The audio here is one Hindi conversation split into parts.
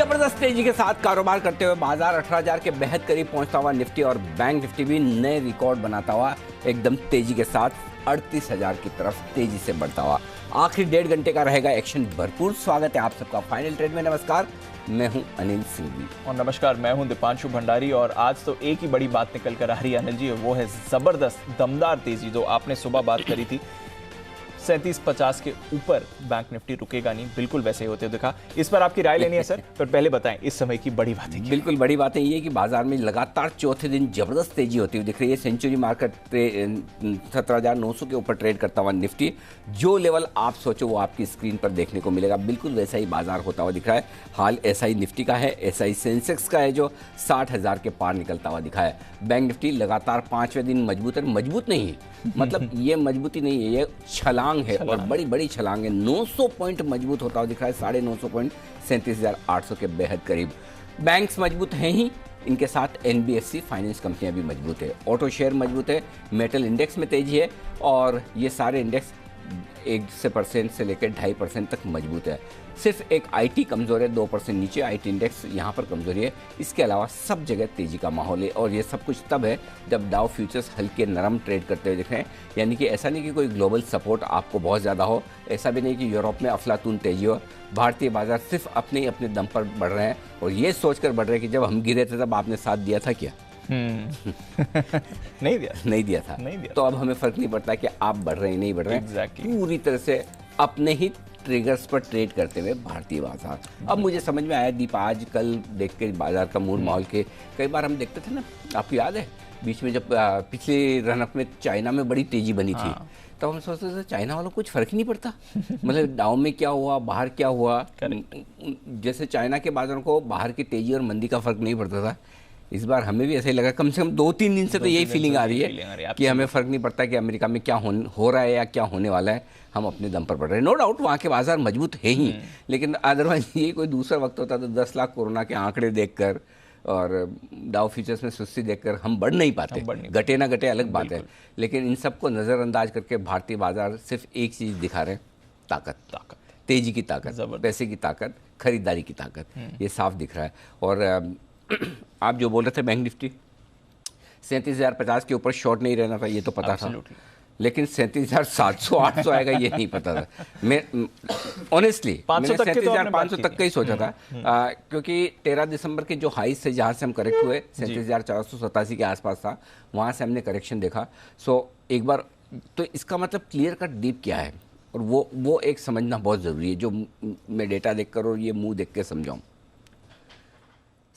जबरदस्त तेजी के साथ कारोबार करते हुए बाजार 18,000 के बेहद करीब पहुंचता हुआ निफ्टी और बैंक निफ्टी भी नए रिकॉर्ड बनाता हुआ एकदम तेजी के साथ 38,000 की तरफ तेजी से बढ़ता हुआ। आखिरी 1.5 घंटे का रहेगा एक्शन भरपूर। स्वागत है आप सबका फाइनल ट्रेड में। नमस्कार, मैं हूं अनिल सिंघवी। और नमस्कार, मैं हूं दीपांशु भंडारी। और आज तो एक ही बड़ी बात निकल कर आ रही है अनिल जी, वो है जबरदस्त दमदार तेजी। जो आपने सुबह बात करी थी 3750 के ऊपर बैंक निफ्टी रुकेगा नहीं, बिल्कुल वैसे ही होते दिखा। इस पर आपकी राय लेनी है सर, पर पहले बताएं इस समय की बड़ी बातें क्या? बिल्कुल बड़ी बात है ये कि बाजार में लगातार चौथे दिन जबरदस्त तेजी होती हुई दिख रही है। सेंचुरी मार्केट 17,900 के ऊपर ट्रेड करता हुआ निफ्टी, जो लेवल आप सोचो वो आपकी स्क्रीन पर देखने को मिलेगा। बिल्कुल वैसा ही बाजार होता हुआ दिख रहा है। हाल एसआई निफ्टी का है, एसआई सेंसेक्स का है जो 60,000 के पार निकलता हुआ दिखा है। बैंक निफ्टी लगातार 5वें दिन मजबूत है। मजबूत नहीं है, मतलब ये मजबूती नहीं है, ये छलांग है और बड़ी बड़ी छलांग है। 900 पॉइंट मजबूत होता हुआ दिख रहा है। 950 पॉइंट 37,800 के बेहद करीब। बैंक्स मजबूत हैं ही, इनके साथ एनबीएफसी फाइनेंस कंपनियां भी मजबूत है। ऑटो शेयर मजबूत है। मेटल इंडेक्स में तेजी है और ये सारे इंडेक्स 1% से लेकर 2.5% तक मजबूत है। सिर्फ एक आईटी कमज़ोर है, 2% नीचे आईटी इंडेक्स यहाँ पर कमज़ोरी है। इसके अलावा सब जगह तेज़ी का माहौल है और ये सब कुछ तब है जब डाउ फ्यूचर्स हल्के नरम ट्रेड करते हुए दिख रहे हैं। यानी कि ऐसा नहीं कि कोई ग्लोबल सपोर्ट आपको बहुत ज़्यादा हो, ऐसा भी नहीं कि यूरोप में अफलातून तेज़ी हो। भारतीय बाजार सिर्फ अपने ही अपने दम पर बढ़ रहे हैं और ये सोचकर बढ़ रहे हैं कि जब हम गिरे थे तब आपने साथ दिया था क्या? नहीं दिया था। तो अब हमें फर्क नहीं पड़ता कि आप बढ़ रहे हैं नहीं बढ़ रहे हैं। पूरी तरह से अपने ही ट्रिगर्स पर ट्रेड करते हुए भारतीय बाजार। अब मुझे समझ में आया दीप, आज कल देख के बाजार का मूड माहौल के कई बार हम देखते थे ना, आपको याद है बीच में जब पिछले रनअप में चाइना में बड़ी तेजी बनी थी, तो हम सोचते थे चाइना वालों को कुछ फर्क ही नहीं पड़ता। मतलब डाउन में क्या हुआ, बाहर क्या हुआ, जैसे चाइना के बाजारों को बाहर की तेजी और मंदी का फर्क नहीं पड़ता था। इस बार हमें भी ऐसा ही लगा। कम से कम 2-3 दिन से तो यही फीलिंग आ रही है कि हमें फ़र्क नहीं पड़ता कि अमेरिका में क्या हो रहा है या क्या होने वाला है, हम अपने दम पर बढ़ रहे हैं। नो डाउट वहाँ के बाजार मजबूत है ही, लेकिन अदरवाइज ये कोई दूसरा वक्त होता तो 10 लाख कोरोना के आंकड़े देखकर और डाउ फ्यूचर्स में सुस्ती देखकर हम बढ़ नहीं पाते। घटे ना घटे अलग बात है, लेकिन इन सबको नज़रअंदाज करके भारतीय बाजार सिर्फ एक चीज़ दिखा रहे हैं, ताकत, तेज़ी की ताकत, पैसे की ताकत, खरीदारी की ताकत, ये साफ दिख रहा है। और आप जो बोल रहे थे बैंक निफ्टी 37,050 के ऊपर शॉर्ट नहीं रहना था, ये तो पता था, लेकिन 37,700-800 आएगा ये नहीं पता था। मैं ऑनेस्टली 37,500 तक का ही सोचा था, क्योंकि 13 दिसंबर के जो हाई से जहाँ से हम करेक्ट हुए 37,487 के आसपास था, वहाँ से हमने करेक्शन देखा। सो एक बार तो इसका मतलब क्लियर कट डीप क्या है और वो एक समझना बहुत ज़रूरी है, जो मैं डेटा देखकर और ये मुँह देख के समझाऊँ।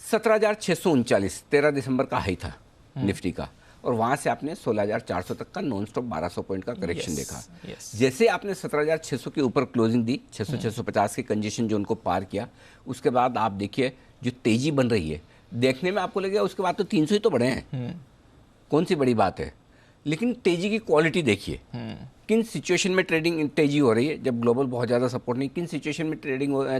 17,639 13 दिसंबर का हाई था निफ्टी का, और वहाँ से आपने 16,400 तक का नॉन स्टॉप 1200 पॉइंट का करेक्शन देखा। जैसे आपने 17,600 के ऊपर क्लोजिंग दी, 600-650 के कंजेशन जोन को पार किया, उसके बाद आप देखिए जो तेजी बन रही है, देखने में आपको लगेगा उसके बाद तो 300 ही तो बढ़े हैं, कौन सी बड़ी बात है। लेकिन तेजी की क्वालिटी देखिए, किन सिचुएशन में ट्रेडिंग तेजी हो रही है जब ग्लोबल बहुत ज़्यादा सपोर्ट नहीं, किन सिचुएशन में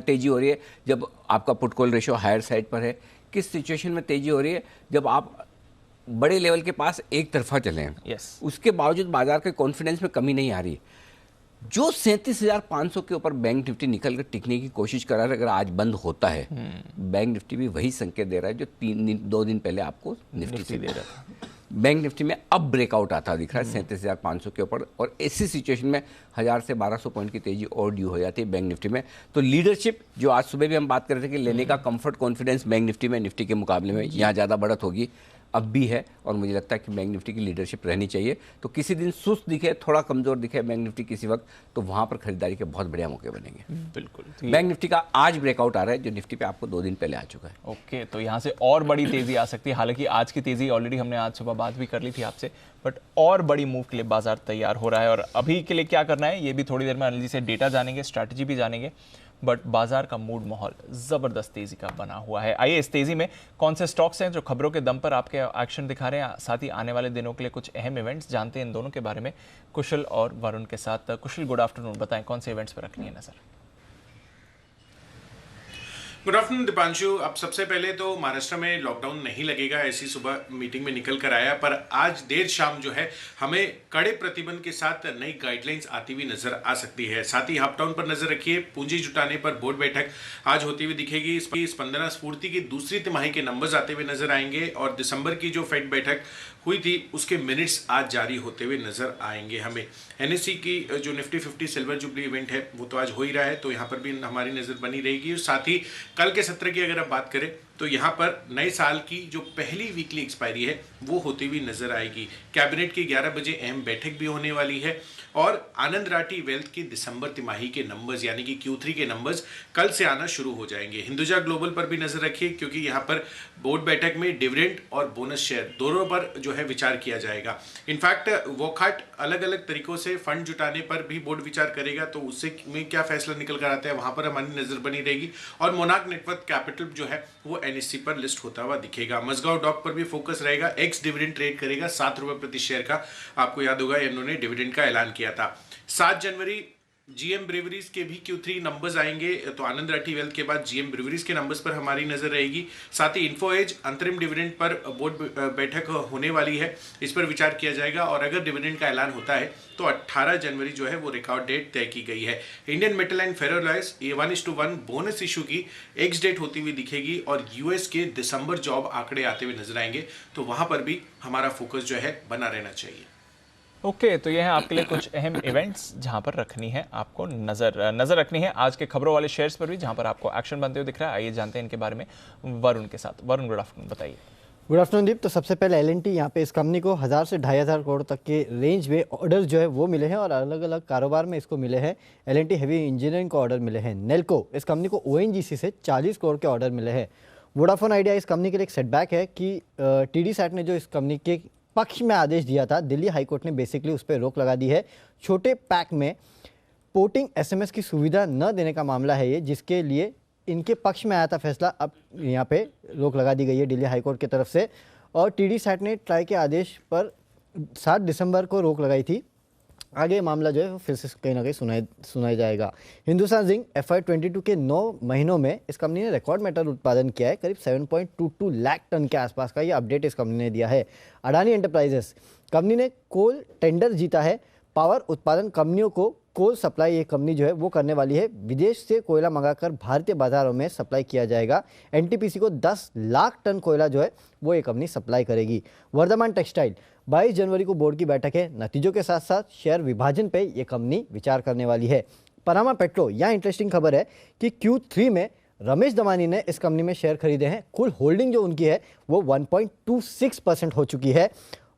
तेजी हो रही है जब आपका put call ratio higher side पर है, किस सिचुएशन में तेजी हो रही है जब आप बड़े लेवल के पास एक तरफा चले हैं। उसके बावजूद बाजार के कॉन्फिडेंस में कमी नहीं आ रही। जो 37,500 के ऊपर बैंक निफ्टी निकल कर टिकने की कोशिश कर रहा है, अगर आज बंद होता है, बैंक निफ्टी भी वही संकेत दे रहा है जो 2 दिन पहले आपको निफ्टी से दे रहा था। बैंक निफ्टी में अब ब्रेकआउट आता दिख रहा है 37,500 के ऊपर, और ऐसी सिचुएशन में 1000 से 1200 पॉइंट की तेजी और ड्यू हो जाती है बैंक निफ्टी में। तो लीडरशिप, जो आज सुबह भी हम बात कर रहे थे कि लेने का कंफर्ट कॉन्फिडेंस बैंक निफ्टी में निफ्टी के मुकाबले में यहाँ ज़्यादा बढ़त होगी, अब भी है। और मुझे लगता है कि बैंक निफ्टी की लीडरशिप रहनी चाहिए। तो किसी दिन सुस्त दिखे, थोड़ा कमज़ोर दिखे बैंक निफ्टी किसी वक्त, तो वहाँ पर खरीदारी के बहुत बढ़िया मौके बनेंगे। बिल्कुल। बैंक निफ्टी का आज ब्रेकआउट आ रहा है जो निफ्टी पे आपको 2 दिन पहले आ चुका है। ओके, तो यहाँ से और बड़ी तेजी आ सकती है। हालांकि आज की तेजी ऑलरेडी हमने आज सुबह बात भी कर ली थी आपसे, बट और बड़ी मूव के लिए बाजार तैयार हो रहा है। और अभी के लिए क्या करना है ये भी थोड़ी देर में अनिल जी से डेटा जानेंगे, स्ट्रैटेजी भी जानेंगे, बट बाजार का मूड माहौल जबरदस्त तेजी का बना हुआ है। आइए इस तेजी में कौन से स्टॉक्स हैं जो खबरों के दम पर आपके एक्शन दिखा रहे हैं, साथ ही आने वाले दिनों के लिए कुछ अहम इवेंट्स जानते हैं इन दोनों के बारे में कुशल और वरुण के साथ। कुशल, गुड आफ्टरनून, बताएं कौन से इवेंट्स पर रखनी है नजर? Good afternoon Deepanshu. अब सबसे पहले तो महाराष्ट्र में लॉकडाउन नहीं लगेगा, ऐसी सुबह मीटिंग में निकल कर आया, पर आज देर शाम जो है हमें कड़े प्रतिबंध के साथ नई गाइडलाइंस आती हुई नजर आ सकती है। साथ ही हाफ टाउन पर नजर रखिए, पूंजी जुटाने पर बोर्ड बैठक आज होती हुई दिखेगी। स्पंदना स्फूर्ति की दूसरी तिमाही के नंबर्स आते हुए नजर आएंगे और दिसंबर की जो फेड बैठक हुई थी उसके मिनट्स आज जारी होते हुए नजर आएंगे हमें। एनएससी की जो निफ्टी 50 सिल्वर जुबली इवेंट है वो तो आज हो ही रहा है, तो यहाँ पर भी हमारी नजर बनी रहेगी। और साथ ही कल के सत्र की अगर आप बात करें तो यहाँ पर नए साल की जो पहली वीकली एक्सपायरी है वो होती हुई नजर आएगी। कैबिनेट की 11 बजे अहम बैठक भी होने वाली है और आनंद राठी वेल्थ की दिसंबर तिमाही के नंबर्स यानी कि Q3 के नंबर्स कल से आना शुरू हो जाएंगे। हिंदुजा ग्लोबल पर भी नजर रखिए क्योंकि यहाँ पर बोर्ड बैठक में डिविडेंड और बोनस शेयर दोनों पर जो है विचार किया जाएगा। इनफैक्ट वोकहार्ट अलग अलग तरीकों से फंड जुटाने पर भी बोर्ड विचार करेगा, तो उससे में क्या फैसला निकल कर आता है वहां पर हमारी नजर बनी रहेगी। और मोनार्क नेटवर्थ कैपिटल जो है वो एनएससी पर लिस्ट होता हुआ दिखेगा। मजगांव डॉक पर भी फोकस रहेगा, एक्स डिविडेंड ट्रेड करेगा 7 रुपए प्रति शेयर का। आपको याद होगा इन्होंने डिविडेंड का ऐलान किया था। 7 जनवरी जीएम ब्रेवरीज के भी Q3 नंबर्स आएंगे, तो आनंद राठी वेल्थ के बाद जीएम ब्रेवरीज के नंबर्स पर हमारी नजर रहेगी। साथ ही इन्फो एज अंतरिम डिविडेंड पर बोर्ड बैठक होने वाली है, इस पर विचार किया जाएगा और अगर डिविडेंड का ऐलान होता है तो 18 जनवरी जो है वो रिकॉर्ड डेट तय की गई है। Indian metal and ferroalloys 1:1 bonus issue की एक्स डेट होती हुई दिखेगी और यूएस के दिसंबर जॉब आंकड़े आते हुए नजर आएंगे, तो वहां पर भी हमारा फोकस जो है बना रहना चाहिए। ओके, तो ये हैं आपके लिए कुछ अहम इवेंट्स जहां पर रखनी है, आपको नजर रखनी है आज के खबरों वाले शेयर्स पर भी जहां पर आपको एक्शन बनते हुए दिख रहा है। आइए जानते हैं इनके बारे में वरुण के साथ। वरुण, गुड आफ्टरनून, बताइए। गुड आफ्टरनून दीप। तो सबसे पहले एल.एन.टी यहाँ पे इस कंपनी को 1000 से 2500 करोड़ तक के रेंज में ऑर्डर जो है वो मिले हैं और अलग अलग कारोबार में इसको मिले हैं। एल.एन.टी हेवी इंजीनियरिंग को ऑर्डर मिले हैं। नेल्को इस कंपनी को ओएनजीसी से 40 करोड़ के ऑर्डर मिले हैं। वोडाफोन आइडिया इस कंपनी के लिए एक सेटबैक है कि टीडी सैट ने जो इस कंपनी के पक्ष में आदेश दिया था, दिल्ली हाईकोर्ट ने बेसिकली उस पर रोक लगा दी है। छोटे पैक में पोर्टिंग एसएमएस की सुविधा न देने का मामला है ये, जिसके लिए इनके पक्ष में आया था फैसला, अब यहाँ पे रोक लगा दी गई है दिल्ली हाईकोर्ट की तरफ से। और टीडी सैट ने ट्राई के आदेश पर 7 दिसंबर को रोक लगाई थी। आगे मामला जो है वो फिर से कहीं ना कहीं सुनाया जाएगा। हिंदुस्तान जिंक FY22 के 9 महीनों में इस कंपनी ने रिकॉर्ड मेटल उत्पादन किया है, करीब 7.22 लाख टन के आसपास का ये अपडेट इस कंपनी ने दिया है। अडानी एंटरप्राइजेस कंपनी ने कोल टेंडर जीता है। पावर उत्पादन कंपनियों को कोल सप्लाई ये कंपनी जो है वो करने वाली है। विदेश से कोयला मंगाकर भारतीय बाजारों में सप्लाई किया जाएगा। एनटीपीसी को 10 लाख टन कोयला जो है वो ये कंपनी सप्लाई करेगी। वर्धमान टेक्सटाइल 22 जनवरी को बोर्ड की बैठक है। नतीजों के साथ साथ शेयर विभाजन पे ये कंपनी विचार करने वाली है। पनामा पेट्रो, यहाँ इंटरेस्टिंग खबर है कि Q3 में रमेश दमानी ने इस कंपनी में शेयर खरीदे हैं। कुल होल्डिंग जो उनकी है वो 1.26% हो चुकी है।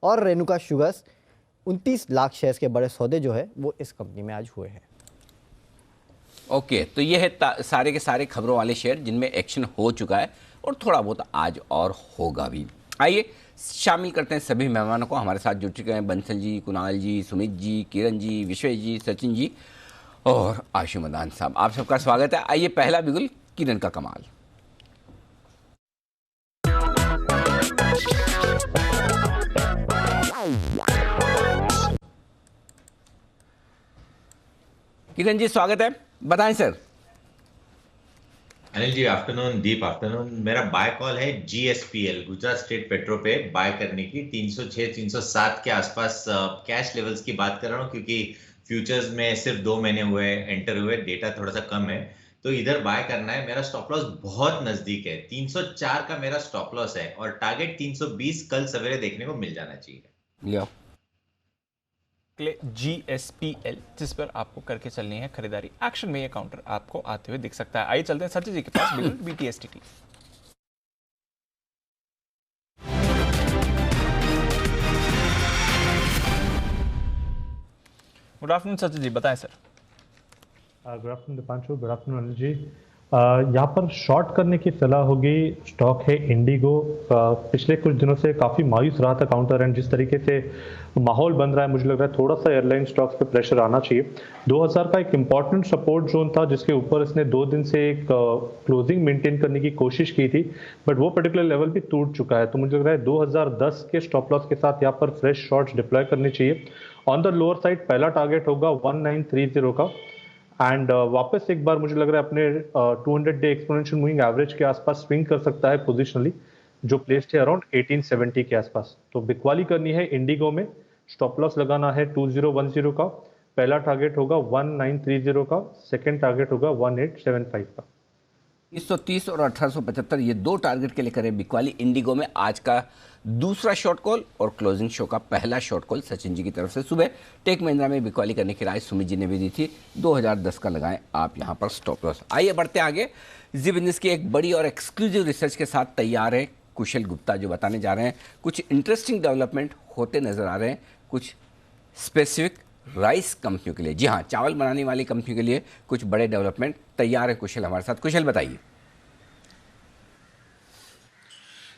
और रेणुका शुगर्स 29 लाख शेयर्स के बड़े सौदे जो है वो इस कंपनी में आज हुए हैं। ओके, तो ये है सारे के सारे खबरों वाले शेयर जिनमें एक्शन हो चुका है और थोड़ा बहुत आज और होगा भी। आइए शामिल करते हैं सभी मेहमानों को। हमारे साथ जुड़ चुके हैं बंसल जी, कुणाल जी, सुमित जी, किरण जी, विश्वेश जी, सचिन जी और आशु मदान साहब, आप सबका स्वागत है। आइए पहला बिगुल किरण का कमाल। किरण जी स्वागत है, बताएं सर। अनिल जी आफ्टरनून, दीप आफ्टरनून। मेरा बाय कॉल है GSPL, गुजरात स्टेट पेट्रो पे बाय करने की 306-307 के आसपास कैश लेवल्स की बात कर रहा हूँ क्योंकि फ्यूचर्स में सिर्फ 2 महीने हुए एंटर हुए, डेटा थोड़ा सा कम है, तो इधर बाय करना है। मेरा स्टॉप लॉस बहुत नजदीक है, 304 का मेरा स्टॉप लॉस है और टारगेट 320 कल सवेरे देखने को मिल जाना चाहिए। GSPL जिस पर आपको करके चलनी है खरीदारी। एक्शन में ये काउंटर आपको आते हुए दिख सकता है। आइए चलते हैं सचिन जी के पास। BTSTT। Good afternoon Sachin ji, बताएं sir. Good afternoon Deepanshu, good afternoon Anil ji. यहाँ पर शॉर्ट करने की सलाह होगी। स्टॉक है इंडिगो। पिछले कुछ दिनों से काफ़ी मायूस रहा था काउंटर एंड जिस तरीके से माहौल बन रहा है मुझे लग रहा है थोड़ा सा एयरलाइन स्टॉक्स पे प्रेशर आना चाहिए। 2000 का एक इंपॉर्टेंट सपोर्ट जोन था जिसके ऊपर इसने 2 दिन से एक क्लोजिंग मेंटेन करने की कोशिश की थी, बट वो पर्टिकुलर लेवल भी टूट चुका है। तो मुझे लग रहा है 2010 के स्टॉप लॉस के साथ यहाँ पर फ्रेश शॉर्ट्स डिप्लॉय करनी चाहिए। ऑन द लोअर साइड पहला टारगेट होगा 1930 का एंड वापस एक बार मुझे लग रहा है अपने 200 डे एक्सपोनेंशियल मूविंग एवरेज के आसपास स्विंग कर सकता है पोजिशनली, जो प्लेस्ड है अराउंड 1870 के आसपास। तो बिकवाली करनी है इंडिगो में, स्टॉप लॉस लगाना है 2010 का, पहला टारगेट होगा 1930 का, सेकंड टारगेट होगा 1875 का। 1930 और 1875 ये दो टारगेट के लिए करें बिकवाली इंडिगो में। आज का दूसरा शॉर्ट कॉल और क्लोजिंग शो का पहला शॉर्ट कॉल सचिन जी की तरफ से। सुबह टेक महिंद्रा में बिकवाली करने की राय सुमित जी ने भी दी थी। 2010 का लगाएं आप यहां पर स्टॉप लॉस। आइए बढ़ते आगे। जी बिजनेस की एक बड़ी और एक्सक्लूसिव रिसर्च के साथ तैयार है कुशल गुप्ता, जो बताने जा रहे हैं कुछ इंटरेस्टिंग डेवलपमेंट होते नजर आ रहे हैं कुछ स्पेसिफिक राइस कंपनियों के लिए। जी हाँ, चावल बनाने वाली कंपनियों के लिए कुछ बड़े डेवलपमेंट तैयार है कुशल हमारे साथ। कुशल बताइए।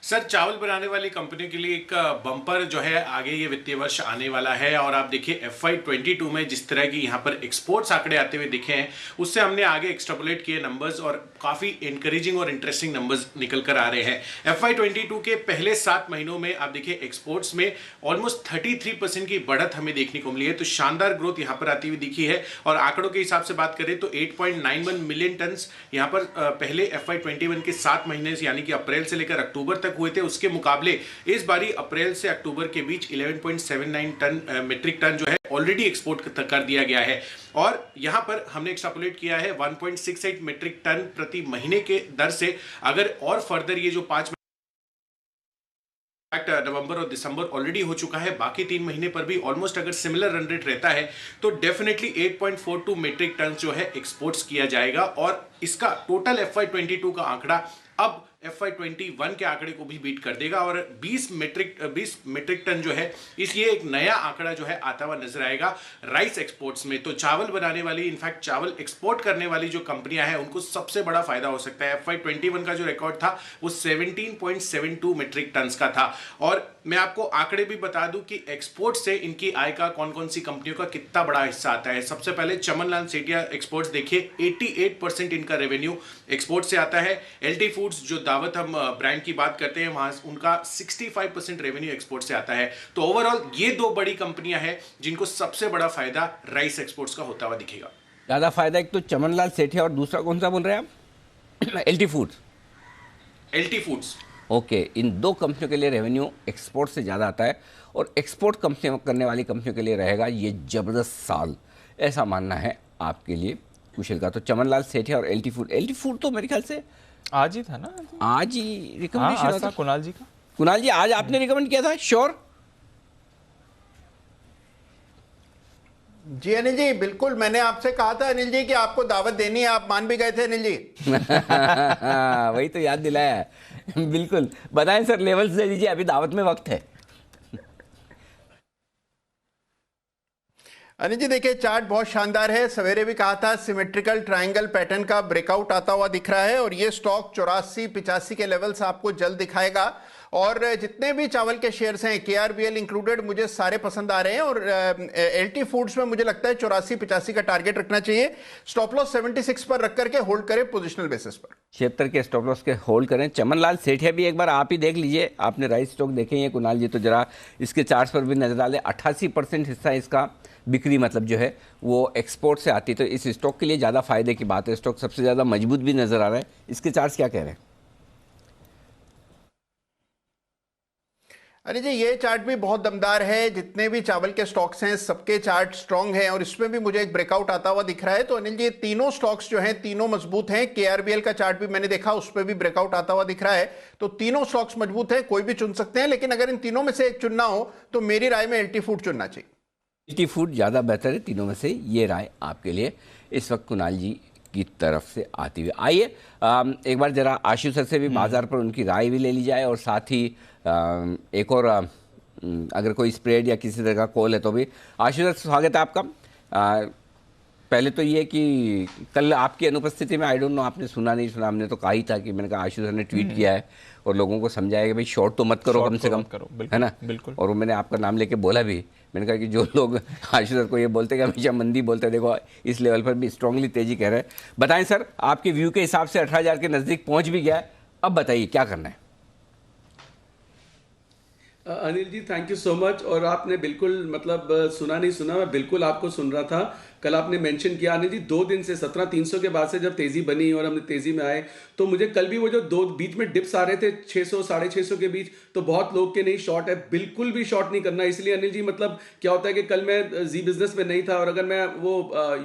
सर, चावल बनाने वाली कंपनी के लिए एक बम्पर जो है आगे ये वित्तीय वर्ष आने वाला है, और आप देखिए FY22 में जिस तरह की यहाँ पर एक्सपोर्ट्स आंकड़े आते हुए दिखे हैं, उससे हमने आगे एक्सट्रापोलेट किए नंबर्स और काफी इंकरेजिंग और इंटरेस्टिंग नंबर्स निकल कर आ रहे हैं। FY22 के पहले 7 महीनों में आप देखिए एक्सपोर्ट्स में ऑलमोस्ट 33% की बढ़त हमें देखने को मिली है। तो शानदार ग्रोथ यहाँ पर आती हुई दिखी है, और आंकड़ों के हिसाब से बात करें तो 8.91 मिलियन टन यहाँ पर पहले FY21 के 7 महीने यानी कि अप्रैल से लेकर अक्टूबर तक हुए थे। उसके मुकाबले इस बारी अप्रैल से अक्टूबर के बीच 11.79 टन मीट्रिक टन जो है ऑलरेडी एक्सपोर्ट कर दिया गया है, और यहां पर हमने एक्सट्रापोलेट किया है 1.68 मीट्रिक टन प्रति महीने के दर से। अगर और फर्दर ये जो 5 नवंबर और दिसंबर ऑलरेडी हो चुका है, बाकी 3 महीने पर भी ऑलमोस्ट अगर सिमिलर रन रेट रहता है तो डेफिनेटली 8.42 मीट्रिक टन जो है एक्सपोर्ट्स किया जाएगा, और इसका टोटल FY22 का आंकड़ा अब FY21 के आंकड़े को भी बीट कर देगा, और 20 मीट्रिक टन जो है इसलिए एक नया आंकड़ा जो है आता हुआ नजर आएगा राइस एक्सपोर्ट्स में। तो चावल बनाने वाली, इनफैक्ट चावल एक्सपोर्ट करने वाली जो कंपनियां हैं उनको सबसे बड़ा फायदा हो सकता है। FY21 का जो रिकॉर्ड था वो 17.72 मीट्रिक टन का था, और मैं आपको आंकड़े भी बता दूं कि एक्सपोर्ट से इनकी आय का कौन कौन सी कंपनियों का कितना बड़ा हिस्सा आता है। सबसे पहले चमनलाल सेठिया एक्सपोर्ट्स देखिए, 88% इनका रेवेन्यू एक्सपोर्ट से आता है। LT फूड्स जो दावत हम ब्रांड की बात करते हैं, वहां उनका 65% रेवेन्यू एक्सपोर्ट से आता है। तो ओवरऑल ये दो बड़ी कंपनियां हैं जिनको सबसे बड़ा फायदा राइस एक्सपोर्ट्स का होता हुआ दिखेगा। ज्यादा फायदा एक तो चमनलाल सेठिया और दूसरा कौन सा बोल रहे हैं आप? LT foods. LT foods, okay, इन दो कंपनियों के लिए रेवेन्यू एक्सपोर्ट से ज़्यादा आता है, और एक्सपोर्ट कंपनी करने वाली कंपनियों के लिए रहेगा ये जबरदस्त साल, ऐसा मानना है आपके लिए कुशल का। तो चमनलाल सेठिया और LT फूड तो मेरे ख्याल से आज ही था ना, आज ही रिकमेंडेशन आज था कुणाल जी का। कुणाल जी, आज आपने रिकमेंड किया था? श्योर? जी अनिल जी, बिल्कुल, मैंने आपसे कहा था अनिल जी कि आपको दावत देनी है, आप मान भी गए थे अनिल जी। वही तो याद दिलाया है। बिल्कुल, बताएं सर, लेवल्स दे दीजिए, अभी दावत में वक्त है। अनिल जी देखिए, चार्ट बहुत शानदार है। सवेरे भी कहा था सिमेट्रिकल ट्रायंगल पैटर्न का ब्रेकआउट आता हुआ दिख रहा है, और ये स्टॉक 84-85 के लेवल्स आपको जल्द दिखाएगा। और जितने भी चावल के शेयर्स हैं KRBL इंक्लूडेड, मुझे सारे पसंद आ रहे हैं, और LT फूड्स में मुझे लगता है 84-85 का टारगेट रखना चाहिए। स्टॉप लॉस 76 पर रख करके होल्ड करें पोजिशनल बेसिस पर। 76 के स्टॉप लॉस के होल्ड करें। चमनलाल सेठिया भी एक बार आप ही देख लीजिए, आपने राइस स्टॉक देखे हैं कुणाल जी, तो जरा इसके चार्ट्स पर भी नजर डालें। 88% हिस्सा इसका बिक्री मतलब जो है वो एक्सपोर्ट से आती है, तो इस स्टॉक के लिए ज़्यादा फायदे की बात है। स्टॉक सबसे ज़्यादा मजबूत भी नजर आ रहा है। इसके चार्ट्स क्या कह रहे हैं? अरे जी, ये चार्ट भी बहुत दमदार है। जितने भी चावल के स्टॉक्स हैं सबके चार्ट स्ट्रांग हैं, और इसमें भी मुझे एक ब्रेकआउट आता हुआ दिख रहा है। तो अनिल जी, तीनों स्टॉक्स जो हैं तीनों मजबूत हैं। KRBL का चार्ट भी मैंने देखा, उस पर भी ब्रेकआउट आता हुआ दिख रहा है। तो तीनों स्टॉक्स मजबूत हैं, कोई भी चुन सकते हैं, लेकिन अगर इन तीनों में से एक चुनना हो तो मेरी राय में LT फूड चुनना चाहिए। LT फूड ज़्यादा बेहतर है तीनों में से, ये राय आपके लिए इस वक्त कुणाल जी की तरफ से आती हुई। आइए एक बार जरा आशु सर से भी बाजार पर उनकी राय भी ले ली जाए, और साथ ही एक और अगर कोई स्प्रेड या किसी तरह का कॉल है तो भी। आशु सर, स्वागत है आपका। पहले तो ये कि कल आपकी अनुपस्थिति में, आई डोंट नो आपने सुना नहीं सुना, हमने तो कहा ही था कि मैंने कहा आशु सर ने ट्वीट किया है और लोगों को समझाया कि भाई शॉर्ट तो मत करो, कम से कम, है ना? बिल्कुल। और मैंने आपका नाम लेके बोला भी, मैंने कहा कि जो लोग आशु सर को ये बोलते हैं कि हमेशा मंदी बोलते हैं, देखो इस लेवल पर भी स्ट्रांगली तेजी कह रहे हैं। बताएं सर, आपके व्यू के हिसाब से 18,000 के नज़दीक पहुँच भी गया है, अब बताइए क्या करना है? Anil ji thank you so much. और आपने बिल्कुल मतलब सुना नहीं सुना, मैं बिल्कुल आपको सुन रहा था। कल आपने मेंशन किया अनिल जी 2 दिन से 17,300 के बाद से जब तेजी बनी और हमने तेजी में आए, तो मुझे कल भी वो जो 2 बीच में डिप्स आ रहे थे 600 650 के बीच, तो बहुत लोग के नहीं शॉर्ट है, बिल्कुल भी शॉर्ट नहीं करना। इसलिए अनिल जी मतलब क्या होता है कि कल मैं जी बिजनेस में नहीं था, और अगर मैं वो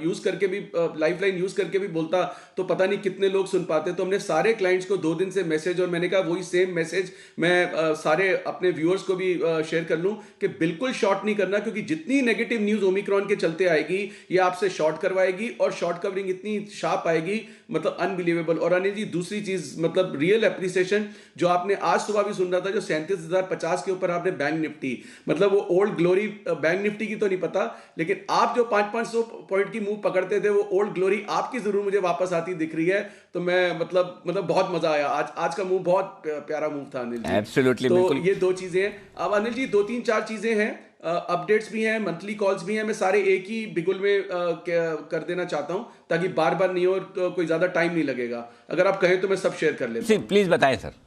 यूज करके भी लाइफ लाइन यूज करके भी बोलता तो पता नहीं कितने लोग सुन पाते। तो हमने सारे क्लाइंट्स को 2 दिन से मैसेज, और मैंने कहा वही सेम मैसेज मैं सारे अपने व्यूअर्स को भी शेयर कर लूं कि बिल्कुल शॉर्ट नहीं करना, क्योंकि जितनी नेगेटिव न्यूज ओमिक्रॉन के चलते आएगी ये आपसे शॉर्ट करवाएगी, और शॉर्ट कवरिंग इतनी शार्प आएगी मतलब अनबिलीवेबल। और अनिल जी दूसरी चीज मतलब रियल एप्रिसिएशन जो आपने आज सुबह भी सुन रहा था, जो 37,050 के ऊपर आपने बैंक निफ्टी, मतलब वो ओल्ड ग्लोरी बैंक निफ्टी की तो नहीं पता, लेकिन आप जो 500 पॉइंट की मूव पकड़ते थे वो ओल्ड ग्लोरी आपकी जरूर मुझे वापस आती दिख रही है। तो मैं मतलब बहुत मजा आया आज का मूव, बहुत प्यारा मूव था अनिल जी। एब्सोल्युटली, तो बिल्कुल। ये 2 चीजें हैं। अब अनिल जी 2-3-4 चीजें हैं, अपडेट्स भी हैं, मंथली कॉल्स भी हैं, मैं सारे एक ही बिगुल में कर देना चाहता हूं ताकि बार बार नहीं हो, तो कोई ज्यादा टाइम नहीं लगेगा। अगर आप कहें तो मैं सब शेयर कर लेता हूं। प्लीज बताएं सर।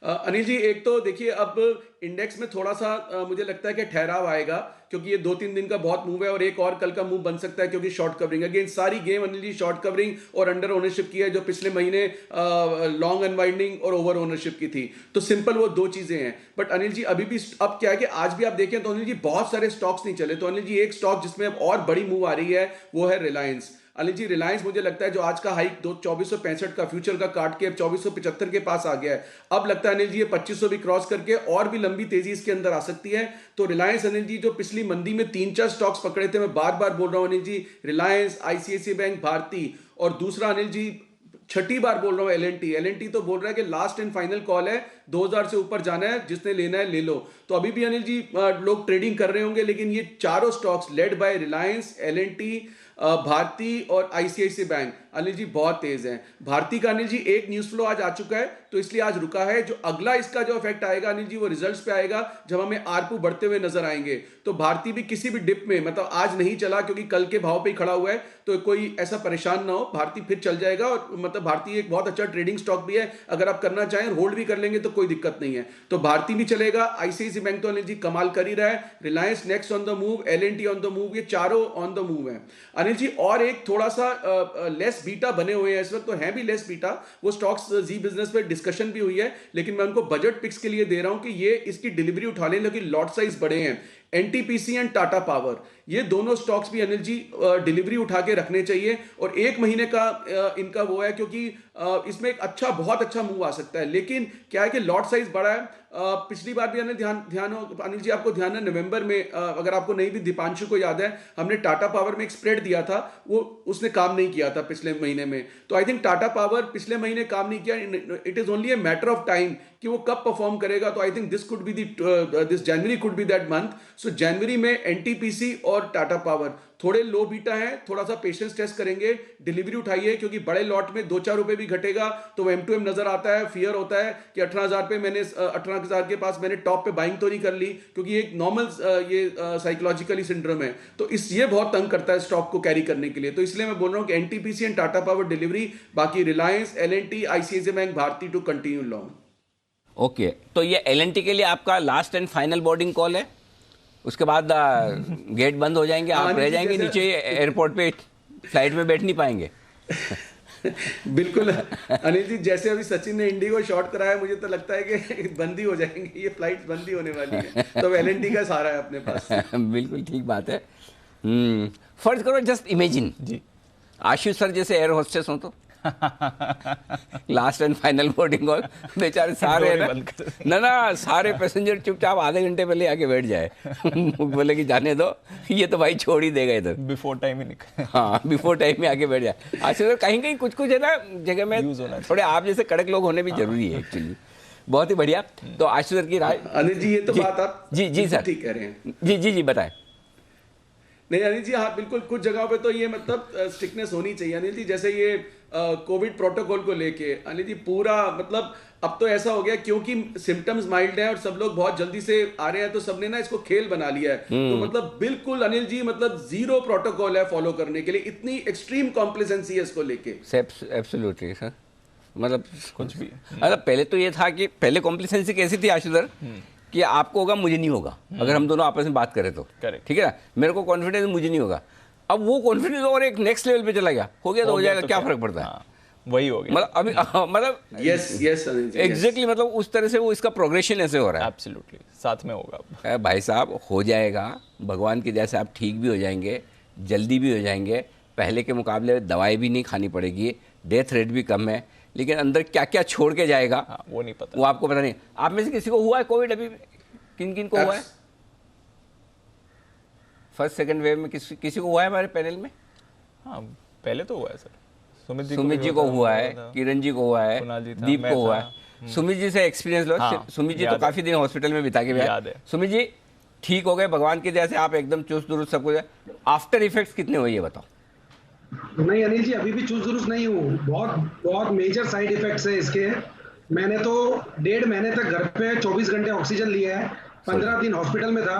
अनिल जी एक तो देखिए अब इंडेक्स में थोड़ा सा मुझे लगता है कि ठहराव आएगा, क्योंकि ये 2-3 दिन का बहुत मूव है, और एक और कल का मूव बन सकता है क्योंकि शॉर्ट कवरिंग अगेन सारी game Anil ji short covering और अंडर ओनरशिप की है, जो पिछले महीने लॉन्ग अनवाइंडिंग और ओवर ओनरशिप की थी। तो सिंपल वो 2 चीजें हैं। बट अनिल जी अभी भी अब क्या है कि आज भी आप देखें तो अनिल जी बहुत सारे स्टॉक्स नहीं चले। तो अनिल जी एक स्टॉक जिसमें अब और बड़ी मूव आ रही है वो है रिलायंस। अनिल जी रिलायंस मुझे लगता है जो आज का हाइक 2465 का फ्यूचर का काट के अब 2475 के पास आ गया है, अब लगता है अनिल जी ये 2500 भी क्रॉस करके और भी लंबी तेजी इसके अंदर आ सकती है। तो रिलायंस अनिल जी जो पिछली मंदी में 3-4 स्टॉक्स पकड़े थे, मैं बार बार बोल रहा हूं अनिल जी, रिलायंस, आईसीआईसीआई बैंक, भारती, और दूसरा अनिल जी छठी बार बोल रहा हूं एलएनटी तो बोल रहा है कि लास्ट एंड फाइनल कॉल है, 2000 से ऊपर जाना है, जिसने लेना है ले लो। तो अभी भी अनिल जी लोग ट्रेडिंग कर रहे होंगे, लेकिन ये चारों stocks led by Reliance, L and T, Bharti और आईसीआईसीआई बैंक अनिल जी बहुत तेज हैं। भारती का अनिल जी एक न्यूज फ्लो आज आ चुका है तो इसलिए आज रुका है। जो अगला इसका जो इफेक्ट आएगा अनिल जी वो रिजल्ट्स पे आएगा जब हमें आरपू बढ़ते हुए नजर आएंगे। तो भारती भी किसी भी डिप में मतलब आज नहीं चला क्योंकि कल के भाव पे ही खड़ा हुआ है, तो कोई ऐसा परेशान ना हो, भारती फिर चल जाएगा। और मतलब भारती एक बहुत अच्छा ट्रेडिंग स्टॉक भी है, अगर आप करना चाहें होल्ड भी कर लेंगे तो कोई दिक्कत नहीं है। तो भारती भी चलेगा, आईसीआईसीआई बैंक तो अनिल जी कमाल कर ही रहा है, Reliance next on the move, L and T on the move, ये चारों ऑन द मूव है अनिल जी। और एक थोड़ा सा लेस बीटा बने हुए हैं इस वक्त, तो है भी लेस बीटा वो स्टॉक्स, जी बिजनेस पे डिस्कशन भी हुई है, लेकिन मैं उनको बजट पिक्स के लिए दे रहा हूं कि ये इसकी डिलीवरी उठा लें, लेकिन लॉट साइज बड़े हैं। एनटीपीसी एंड टाटा पावर ये दोनों स्टॉक्स भी अनिल जी डिलीवरी उठा के रखने चाहिए। और 1 महीने का इनका वो है क्योंकि इसमें एक अच्छा बहुत अच्छा मूव आ सकता है, लेकिन क्या है कि लॉट साइज बड़ा है। पिछली बार भी ध्यान हो अनिल जी, आपको ध्यान है नवंबर में, अगर आपको नहीं भी दीपांशु को याद है, हमने टाटा पावर में एक स्प्रेड दिया था, वो उसने काम नहीं किया था पिछले महीने में। तो आई थिंक टाटा पावर पिछले महीने काम नहीं किया, it is only a matter of time कि वो कब परफॉर्म करेगा। तो I think this could be this January could be that month. So जनवरी में एनटीपीसी और टाटा पावर थोड़े लो बीटा है, थोड़ा सा पेशेंस टेस्ट करेंगे, डिलीवरी उठाइए, क्योंकि बड़े लॉट में 2-4 रुपए भी घटेगा तो M2M नजर आता है, फियर होता है कि 18,000 पे मैंने 18,000 के पास मैंने टॉप पे बाइंग तो नहीं कर ली, क्योंकि एक नॉर्मल ये साइकोलॉजिकली सिंड्रोम है, तो ये बहुत तंग करता है स्टॉक को कैरी करने के लिए। तो इसलिए मैं बोल रहा हूँ कि NTPC and Tata power delivery, बाकी Reliance, LNT, ICICI bank, Bharti to continue long. Okay, तो ये एलएनटी के लिए आपका last and final boarding call है, उसके बाद गेट बंद हो जाएंगे, आप रह जाएंगे नीचे एयरपोर्ट पे, फ्लाइट में बैठ नहीं पाएंगे। बिल्कुल अनिल जी, जैसे अभी सचिन ने इंडिगो शॉर्ट कराया, मुझे तो लगता है कि बंदी हो जाएंगे, ये फ्लाइट बंदी होने वाली है, तो एलएनटी का सहारा है अपने पास। बिल्कुल ठीक बात है। फर्ज करो, जस्ट इमेजिन जी, आशीष सर जैसे एयर होस्टेस हो तो last and final boarding call, बेचारे सारे ना सारे पैसेंजर चुपचाप आधे घंटे पहले आके बैठ जाए बोले कि जाने दो, ये तो भाई छोड़ ही देगा इधर, बिफोर टाइम ही निकल, हाँ बिफोर टाइम में आके बैठ जाए। आशीष कहीं कहीं कुछ है ना जगह में थोड़े आप जैसे कड़क लोग होने भी जरूरी है एक्चुअली। बहुत ही बढ़िया। तो आशीष सर की राय। अनिल जी ये तो बात आप जी सर ठीक कह रहे हैं। जी बताएं। नहीं अनिल जी, हाँ बिल्कुल, कुछ जगहों पे तो ये मतलब स्ट्रिक्टनेस होनी चाहिए अनिल जी, जैसे ये कोविड प्रोटोकॉल को लेके अनिल जी पूरा मतलब अब तो ऐसा हो गया क्योंकि सिम्टम्स माइल्ड हैं और सब लोग बहुत जल्दी से आ रहे हैं, तो सबने ना इसको खेल बना लिया है। तो मतलब बिल्कुल अनिल जी मतलब जीरो प्रोटोकॉल है फॉलो करने के लिए, इतनी एक्सट्रीम कॉम्प्लेसेंसी है इसको लेके। Absolutely sir. मतलब कुछ भी। मतलब पहले तो ये था कि पहले कॉम्प्लिसेंसी कैसी थी आशुधर कि आपको होगा मुझे नहीं होगा, अगर हम दोनों आपस में बात करें तो Correct. ठीक है ना, मेरे को कॉन्फिडेंस मुझे नहीं होगा। अब वो कॉन्फिडेंस और एक नेक्स्ट लेवल पे चला गया, हो गया तो हो जाएगा, क्या फर्क पड़ता है। हाँ, वही हो गया। मतलब अभी मतलब यस अनिल जी, एग्जैक्टली मतलब उस तरह से वो इसका प्रोग्रेशन ऐसे हो रहा है। एब्सोल्युटली साथ में होगा अब। भाई साहब हो जाएगा, भगवान की जैसे आप ठीक भी हो जाएंगे, जल्दी भी हो जाएंगे, पहले के मुकाबले दवाई भी नहीं खानी पड़ेगी, डेथ रेट भी कम है, लेकिन अंदर क्या क्या छोड़ के जाएगा हाँ, वो नहीं पता, वो आपको पता नहीं। आप में से किसी को हुआ है कोविड अभी? किन किन को हुआ है? फर्स्ट सेकंड वेव में किसी को हुआ है हमारे पैनल में? हाँ पहले तो हुआ है सर, सुमित जी को हुआ है, किरण जी को हुआ है, दीप को हुआ है। सुमित जी से एक्सपीरियंस लो। हाँ, सुमित जी तो काफी दिन हॉस्पिटल में बिता के भी याद आए। है। सुमित जी ठीक हो गए भगवान की दया से, आप एकदम चुस्त दुरुस्त सब कुछ। आफ्टर इफेक्ट्स कितने हुए ये बताओ? नहीं अनिल जी, अभी भी चुस्त दुरुस्त नहीं हूँ, बहुत बहुत मेजर साइड इफेक्ट्स है इसके। मैंने तो 1.5 महीने तक घर पे 24 घंटे ऑक्सीजन लिया है, 15 दिन हॉस्पिटल में था,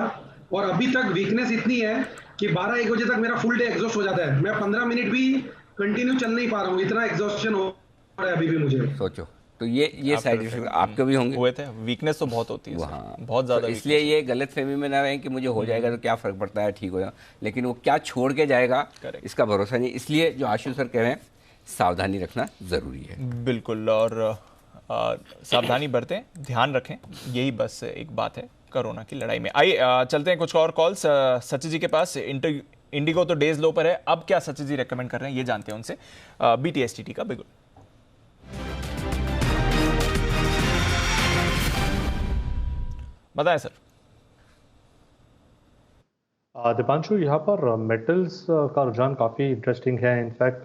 और अभी तक वीकनेस इतनी है कि 12-1 बजे तक मेरा फुल डे एग्जॉस्ट हो जाता है। मैं 15 मिनट भी कंटिन्यू चल नहीं पा रहा हूँ, इतना एग्जॉस्शन हो रहा है अभी भी मुझे। सोचो तो ये साइड इफेक्ट आपके भी होंगे। हुए थे, वीकनेस तो बहुत होती है वहाँ बहुत ज़्यादा। तो इसलिए ये गलत फहमी में ना रहे कि मुझे हो जाएगा तो क्या फ़र्क पड़ता है, ठीक हो जाए, लेकिन वो क्या छोड़ के जाएगा इसका भरोसा नहीं। इसलिए जो आशु सर कह रहे हैं सावधानी रखना ज़रूरी है। बिल्कुल, और सावधानी बरतें, ध्यान रखें, यही बस एक बात है कोरोना की लड़ाई में। आइए चलते हैं कुछ और कॉल्स सचिन जी के पास। इंडिगो तो डेज लो पर है, अब क्या सचिन जी रेकमेंड कर रहे हैं ये जानते हैं उनसे। BTSTT का बिल्कुल बताएं सर। दीपांशु, यहाँ पर मेटल्स का रुझान काफ़ी इंटरेस्टिंग है। इनफैक्ट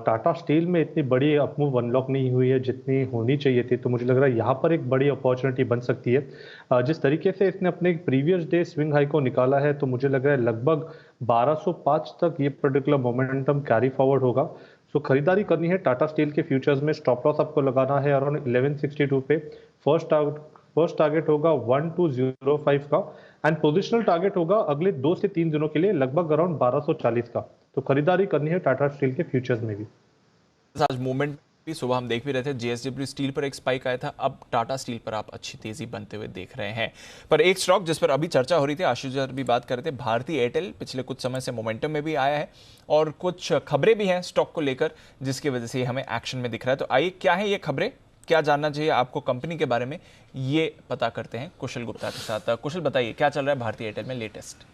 टाटा स्टील में इतनी बड़ी अपमूव अनलॉक नहीं हुई है जितनी होनी चाहिए थी, तो मुझे लग रहा है यहाँ पर एक बड़ी अपॉर्चुनिटी बन सकती है। जिस तरीके से इसने अपने प्रीवियस डे स्विंग हाई को निकाला है, तो मुझे लग रहा है लगभग 1205 तक ये पर्टिकुलर मोमेंटम कैरी फॉरवर्ड होगा। सो खरीदारी करनी है टाटा स्टील के फ्यूचर्स में। स्टॉप लॉस आपको लगाना है अराउंड 1162 पे। फर्स्ट टारगेट होगा 1205 का, एंड पोजिशनल टारगेट होगा अगले 2 से 3 दिनों के लिए लगभग अराउंड 1240 का। तो खरीदारी करनी है टाटा स्टील के फ्यूचर्स में भी। आज मूवमेंट भी सुबह हम देख भी रहे थे, JSW स्टील पर एक स्पाइक आया था, अब टाटा स्टील पर आप अच्छी तेजी बनते हुए देख रहे हैं। पर एक स्टॉक जिस पर अभी चर्चा हो रही थी, आशीष जी भी बात कर रहे थे, भारती एयरटेल पिछले कुछ समय से मोमेंटम में भी आया है और कुछ खबरें भी हैं स्टॉक को लेकर, जिसकी वजह से हमें एक्शन में दिख रहा है। तो आइए क्या है ये खबरें, क्या जानना चाहिए आपको कंपनी के बारे में, ये पता करते हैं कुशल गुप्ता के साथ। कुशल बताइए क्या चल रहा है भारती एयरटेल में लेटेस्ट?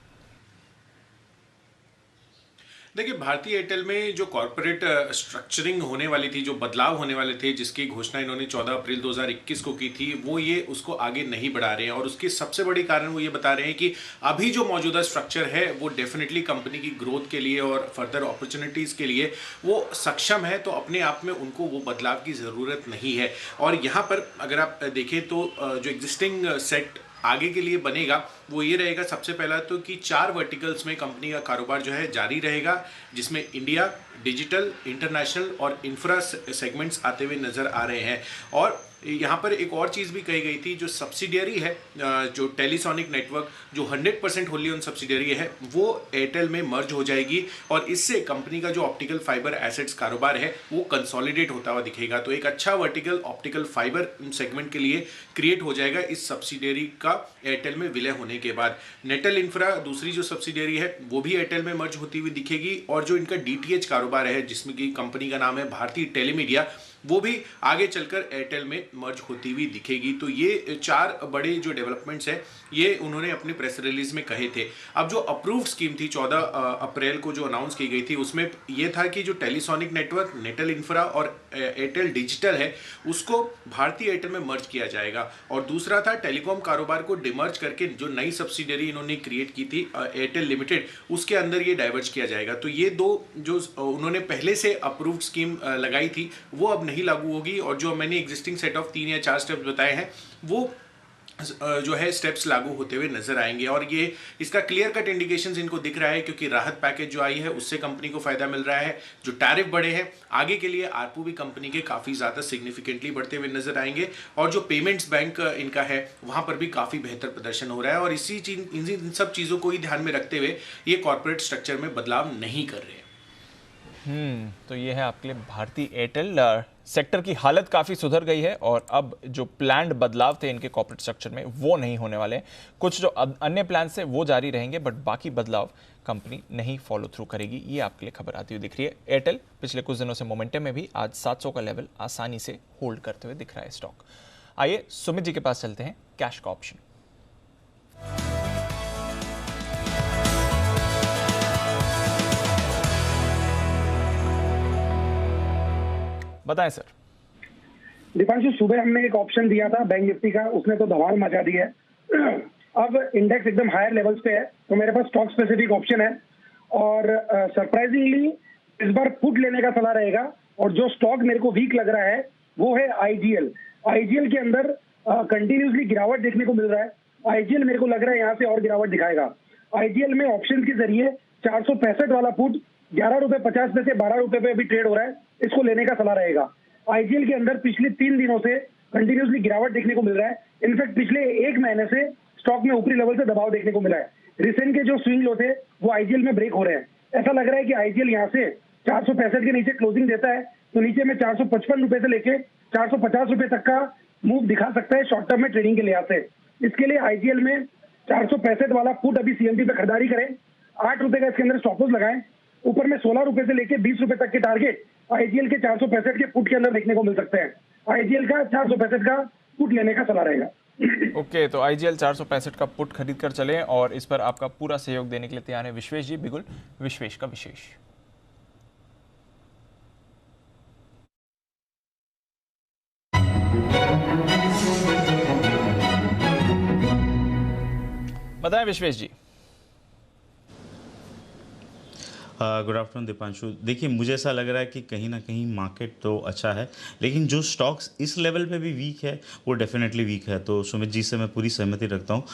देखिए, भारतीय एयरटेल में जो कॉर्पोरेट स्ट्रक्चरिंग होने वाली थी, जो बदलाव होने वाले थे, जिसकी घोषणा इन्होंने 14 अप्रैल 2021 को की थी, वो ये उसको आगे नहीं बढ़ा रहे हैं। और उसके सबसे बड़ी कारण वो ये बता रहे हैं कि अभी जो मौजूदा स्ट्रक्चर है वो डेफिनेटली कंपनी की ग्रोथ के लिए और फर्दर अपॉर्चुनिटीज़ के लिए वो सक्षम है, तो अपने आप में उनको वो बदलाव की ज़रूरत नहीं है। और यहाँ पर अगर आप देखें तो जो एग्जिस्टिंग सेट आगे के लिए बनेगा वो ये रहेगा, सबसे पहला तो कि 4 वर्टिकल्स में कंपनी का कारोबार जो है जारी रहेगा, जिसमें इंडिया, डिजिटल, इंटरनेशनल और इंफ्रा सेगमेंट्स आते हुए नजर आ रहे हैं। और यहाँ पर एक और चीज़ भी कही गई थी, जो सब्सिडियरी है, जो टेलीसोनिक नेटवर्क, जो 100% होली ओन सब्सिडियरी है, वो एयरटेल में मर्ज हो जाएगी और इससे कंपनी का जो ऑप्टिकल फाइबर एसेट्स कारोबार है वो कंसोलिडेट होता हुआ दिखेगा। तो एक अच्छा वर्टिकल ऑप्टिकल फाइबर सेगमेंट के लिए क्रिएट हो जाएगा इस सब्सिडियरी का एयरटेल में विलय होने के बाद। नेटल इंफ्रा दूसरी जो सब्सिडियरी है वो भी एयरटेल में मर्ज होती हुई दिखेगी, और जो इनका DTH कारोबार है, जिसमें की कंपनी का नाम है भारतीय टेलीमीडिया, वो भी आगे चलकर एयरटेल में मर्ज होती हुई दिखेगी। तो ये 4 बड़े जो डेवलपमेंट्स हैं ये उन्होंने अपने प्रेस रिलीज में कहे थे। अब जो अप्रूव्ड स्कीम थी 14 अप्रैल को जो अनाउंस की गई थी, उसमें ये था कि जो टेलीसोनिक नेटवर्क, नेटल इंफ्रा और एयरटेल डिजिटल है उसको भारतीय एयरटेल में मर्ज किया जाएगा। और दूसरा था टेलीकॉम कारोबार को डिमर्ज करके जो नई सब्सिडियरी इन्होंने क्रिएट की थी एयरटेल लिमिटेड, उसके अंदर ये डाइवर्ज किया जाएगा। तो ये 2 जो उन्होंने पहले से अप्रूव्ड स्कीम लगाई थी वो अब नहीं लागू होगी, और जो मैंने एग्जिस्टिंग सेट ऑफ 3 या 4 स्टेप्स बताए हैं वो जो है स्टेप्स लागू होते हुए नजर आएंगे। और ये इसका क्लियर कट इंडिकेशंस इनको दिख रहा है, क्योंकि राहत पैकेज जो आई है उससे कंपनी को फायदा मिल रहा है, जो टैरिफ बढ़े हैं आगे के लिए आरपू भी कंपनी के काफी ज्यादा सिग्निफिकेंटली बढ़ते हुए नजर आएंगे, और जो पेमेंट्स बैंक इनका है वहां पर भी काफी बेहतर प्रदर्शन हो रहा है। और इन सब चीजों को ही ध्यान में रखते हुए ये कॉर्पोरेट स्ट्रक्चर में बदलाव नहीं कर रहे हैं। तो ये है आपके लिए भारती एयरटेल। सेक्टर की हालत काफ़ी सुधर गई है और अब जो प्लान्ड बदलाव थे इनके कॉर्पोरेट स्ट्रक्चर में वो नहीं होने वाले हैं। कुछ जो अन्य प्लान थे वो जारी रहेंगे, बट बाकी बदलाव कंपनी नहीं फॉलो थ्रू करेगी। ये आपके लिए खबर आती हुई दिख रही है। एयरटेल पिछले कुछ दिनों से मोमेंटम में भी आज 700 का लेवल आसानी से होल्ड करते हुए दिख रहा है स्टॉक। आइए सुमित जी के पास चलते हैं, कैश का ऑप्शन। बताएं सर। दीपांशु, सुबह हमने एक ऑप्शन दिया था बैंक निफ्टी का, उसने तो धमाल मचा दी है। अब इंडेक्स एकदम हायर लेवल्स पे है, तो मेरे पास स्टॉक स्पेसिफिक ऑप्शन है और सरप्राइजिंगली इस बार पुट लेने का सलाह रहेगा। और जो स्टॉक मेरे को वीक लग रहा है वो है आईजीएल। आईजीएल के अंदर कंटिन्यूसली गिरावट देखने को मिल रहा है। आईजीएल मेरे को लग रहा है यहाँ से और गिरावट दिखाएगा। आईजीएल में ऑप्शन के जरिए 465 वाला पुट 11 रुपए 50 पैसे 12 रुपए पे अभी ट्रेड हो रहा है, इसको लेने का सलाह रहेगा। आईजीएल के अंदर पिछले 3 दिनों से कंटिन्यूसली गिरावट देखने को मिल रहा है। इनफैक्ट पिछले 1 महीने से स्टॉक में ऊपरी लेवल से दबाव देखने को मिला है। रिसेंट के जो स्विंग लो थे वो आईजीएल में ब्रेक हो रहे हैं। ऐसा लग रहा है कि आईजीएल यहाँ से 465 के नीचे क्लोजिंग देता है तो नीचे में 455 रुपए से लेके 450 रुपए तक का मूव दिखा सकता है शॉर्ट टर्म में ट्रेडिंग के लिहाज से। इसके लिए आईजीएल में 465 वाला पुट अभी सीएमपी पे खरीदारी करें। 8 रुपए का इसके अंदर स्टॉप लॉस लगाएं। ऊपर में 16 रुपए से लेके 20 रुपए तक के टारगेट आईजीएल के 465 के पुट के अंदर देखने को मिल सकते हैं। आईजीएल का 465 का पुट लेने का सलाह रहेगा। ओके, तो आईजीएल 465 का पुट खरीद कर चलें और इस पर आपका पूरा सहयोग देने के लिए तैयार है विश्वेश जी। बिगुल, विश्वेश का विशेष। बताएं विश्वेश जी। Good afternoon Deepanshu. देखिए, मुझे ऐसा लग रहा है कि कहीं ना कहीं मार्केट तो अच्छा है, लेकिन जो स्टॉक्स इस लेवल पे भी वीक है वो डेफिनेटली वीक है। तो सुमित जी से मैं पूरी सहमति रखता हूँ।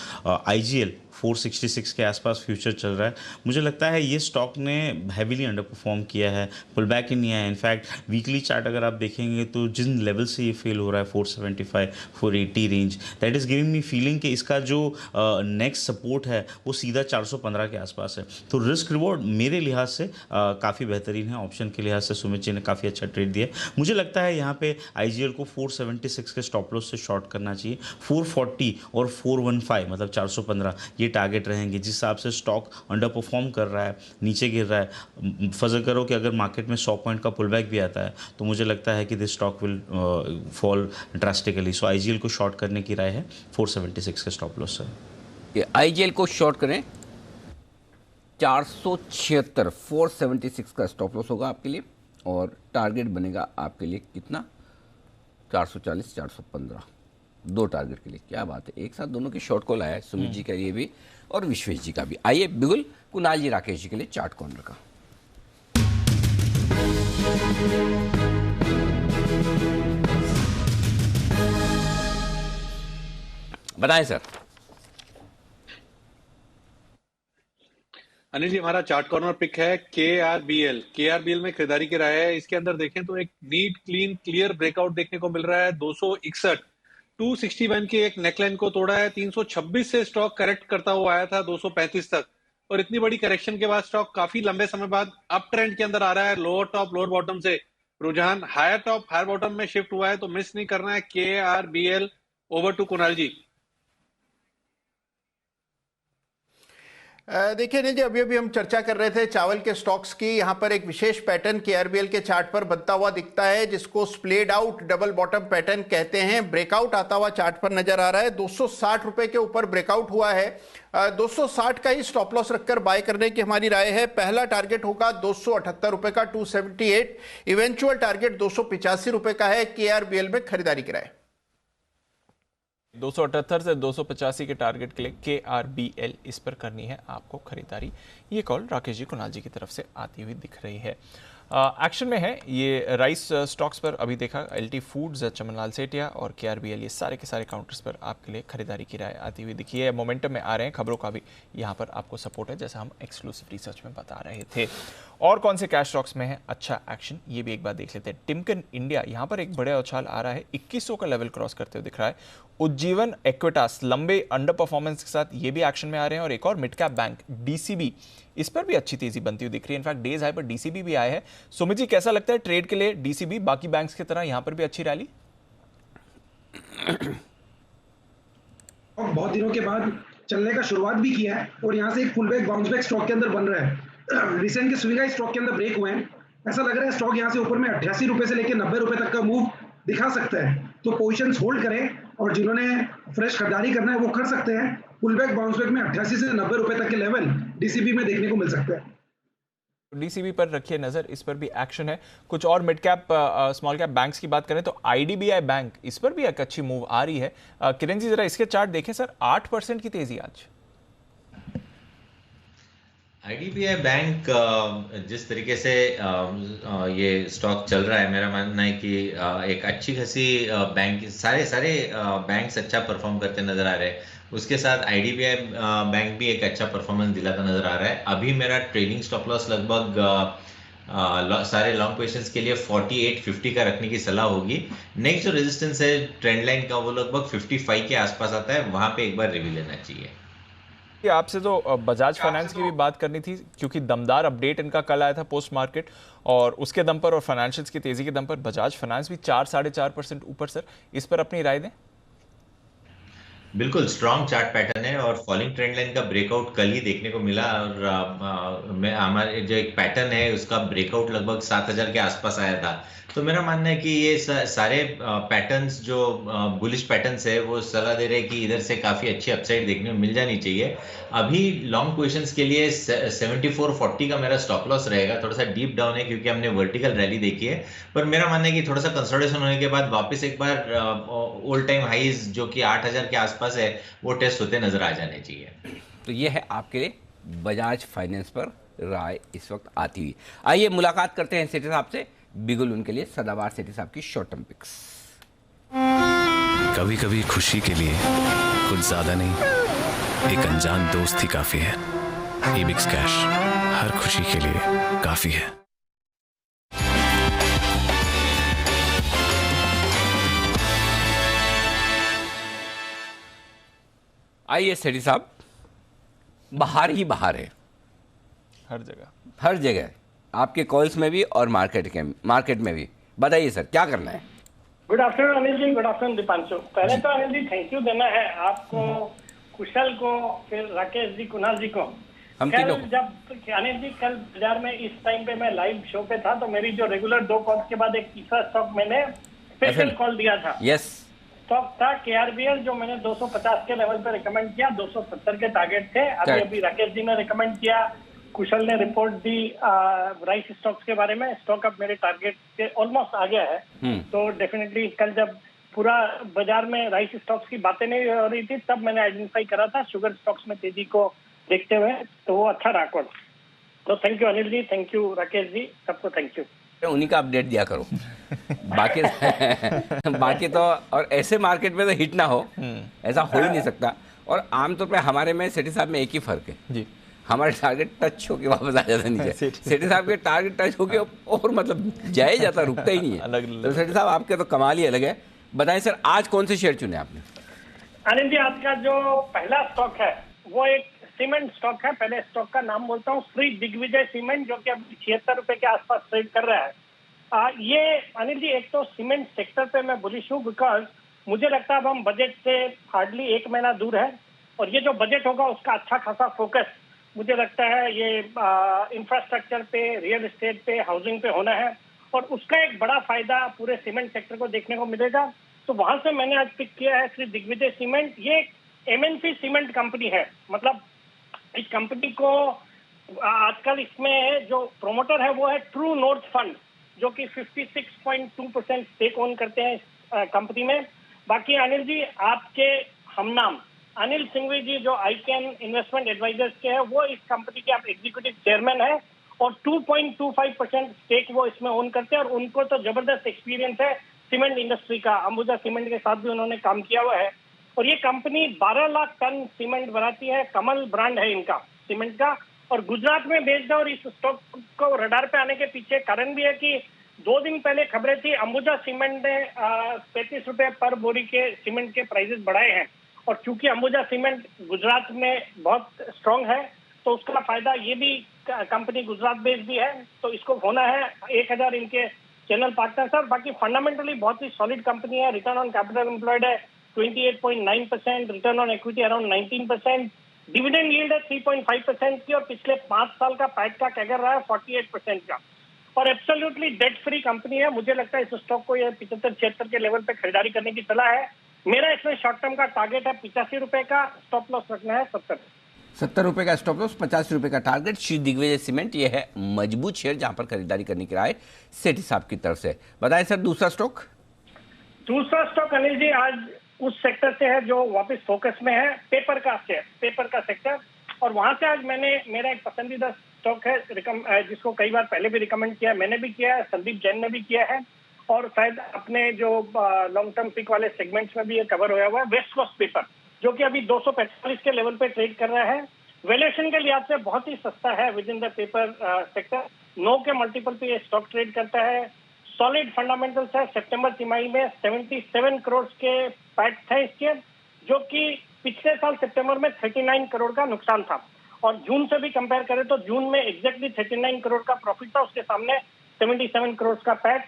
आईजीएल 466 के आसपास फ्यूचर चल रहा है। मुझे लगता है ये स्टॉक ने हैवीली अंडर परफॉर्म किया है, पुल बैक ही नहीं आया। इनफैक्ट वीकली चार्ट अगर आप देखेंगे तो जिन लेवल से ये फेल हो रहा है 475 480 range, that is giving me feeling कि इसका जो नेक्स्ट सपोर्ट है वो सीधा 415 के आसपास है। तो रिस्क रिवॉर्ड मेरे लिहाज से काफ़ी बेहतरीन है। ऑप्शन के लिहाज से सुमित जी ने काफ़ी अच्छा ट्रेड दिया। मुझे लगता है यहाँ पे आईजीएल को 476 के स्टॉप लॉस से शॉर्ट करना चाहिए। 440 और 415 मतलब 415 ये टारगेट रहेंगे। जिस हिसाब से स्टॉक अंडर परफॉर्म कर रहा है, नीचे गिर रहा है, फजर करो कि अगर मार्केट में 100 पॉइंट का पुल बैक भी आता है तो मुझे लगता है कि this stock will fall drastically. So IGL को शॉर्ट करने की राय है 476 के स्टॉप लॉस से। आईजीएल को शॉर्ट करें 476 476 का स्टॉप लॉस होगा आपके लिए और टारगेट बनेगा आपके लिए कितना, 440 415, 2 टारगेट के लिए। क्या बात है, एक साथ दोनों की शॉर्ट कॉल आया है, सुमित जी का ये भी और विश्वेश जी का भी। आइए बिगुल, कुणाल जी राकेश जी के लिए चार्ट कॉर्नर का। बताएं सर। अनिल जी, हमारा चार्ट कॉर्नर पिक है केआरबीएल में खरीदारी की राय है। इसके अंदर देखें तो एक नीट क्लीन क्लियर ब्रेकआउट देखने को मिल रहा है। 261 261 की एक नेकलाइन को तोड़ा है। 326 से स्टॉक करेक्ट करता हुआ आया था 235 तक और इतनी बड़ी करेक्शन के बाद स्टॉक काफी लंबे समय बाद अप ट्रेंड के अंदर आ रहा है। लोअर टॉप लोअर बॉटम से रुझान हायर टॉप हायर बॉटम में शिफ्ट हुआ है, तो मिस नहीं करना है केआरबीएल। ओवर टू कुणाल जी। देखिए अनिल जी, अभी हम चर्चा कर रहे थे चावल के स्टॉक्स की। यहाँ पर एक विशेष पैटर्न केआरबीएल के चार्ट पर बनता हुआ दिखता है, जिसको स्प्लेड आउट डबल बॉटम पैटर्न कहते हैं। ब्रेकआउट आता हुआ चार्ट पर नजर आ रहा है। 260 रुपए के ऊपर ब्रेकआउट हुआ है। 260 का ही स्टॉप लॉस रखकर बाय करने की हमारी राय है। पहला टारगेट होगा 278 रुपए का 278, इवेंचुअल टारगेट 285 रुपए का है। केआरबीएल में खरीदारी की राय 278 से 285 के टारगेट के लिए केआरबीएल इस पर करनी है आपको खरीदारी। ये कॉल राकेश जी कुणाल जी की तरफ से आती हुई दिख रही है। एक्शन में है ये राइस स्टॉक्स पर अभी देखा, एलटी फूड्स, चमनलाल सेठिया और केआरबीएल, ये सारे के सारे काउंटर्स पर आपके लिए खरीदारी की राय आती हुई दिखी है। मोमेंटम में आ रहे हैं, खबरों का भी यहाँ पर आपको सपोर्ट है, जैसा हम एक्सक्लूसिव रिसर्च में बता रहे थे। और कौन से कैश स्टॉक्स में है अच्छा एक्शन, ये भी एक बार देख लेते हैं। टिमकन इंडिया, यहाँ पर एक बड़ा उछाल आ रहा है, 2100 का लेवल क्रॉस करते हुए दिख रहा है। उज्जीवन एक्विटास लंबे अंडर परफॉर्मेंस के साथ ये भी एक्शन में आ रहे हैं। और एक और मिड कैप बैंक डीसीबी इस पर भी अच्छी तेजी बनती हुई दिख रही है। इनफैक्ट डेज हाई पर डीसीबी भी आए हैं। सुमित जी, कैसा लगता है ट्रेड के लिए डीसीबी? बाकी बैंक्स की तरह यहां पर भी अच्छी रैली? बहुत दिनों के बाद चलने का शुरुआत भी किया है और यहाँ से एक pull back bounce back stock के अंदर बन रहा है। रिसेंट के स्विंग हाई स्टॉक के अंदर ब्रेक हुए हैं। ऐसा लग रहा है स्टॉक यहाँ से ऊपर में 88 रुपए से लेकर 90 रुपए तक का मूव दिखा सकता है, तो पोजीशंस होल्ड करें और जिन्होंने फ्रेश खरीदारी करना है वो कर सकते हैं। पुल बैक बाउंस बैक में 88 से 90 रुपए तक के लेवल डीसीबी में देखने को मिल सकता है। डीसीबी पर रखिए नजर, इस पर भी एक्शन है। कुछ और mid cap small cap banks की बात करें तो आईडीबीआई बैंक, इस पर भी एक अच्छी मूव आ रही है। किरण जी जरा इसके चार्ट देखें सर, 8% की तेजी आज। आईडीबीआई बैंक जिस तरीके से ये स्टॉक चल रहा है, मेरा मानना है कि एक अच्छी खासी बैंक, सारे बैंक्स अच्छा परफॉर्म करते नजर आ रहे हैं। उसके साथ आईडीबीआई बैंक भी एक अच्छा परफॉर्मेंस दिलाता नजर आ रहा है। अभी मेरा ट्रेडिंग स्टॉप लॉस लगभग सारे लॉन्ग पोजीशंस के लिए 4850 का रखने की सलाह होगी। नेक्स्ट जो रेजिस्टेंस है ट्रेंड लाइन का, वो लगभग 55 के आसपास आता है, वहां पे एक बार रिव्यू लेना चाहिए। आपसे तो बजाज फाइनेंस की भी बात करनी थी, क्योंकि दमदार अपडेट इनका कल आया था पोस्ट मार्केट, और उसके दम पर और फाइनेंशियल्स की तेजी के दम पर बजाज फाइनेंस भी 4-4.5% ऊपर। सर, इस पर अपनी राय दें। बिल्कुल स्ट्रॉन्ग चार्ट पैटर्न है और फॉलिंग ट्रेंड लाइन का ब्रेकआउट कल ही देखने को मिला, और हमारे जो एक पैटर्न है उसका ब्रेकआउट लगभग 7000 के आसपास आया था। तो मेरा मानना है कि ये सारे पैटर्न्स जो बुलिश पैटर्न्स है वो सलाह दे रहे हैं कि इधर से काफी अच्छी अपसाइड देखने को मिल जानी चाहिए। अभी लॉन्ग पोजीशंस के लिए 7440 का मेरा स्टॉप लॉस रहेगा। थोड़ा सा डीप डाउन है क्योंकि हमने वर्टिकल रैली देखी है, पर मेरा मानना है कि थोड़ा सा कंसोलिडेशन होने के बाद वापस एक बार ऑल टाइम हाईज जो कि 8000 के आसपास है वो टेस्ट होते नजर आ जाने चाहिए। तो ये है आपके लिए बजाज फाइनेंस पर राय इस वक्त आती हुई। आइए मुलाकात करते हैं सेठी साहब से। बिगुल उनके लिए सदाबहार सेठी साहब की शॉर्ट टर्म पिक्स। कभी कभी खुशी के लिए कुछ ज्यादा नहीं, एक अनजान दोस्त ही काफी है। एबिक्स कैश हर खुशी के लिए काफी है। आइए सेठी साहब, बाहर ही बाहर है, हर जगह आपके कॉल्स में भी और मार्केट में भी। बताइए सर, क्या करना है? गुड आफ्टरनून अनिल जी, गुड आफ्टरनून दीपांशु। पहले तो अनिल जी थैंक यू देना है आपको, कुशल को, फिर राकेश जी, कुणाल जी को। हम तीनों। जब अनिल जी कल बाजार में इस टाइम पे मैं लाइव शो पे था, तो मेरी जो रेगुलर 2 कॉल्स के बाद एक तीसरा स्टॉक मैंने स्पेशल कॉल दिया था। यस, स्टॉक था KRBL, जो मैंने 250 के लेवल पे रिकमेंड किया। 270 के टारगेट थे। अभी राकेश जी ने रिकमेंड किया, कुशल ने रिपोर्ट दी राइस स्टॉक्स के बारे में। स्टॉक अब मेरे टारगेट के ऑलमोस्ट आ गया है। तो डेफिनेटली कल जब पूरा बाजार में राइस स्टॉक्स की बातें नहीं हो रही थी, तब मैंने आइडेंटिफाई करा था शुगर स्टॉक्स में तेजी को देखते हुए, तो वो अच्छा रहा कॉल। तो thank you Anil ji, thank you Rakesh ji, सबको थैंक यू। उन्हीं का अपडेट दिया करो। बाकी तो, और ऐसे मार्केट में तो हिट ना हो, ऐसा हो ही नहीं सकता। और आमतौर पे हमारे में सेठी साहब में एक ही फर्क है जी, हमारे टारगेट टच होके वापस आ जाता नीचे। सेठी साहब के टारगेट टच होके और मतलब जाए जाता, रुकता ही नहीं है। तो सेठी साहब आपके तो कमाल ही अलग है। बताएं सर, आज कौन से शेयर चुने आपने? अनिल जी, आज का जो पहला स्टॉक है वो एक सीमेंट स्टॉक है। पहले स्टॉक का नाम बोलता हूँ, श्री दिग्विजय सीमेंट, जो कि अभी 76 रुपए के आसपास ट्रेड कर रहा है। ये अनिल जी, एक तो सीमेंट सेक्टर पे मैं बुलिश हूँ, बिकॉज मुझे लगता है अब हम बजट से हार्डली 1 महीना दूर है, और ये जो बजट होगा उसका अच्छा खासा फोकस मुझे लगता है ये इंफ्रास्ट्रक्चर पे, रियल एस्टेट पे, हाउसिंग पे होना है, और उसका एक बड़ा फायदा पूरे सीमेंट सेक्टर को देखने को मिलेगा। तो वहां से मैंने आज पिक किया है श्री दिग्विजय सीमेंट। ये MNC सीमेंट कंपनी है, मतलब इस कंपनी को आजकल इसमें जो प्रोमोटर है वो है ट्रू नॉर्थ फंड, जो कि 56.2% स्टेक ओन करते हैं इस कंपनी में। बाकी अनिल जी, आपके हमनाम अनिल सिंघवी जी, जो आईकैन इन्वेस्टमेंट एडवाइजर्स के हैं, वो इस कंपनी के आप एग्जीक्यूटिव चेयरमैन है, और 2.25% स्टेक वो इसमें ओन करते हैं, और उनको तो जबरदस्त एक्सपीरियंस है सीमेंट इंडस्ट्री का। अंबुजा सीमेंट के साथ भी उन्होंने काम किया हुआ है, और ये कंपनी 12 लाख टन सीमेंट बनाती है। कमल ब्रांड है इनका सीमेंट का, और गुजरात में बेस्ड है। और इस स्टॉक को रडार पे आने के पीछे कारण भी है कि 2 दिन पहले खबरें थी, अंबुजा सीमेंट ने 35 रुपए पर बोरी के सीमेंट के प्राइसेस बढ़ाए हैं, और चूंकि अंबुजा सीमेंट गुजरात में बहुत स्ट्रांग है, तो उसका फायदा ये भी कंपनी गुजरात बेस्ड भी है, तो इसको होना है 1000 इनके चैनल पार्टनर सर। बाकी फंडामेंटली बहुत ही सॉलिड कंपनी है। रिटर्न ऑन कैपिटल एम्प्लॉयड है 28.9%, return on equity around 19%, dividend yield है 3.5% की, और पिछले 5 साल का पैट का कैगर रहा है 48% का, और एब्सोल्युटली डेट फ्री कंपनी है। मुझे लगता है इस स्टॉक को ये 75-76 के लेवल पे खरीदारी करने की सलाह है। मेरा इसमें शॉर्ट टर्म का टारगेट है 85 रुपए का, स्टॉप लॉस रखना है 70 रुपए का स्टॉप लॉस, 50 रुपए का टारगेट। श्री दिग्विजय सीमेंट ये है मजबूत शेयर जहां पर खरीदारी करने की राय सेठी साहब की तरफ से। बताएं सर दूसरा स्टॉक। दूसरा स्टॉक अनिल जी आज उस सेक्टर से है जो वापस फोकस में है, पेपर का शेयर, पेपर का सेक्टर, और वहां से आज मेरा एक पसंदीदा स्टॉक है जिसको कई बार पहले भी रिकमेंड किया है, मैंने भी किया है, संदीप जैन ने भी किया है, और शायद अपने जो लॉन्ग टर्म पिक वाले सेगमेंट्स में भी ये कवर होया हुआ है, वेस्ट कोस्ट पेपर, जो कि अभी 245 के लेवल पे ट्रेड कर रहा है। वैल्यूएशन के लिहाज से बहुत ही सस्ता है with in the paper sector, 9 के मल्टीपल पे ये स्टॉक ट्रेड करता है। सॉलिड फंडामेंटल्स है। सितंबर तिमाही में 77 करोड़ के पैट थे इसके, जो कि पिछले साल सितंबर में 39 करोड़ का नुकसान था, और जून से भी कंपेयर करें तो जून में एग्जैक्टली 39 करोड़ का प्रॉफिट था, उसके सामने 77 करोड़ का पैट।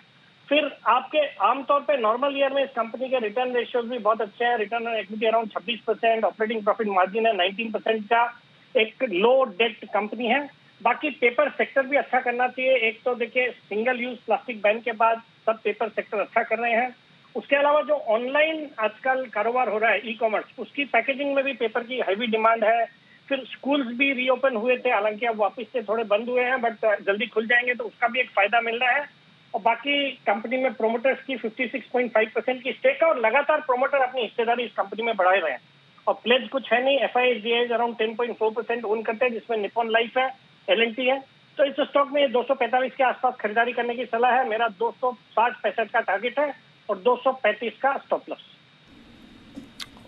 फिर आपके आमतौर पे नॉर्मल ईयर में इस कंपनी के रिटर्न रेशियोज भी बहुत अच्छे हैं। Return on equity around 26%, operating profit margin है 19% का, एक लो डेट कंपनी है। बाकी पेपर सेक्टर भी अच्छा करना चाहिए। एक तो देखिए सिंगल यूज प्लास्टिक बैन के बाद सब पेपर सेक्टर अच्छा कर रहे हैं। उसके अलावा जो ऑनलाइन आजकल कारोबार हो रहा है ई कॉमर्स, उसकी पैकेजिंग में भी पेपर की हैवी डिमांड है। फिर स्कूल्स भी रीओपन हुए थे, हालांकि अब वापस से थोड़े बंद हुए हैं, बट जल्दी खुल जाएंगे तो उसका भी एक फायदा मिल रहा है। और बाकी कंपनी में प्रोमोटर्स की 56.5% की स्टेक है, और लगातार प्रोमोटर अपनी हिस्सेदारी इस कंपनी में बढ़ा रहे हैं। और प्लेज कुछ है नहीं, FIS अराउंड 10.4% ओन करते हैं, जिसमें निप्पॉन लाइफ है, L&T है। तो इस स्टॉक में 245 के आसपास खरीदारी करने की सलाह है। मेरा 260-65 का टारगेट है और 235 का स्टॉप लॉस।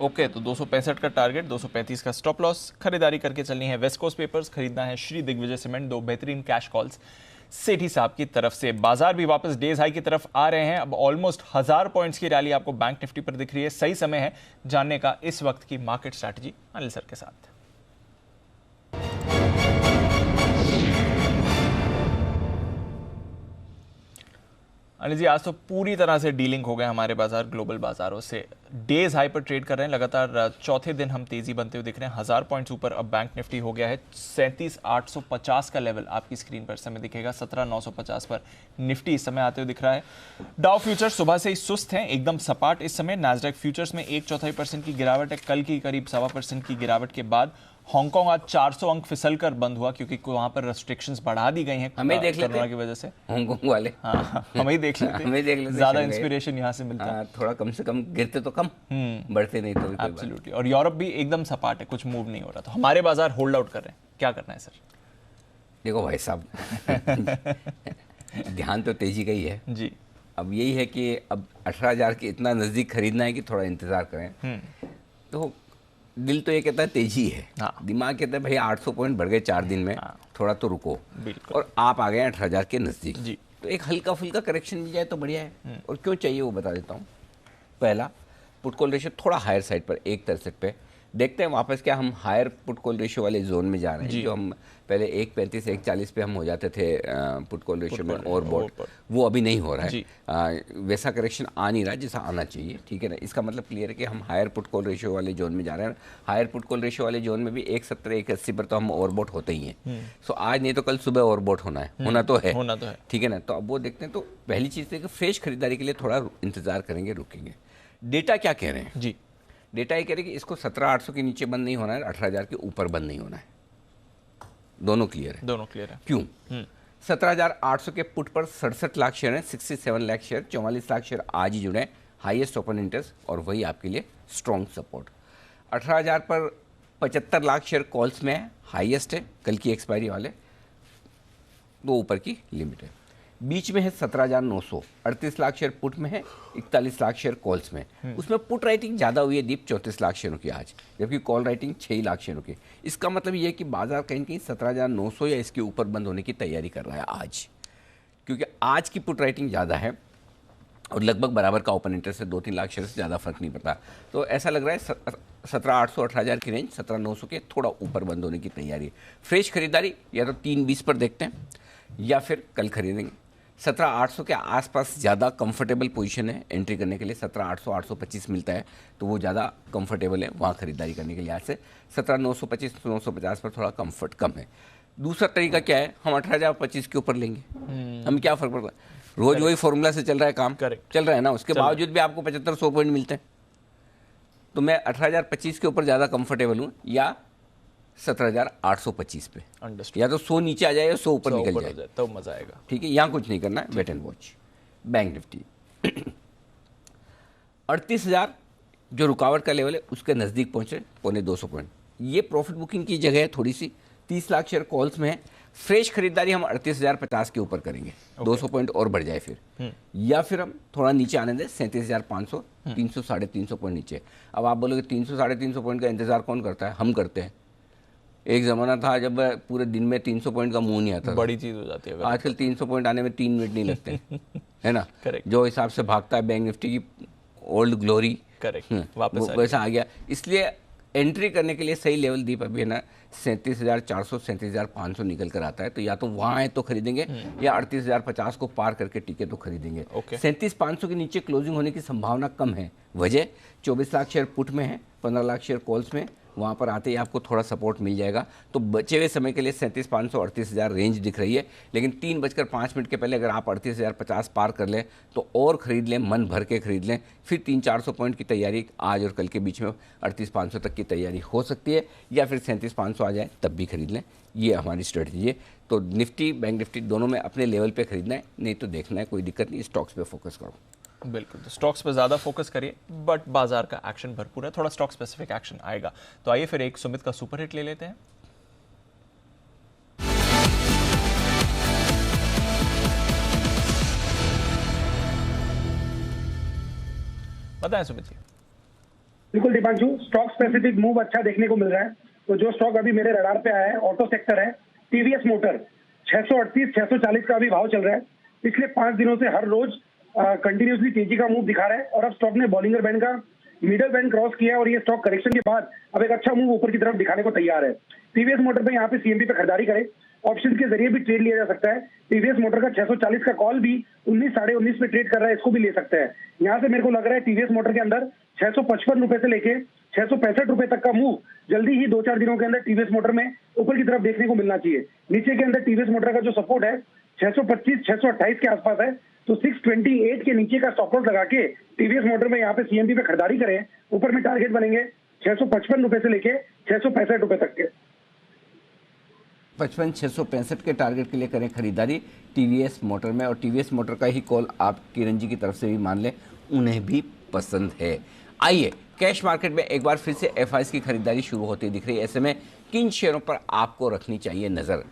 ओके, तो 265 का टारगेट, 235 का स्टॉप लॉस, खरीदारी करके चलनी है। वेस्ट कोस्ट पेपर्स खरीदना है श्री दिग्विजय सीमेंट। 2 बेहतरीन कैश कॉल्स सेठी साहब की तरफ से। बाजार भी वापस डेज हाई की तरफ आ रहे हैं। अब ऑलमोस्ट 1000 पॉइंट्स की रैली आपको बैंक निफ्टी पर दिख रही है। सही समय है जानने का इस वक्त की मार्केट स्ट्रैटेजी अनिल सर के साथ। अनिल जी, आज तो पूरी तरह से डीलिंग हो गए हमारे बाजार ग्लोबल बाजारों से। डेज हाई पर ट्रेड कर रहे हैं, लगातार चौथे दिन हम तेजी बनते हुए दिख रहे हैं। 1000 पॉइंट्स ऊपर अब बैंक निफ्टी हो गया है। 37,850 का लेवल आपकी स्क्रीन पर समय दिखेगा। 17,950 पर निफ्टी इस समय आते हुए दिख रहा है। डाउ फ्यूचर्स सुबह से ही सुस्त हैं, एकदम सपाट इस समय। नैस्डैक फ्यूचर्स में 1/4% की गिरावट है। कल की करीब 1.25% की गिरावट के बाद हांगकांग आज 400 अंक फिसलकर बंद हुआ, क्योंकि वहां पर रेस्ट्रिक्शंस बढ़ा दी गई हैं हमें देख लेते कोरोना की वजह से। हांगकांग वाले हमें ही देख लेते हमें देख लेते, ज्यादा इंस्पिरेशन यहाँ से मिलता है। थोड़ा कम से कम गिरते तो कम, बढ़ते नहीं तो एब्सोल्युटली। और यूरोप भी एकदम सपाट है, कुछ मूव नहीं हो रहा। तो हमारे बाजार होल्ड आउट कर रहे हैं, क्या करना है सर? देखो भाई साहब, ध्यान तो तेजी का ही है जी। अब यही है कि अब 18,000 के इतना नजदीक खरीदना है कि थोड़ा इंतजार करें। तो दिल तो ये कहता है तेजी है, दिमाग कहता है भाई 800 पॉइंट बढ़ गए 4 दिन में, थोड़ा तो रुको। और आप आ गए 18,000 के नजदीक जी। तो एक हल्का फुल्का करेक्शन मिल जाए तो बढ़िया है। और क्यों चाहिए वो बता देता हूँ। पहला, पुट कॉल रेशियो थोड़ा हायर साइड पर 1.63 पे देखते हैं वापस क्या हम हायर पुट कॉल रेशियो वाले जोन में जा रहे हैं। जो हम पहले 1.35 1.40 पे हम हो जाते थे पुट कॉल रेशियो में ओवरबॉट, वो अभी नहीं हो रहा है। वैसा करेक्शन आ नहीं रहा है जैसा आना चाहिए, ठीक है ना। इसका मतलब क्लियर है कि हम हायर पुट कॉल रेशियो वाले जोन में जा रहे हैं। हायर पुट कॉल रेशियो वाले जोन में भी 1.70 1.80 पर तो हम ओवरबॉट होते ही हैं। सो आज नहीं तो कल सुबह ओवरबॉट होना है, होना तो है, ठीक है ना। तो अब वो देखते हैं। तो पहली चीज़ है कि फ्रेश खरीदारी के लिए थोड़ा इंतजार करेंगे, रुकेंगे। डेटा क्या कह रहे हैं जी? डेटा ये कह रहे हैं कि इसको 17,800 के नीचे बंद नहीं होना है, 18,000 के ऊपर बंद नहीं होना है। दोनों क्लियर है? दोनों क्लियर है। क्यों? 17,800 के पुट पर 67 लाख शेयर हैं, 67 लाख शेयर, 44 लाख शेयर आज ही जुड़े हैं। हाईएस्ट ओपन इंटरेस्ट, और वही आपके लिए स्ट्रॉन्ग सपोर्ट। 18,000 पर 75 लाख शेयर कॉल्स में है, हाईएस्ट है, कल की एक्सपायरी वाले, वो ऊपर की लिमिट है। बीच में है 17,900, 38 लाख शेयर पुट में है, 41 लाख शेयर कॉल्स में। उसमें पुट राइटिंग ज़्यादा हुई है दीप, 34 लाख शेयरों की आज, जबकि कॉल राइटिंग 6 लाख शेयरों की। इसका मतलब ये है कि बाजार कहीं कहीं 17,900 या इसके ऊपर बंद होने की तैयारी कर रहा है आज, क्योंकि आज की पुट राइटिंग ज़्यादा है। और लगभग बराबर का ओपन इंटरेस्ट है, 2-3 लाख शेयर से ज़्यादा फर्क नहीं पड़ता। तो ऐसा लग रहा है 17,800 18,000 की रेंज, 17,900 के थोड़ा ऊपर बंद होने की तैयारी है। फ्रेश खरीदारी या तो 3.20 पर देखते हैं या फिर कल खरीदेंगे। 17,800 के आसपास ज़्यादा कंफर्टेबल पोजीशन है एंट्री करने के लिए। 17,800 825 मिलता है तो वो ज़्यादा कंफर्टेबल है वहाँ खरीदारी करने के लिहाज से। 17,925 950 पर थोड़ा कंफर्ट कम है। दूसरा तरीका क्या है, हम 18,025 के ऊपर लेंगे, हम क्या फ़र्क पड़ता है, रोज वही फॉर्मूला से चल रहा है काम, चल रहा है ना, उसके बावजूद भी आपको 75-100 पॉइंट मिलते हैं। तो मैं 18,025 के ऊपर ज़्यादा कंफर्टेबल हूँ या 17,825 पे, या तो 100 नीचे आ जाए या 100 ऊपर निकल जाए तो मजा आएगा। ठीक है, यहाँ कुछ नहीं करना है, wait and watch. Bank Nifty 38,000 जो रुकावट का लेवल है उसके नज़दीक पहुँचे, 250 पॉइंट। ये प्रॉफिट बुकिंग की जगह है थोड़ी सी, 30 लाख शेयर कॉल्स में है। फ्रेश खरीदारी हम 38,050 के ऊपर करेंगे, 200 पॉइंट और बढ़ जाए फिर, या फिर हम थोड़ा नीचे आने दें 37,500, 300 350 पॉइंट नीचे। अब आप बोलोगे 300 350 पॉइंट का इंतजार कौन करता है, हम करते हैं। एक ज़माना था जब पूरे दिन में 300 पॉइंट का मुंह नहीं आता, बड़ी चीज़ हो जाती है। आजकल 300 पॉइंट आने में 3 मिनट नहीं लगते है ना। जो हिसाब से भागता है बैंक निफ्टी की ओल्ड ग्लोरी, करेक्ट, वापस वैसा आ गया। इसलिए एंट्री करने के लिए सही लेवल दीप अभी है ना 37,400 37,500 निकल कर आता है, तो या तो वहाँ है तो खरीदेंगे या 38,050 को पार करके टिके तो खरीदेंगे। 37,500 के नीचे क्लोजिंग होने की संभावना कम है। वजह 24 लाख शेयर पुट में है, 15 लाख शेयर कॉल्स में, वहाँ पर आते ही आपको थोड़ा सपोर्ट मिल जाएगा। तो बचे हुए समय के लिए 37,500 38,000 रेंज दिख रही है, लेकिन 3:05 के पहले अगर आप 38,050 पार कर लें तो और ख़रीद लें, मन भर के ख़रीद लें। फिर 300-400 पॉइंट की तैयारी आज और कल के बीच में 38,500 तक की तैयारी हो सकती है, या फिर 37,500 आ जाए तब भी खरीद लें। ये हमारी स्ट्रेटजी है। तो निफ्टी बैंक निफ्टी दोनों में अपने लेवल पे खरीदना है, नहीं तो देखना है, कोई दिक्कत नहीं, स्टॉक्स पे फोकस करो। बिल्कुल, तो स्टॉक्स पे ज़्यादा फोकस करिए, बट बाजार का एक्शन भरपूर है, थोड़ा स्टॉक स्पेसिफिक एक्शन आएगा। तो आइए फिर एक सुमित का सुपर हिट ले लेते हैं। बताएं सुमित जी। बिल्कुल दीपांशु, स्टॉक स्पेसिफिक मूव अच्छा देखने को मिल रहा है। तो जो स्टॉक अभी मेरे रडार पे आया है ऑटो सेक्टर है, टीवीएस मोटर 638 640 का अभी भाव चल रहा है। पिछले 5 दिनों से हर रोज कंटिन्यूसली तेजी का मूव दिखा रहा है और अब स्टॉक ने बॉलिंगर बैंड का मिडल बैंड क्रॉस किया है और ये स्टॉक करेक्शन के बाद अब एक अच्छा मूव ऊपर की तरफ दिखाने को तैयार है। टीवीएस मोटर पे यहाँ पे सीएमपी पे खरीदारी करें, ऑप्शन के जरिए भी ट्रेड लिया जा सकता है। टीवीएस मोटर का 640 का कॉल भी 19 साढ़े 19 पे ट्रेड कर रहा है, इसको भी ले सकते हैं। यहाँ से मेरे को लग रहा है टीवीएस मोटर के अंदर 655 रुपए से लेके 665 रुपए तक का मूव जल्दी ही 2-4 दिनों के अंदर टीवीएस मोटर में ऊपर की तरफ देखने को मिलना चाहिए। नीचे के अंदर टीवीएस मोटर का जो सपोर्ट है 625 628 के आसपास है, तो 628 के नीचे का स्टॉप लॉस लगा के टीवीएस मोटर में यहाँ पे सीएमपी पे खरीदारी करें। ऊपर में टारगेट बनेंगे 655 रुपए से लेके 665 रुपए तक के। 55-665 के टारगेट के लिए करें खरीदारी टीवीएस मोटर में, और टीवीएस मोटर का ही कॉल आप किरण जी की तरफ से भी मान लें, उन्हें भी पसंद है। आइए कैश मार्केट में एक बार फिर से एफआईएस की खरीदारी शुरू होती दिख रही है। ऐसे में किन शेयरों पर आपको रखनी चाहिए नज़र,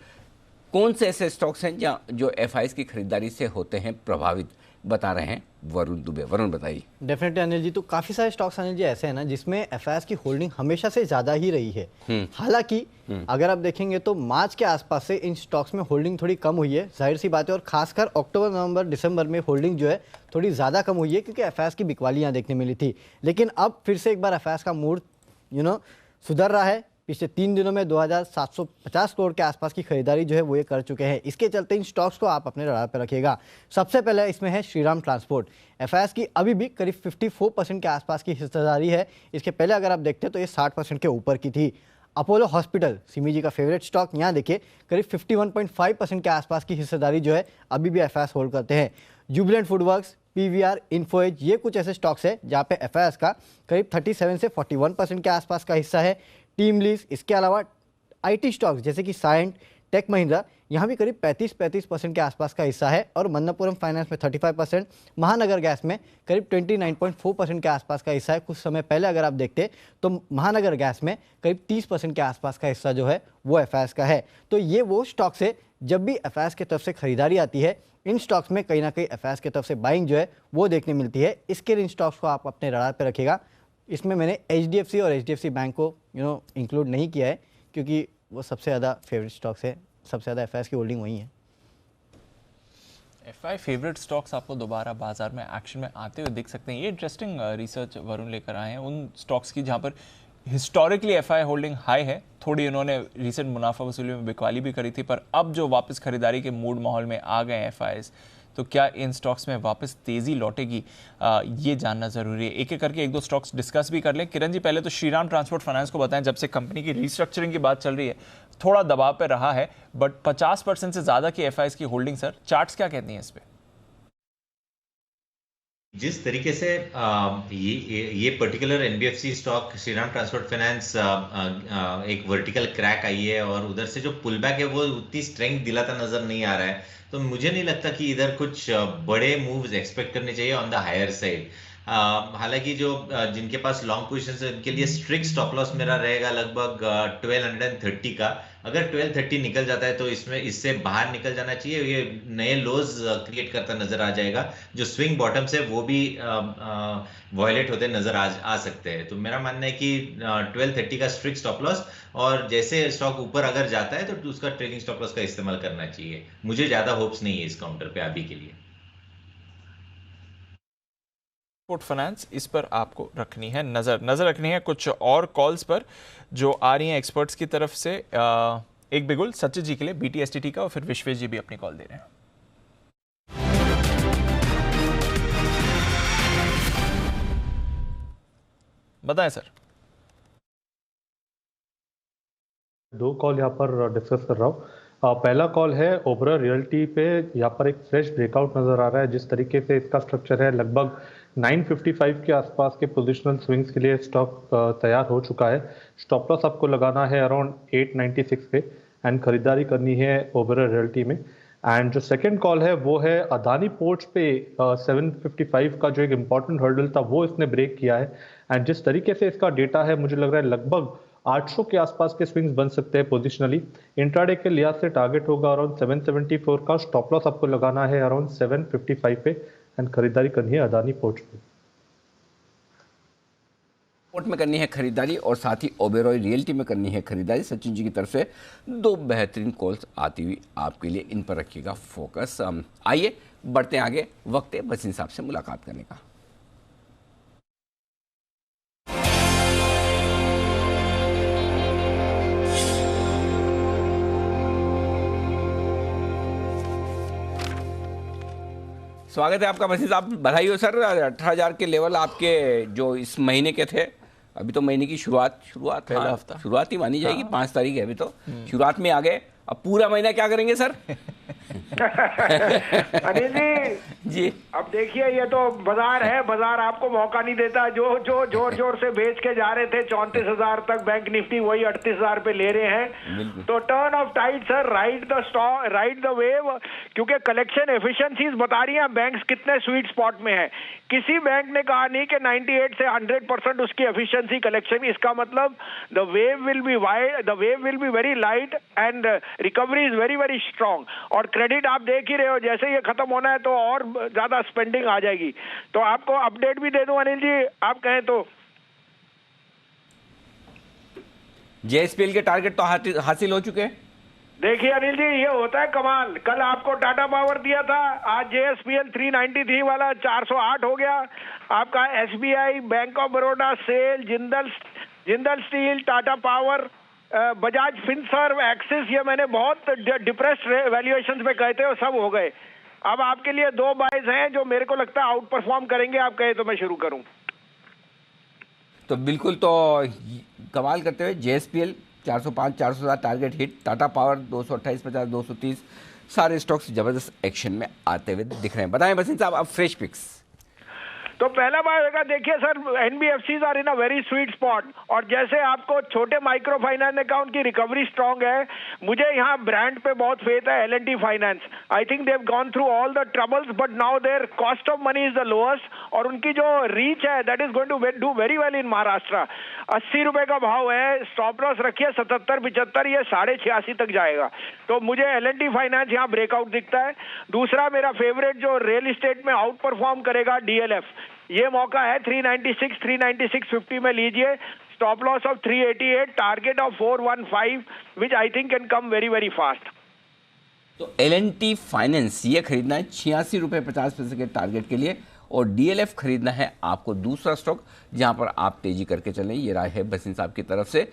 कौन से ऐसे स्टॉक्स हैं जहाँ जो एफआईएस की खरीदारी से होते हैं प्रभावित, बता रहे हैं वरुण दुबे। वरुण बताइए। डेफिनेटली अनिल जी, तो काफ़ी सारे स्टॉक्स अनिल जी ऐसे हैं ना जिसमें एफआईएस की होल्डिंग हमेशा से ज़्यादा ही रही है। हालांकि अगर आप देखेंगे तो मार्च के आसपास से इन स्टॉक्स में होल्डिंग थोड़ी कम हुई है, जाहिर सी बात है, और खासकर अक्टूबर नवंबर दिसंबर में होल्डिंग जो है थोड़ी ज़्यादा कम हुई है क्योंकि एफआईएस की बिकवाली यहाँ देखने मिली थी। लेकिन अब फिर से एक बार एफआईएस का मूड सुधर रहा है। पिछले 3 दिनों में 2,750 करोड़ के आसपास की खरीदारी जो है वो ये कर चुके हैं। इसके चलते इन स्टॉक्स को आप अपने रडार पर रखिएगा। सबसे पहले इसमें है श्रीराम ट्रांसपोर्ट। एफआईएस की अभी भी करीब 54% के आसपास की हिस्सेदारी है। इसके पहले अगर आप देखते हैं तो ये 60% के ऊपर की थी। अपोलो हॉस्पिटल, सिमी जी का फेवरेट स्टॉक, यहाँ देखिए करीब 51.5% के आसपास की हिस्सेदारी जो है अभी भी एफआईएस होल्ड करते हैं। जुबिलेंट फूडवर्क्स, पीवीआर, इन्फोएज, ये कुछ ऐसे स्टॉक्स हैं जहाँ पे एफआईएस का करीब 37 से 41% के आसपास का हिस्सा है। टीम लीज, इसके अलावा आईटी स्टॉक्स जैसे कि साइंट, टेक महिंद्रा, यहाँ भी करीब 35% के आसपास का हिस्सा है। और मन्नपुरम फाइनेंस में 35%, महानगर गैस में करीब 29.4% के आसपास का हिस्सा है। कुछ समय पहले अगर आप देखते तो महानगर गैस में करीब 30% के आसपास का हिस्सा जो है वो एफआईएस का है। तो ये वो स्टॉक्स है, जब भी एफआईएस की तरफ से खरीदारी आती है इन स्टॉक्स में कहीं ना कहीं एफआईएस की तरफ से बाइंग जो है वो देखने मिलती है। इसके इन स्टॉक्स को आप अपने रडार पर रखिएगा। इसमें मैंने एचडीएफसी और एचडीएफसी बैंक को इंक्लूड नहीं किया है क्योंकि वो सबसे ज़्यादा फेवरेट स्टॉक्स है, सबसे ज़्यादा एफआईएस की होल्डिंग वही है। एफआई फेवरेट स्टॉक्स आपको दोबारा बाजार में एक्शन में आते हुए दिख सकते हैं। ये इंटरेस्टिंग रिसर्च वरुण लेकर आए हैं उन स्टॉक्स की जहां पर हिस्टोरिकली एफआई होल्डिंग हाई है। थोड़ी इन्होंने रिसेंट मुनाफा वसूली में बिकवाली भी करी थी, पर अब जो वापस खरीदारी के मूड माहौल में आ गए एफआईज, तो क्या इन स्टॉक्स में वापस तेजी लौटेगी, ये जानना जरूरी है। एक एक करके एक दो स्टॉक्स डिस्कस भी कर लें। किरण जी, पहले तो श्रीराम ट्रांसपोर्ट फाइनेंस को बताएं, जब से कंपनी की रिस्ट्रक्चरिंग की बात चल रही है थोड़ा दबाव पे रहा है, बट 50% से ज्यादा की एफआईज की होल्डिंग, सर चार्ट्स क्या कहती हैं इस पे? जिस तरीके से ये particular NBFC stock Shriram transport finance एक वर्टिकल क्रैक आई है और उधर से जो पुल बैक है वो उतनी स्ट्रेंथ दिलाता नजर नहीं आ रहा है, तो मुझे नहीं लगता कि इधर कुछ बड़े मूव्स एक्सपेक्ट करने चाहिए ऑन द हायर साइड। हालांकि जो जिनके पास लॉन्ग पोजीशन है उनके लिए स्ट्रिक्ट स्टॉप लॉस मेरा रहेगा लगभग 1230 का। अगर 1230 निकल जाता है तो इसमें इससे बाहर निकल जाना चाहिए, ये नए लोज क्रिएट करता नजर आ जाएगा। जो स्विंग बॉटम्स है वो भी वॉयलेट होते नजर आ सकते हैं। तो मेरा मानना है कि 1230 का स्ट्रिक्ट स्टॉप लॉस, और जैसे स्टॉक ऊपर अगर जाता है तो उसका ट्रेलिंग स्टॉप लॉस का इस्तेमाल करना चाहिए। मुझे ज्यादा होप्स नहीं है इस काउंटर पे अभी के लिए। फाइनेंस, इस पर आपको रखनी है नजर रखनी है। कुछ और कॉल्स पर जो आ रही हैं एक्सपर्ट्स की तरफ से, एक बिगुल सचिन जी के लिए बीटीएसटीटी का, और फिर विश्वेश जी भी अपनी कॉल दे रहे हैं। बताएं सर। दो कॉल यहाँ पर डिस्कस कर रहा हूँ। पहला कॉल है ओबरा रियल्टी पे, यहाँ पर एक फ्रेश ब्रेकआउट नजर आ रहा है। जिस तरीके से इसका स्ट्रक्चर है, लगभग 955 के आसपास के पोजिशनल स्विंग्स के लिए स्टॉक तैयार हो चुका है। स्टॉप लॉस आपको लगाना है अराउंड 896 पे एंड खरीदारी करनी है ओबरा रियल्टी में। एंड जो सेकंड कॉल है वो है अदानी पोर्ट्स पे 755 का जो एक इम्पॉर्टेंट हर्डल था वो इसने ब्रेक किया है। एंड जिस तरीके से इसका डेटा है, मुझे लग रहा है लगभग 800 के आसपास के स्विंग्स बन सकते हैं पोजिशनली। इंट्राडे के लिहाज से टारगेट होगा अराउंड 774 का। स्टॉप लॉस आपको लगाना है अराउंड 755 पे एंड खरीदारी करनी है अदानी पोर्ट्स पे। पोर्ट में करनी है खरीदारी और साथ ही ओबेरॉय रियल्टी में करनी है खरीदारी। सचिन जी की तरफ से दो बेहतरीन कॉल्स आती हुई आपके लिए, इन पर रखिएगा फोकस। आइए बढ़ते हैं आगे, वक्त है बस साहब से मुलाकात करने का। स्वागत है आपका बसीर साहब, बधाई हो सर। 18,000 के लेवल आपके जो इस महीने के थे, अभी तो महीने की शुरुआत पहला हफ्ता शुरुआत ही मानी जाएगी। 5 तारीख है अभी तो, शुरुआत में आ गए। अब पूरा महीना क्या करेंगे सर? अनिल जी अब देखिए, ये तो बाजार है, बाजार आपको मौका नहीं देता। जो जोर जोर से बेच के जा रहे थे 34,000 तक, बैंक निफ्टी वही 38,000 पे ले रहे हैं। तो turn of tide sir, ride the stock, ride the wave, क्योंकि कलेक्शन एफिशिएंसीज बता रही हैं बैंक्स कितने स्वीट स्पॉट में है। किसी बैंक ने कहा नहीं कि 98 से 100% उसकी एफिशिएंसी कलेक्शन। इसका मतलब the wave will be wide, the wave will be very light and recovery is very very strong. और क्रेडिट आप देख ही रहे हो, जैसे ये खत्म होना है तो और ज्यादा स्पेंडिंग आ जाएगी। तो आपको अपडेट भी दे दूं अनिल जी, आप कहें तो। जेएसपीएल के टारगेट तो हासिल हो चुके हैं। देखिए अनिल जी, ये होता है कमाल। कल आपको टाटा पावर दिया था, आज जेएसपीएल 393 वाला 408 हो गया। आपका SBI, bank of Baroda, SAIL, Jindal steel, Tata power, Bajaj Finserv, Axis, ये मैंने बहुत डिप्रेस्ड वैल्यूएशंस पे कहे थे, वो सब हो गए। अब आपके लिए दो बाइज हैं जो मेरे को लगता है आउट परफॉर्म करेंगे। आप कहे तो मैं शुरू करूं। तो बिल्कुल, तो कमाल करते हुए JSPL 405 407 target hit, Tata power 228 230, सारे स्टॉक्स जबरदस्त एक्शन में आते हुए दिख रहे हैं। बताएं बसिन साहब, अब फ्रेश पिक्स। तो पहला बात होगा, देखिए sir, NBFCs are in a very sweet spot. और जैसे आपको छोटे माइक्रो फाइनेंस अकाउंट की रिकवरी स्ट्रांग है, मुझे यहाँ ब्रांड पे बहुत फेथ है, L&T finance. I think they've gone through all the troubles but now their cost of money is the lowest, और उनकी जो रीच है that is going to do very well in Maharashtra. 80 रुपए का भाव है, स्टॉप लॉस रखिए 77 75, ये 86.5 तक जाएगा। तो मुझे L&T फाइनेंस यहाँ ब्रेकआउट दिखता है। दूसरा मेरा फेवरेट जो रियल इस्टेट में आउट परफॉर्म करेगा, DLF। ये मौका है 396 396.50 में लीजिए। Stop loss of 388, target of 415, which I think can come very very fast. तो L&T फाइनेंस ये खरीदना है 86 रुपये 50 पैसे के टारगेट के लिए, और DLF खरीदना है आपको दूसरा स्टॉक जहां पर आप तेजी करके चलें। ये राय है भसीन साहब की तरफ से।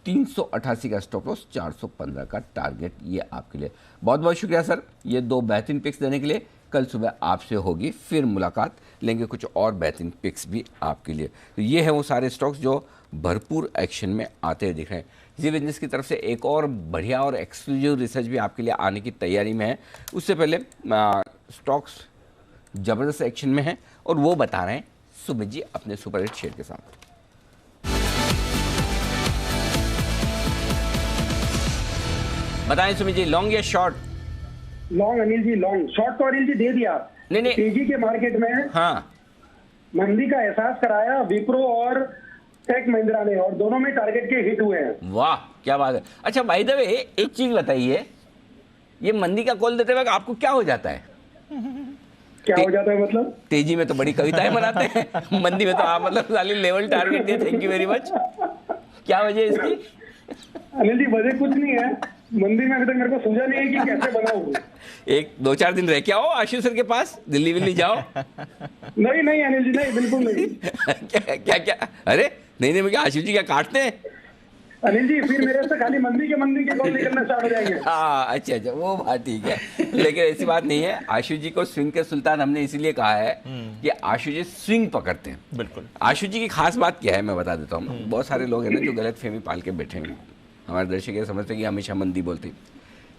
388 का स्टॉप लॉस, 415 का टारगेट, ये आपके लिए। बहुत बहुत शुक्रिया सर, ये 2 बेहतरीन पिक्स देने के लिए। कल सुबह आपसे होगी फिर मुलाकात, लेंगे कुछ और बेहतरीन पिक्स भी आपके लिए। तो ये है वो सारे स्टॉक्स जो भरपूर एक्शन में आते हुए दिख रहे हैं। जी बिजनेस की तरफ से एक और बढ़िया और एक्सक्लूसिव रिसर्च भी आपके लिए आने की तैयारी में है। उससे पहले स्टॉक्स ज़बरदस्त एक्शन में है और वो बता रहे हैं सुमित जी अपने सुपर हिट शेयर के साथ। बताएं सुमित जी, लॉन्ग या short? Long Anil ji, long. Short तो अनिल जी दे दिया। नहीं तेजी के मार्केट में हाँ मंदी का एहसास कराया विप्रो और टेक महिंद्रा ने, और दोनों में टारगेट के हिट हुए हैं। वाह क्या बात है। अच्छा बाय द वे एक चीज बताइए, ये मंदी का कॉल देते वक्त आपको क्या हो जाता है? क्या हो जाता है मतलब? तेजी में तो बड़ी कविताएं बनाते हैं, मंदी में तो आप मतलब साली लेवल टारगेट दिए, थैंक यू वेरी मच। क्या वजह है इसकी? अनिल जी वजह कुछ नहीं है, मंदी में अभी तक मेरे को सूझा नहीं है कि कैसे बनाऊं। एक 2-4 दिन रह के आओ आशीष सर के पास, दिल्ली विल्ली जाओ। नहीं अनिल जी, नहीं बिल्कुल नहीं। क्या अरे नहीं मैं क्या आशीष जी क्या काटते हैं? अनिल जी फिर मेरे से खाली मंदी के कॉल निकलना स्टार्ट हो जाएंगे। हाँ अच्छा वो बात ठीक है, लेकिन ऐसी बात नहीं है। आशु जी को स्विंग के सुल्तान हमने इसीलिए कहा है कि आशु जी स्विंग पकड़ते हैं। बिल्कुल। आशु जी की खास बात क्या है मैं बता देता हूँ। बहुत सारे लोग हैं ना जो गलत फहमी पाल के बैठे हैं, हमारे दर्शक ये समझते हैं कि हमेशा मंदी बोलती।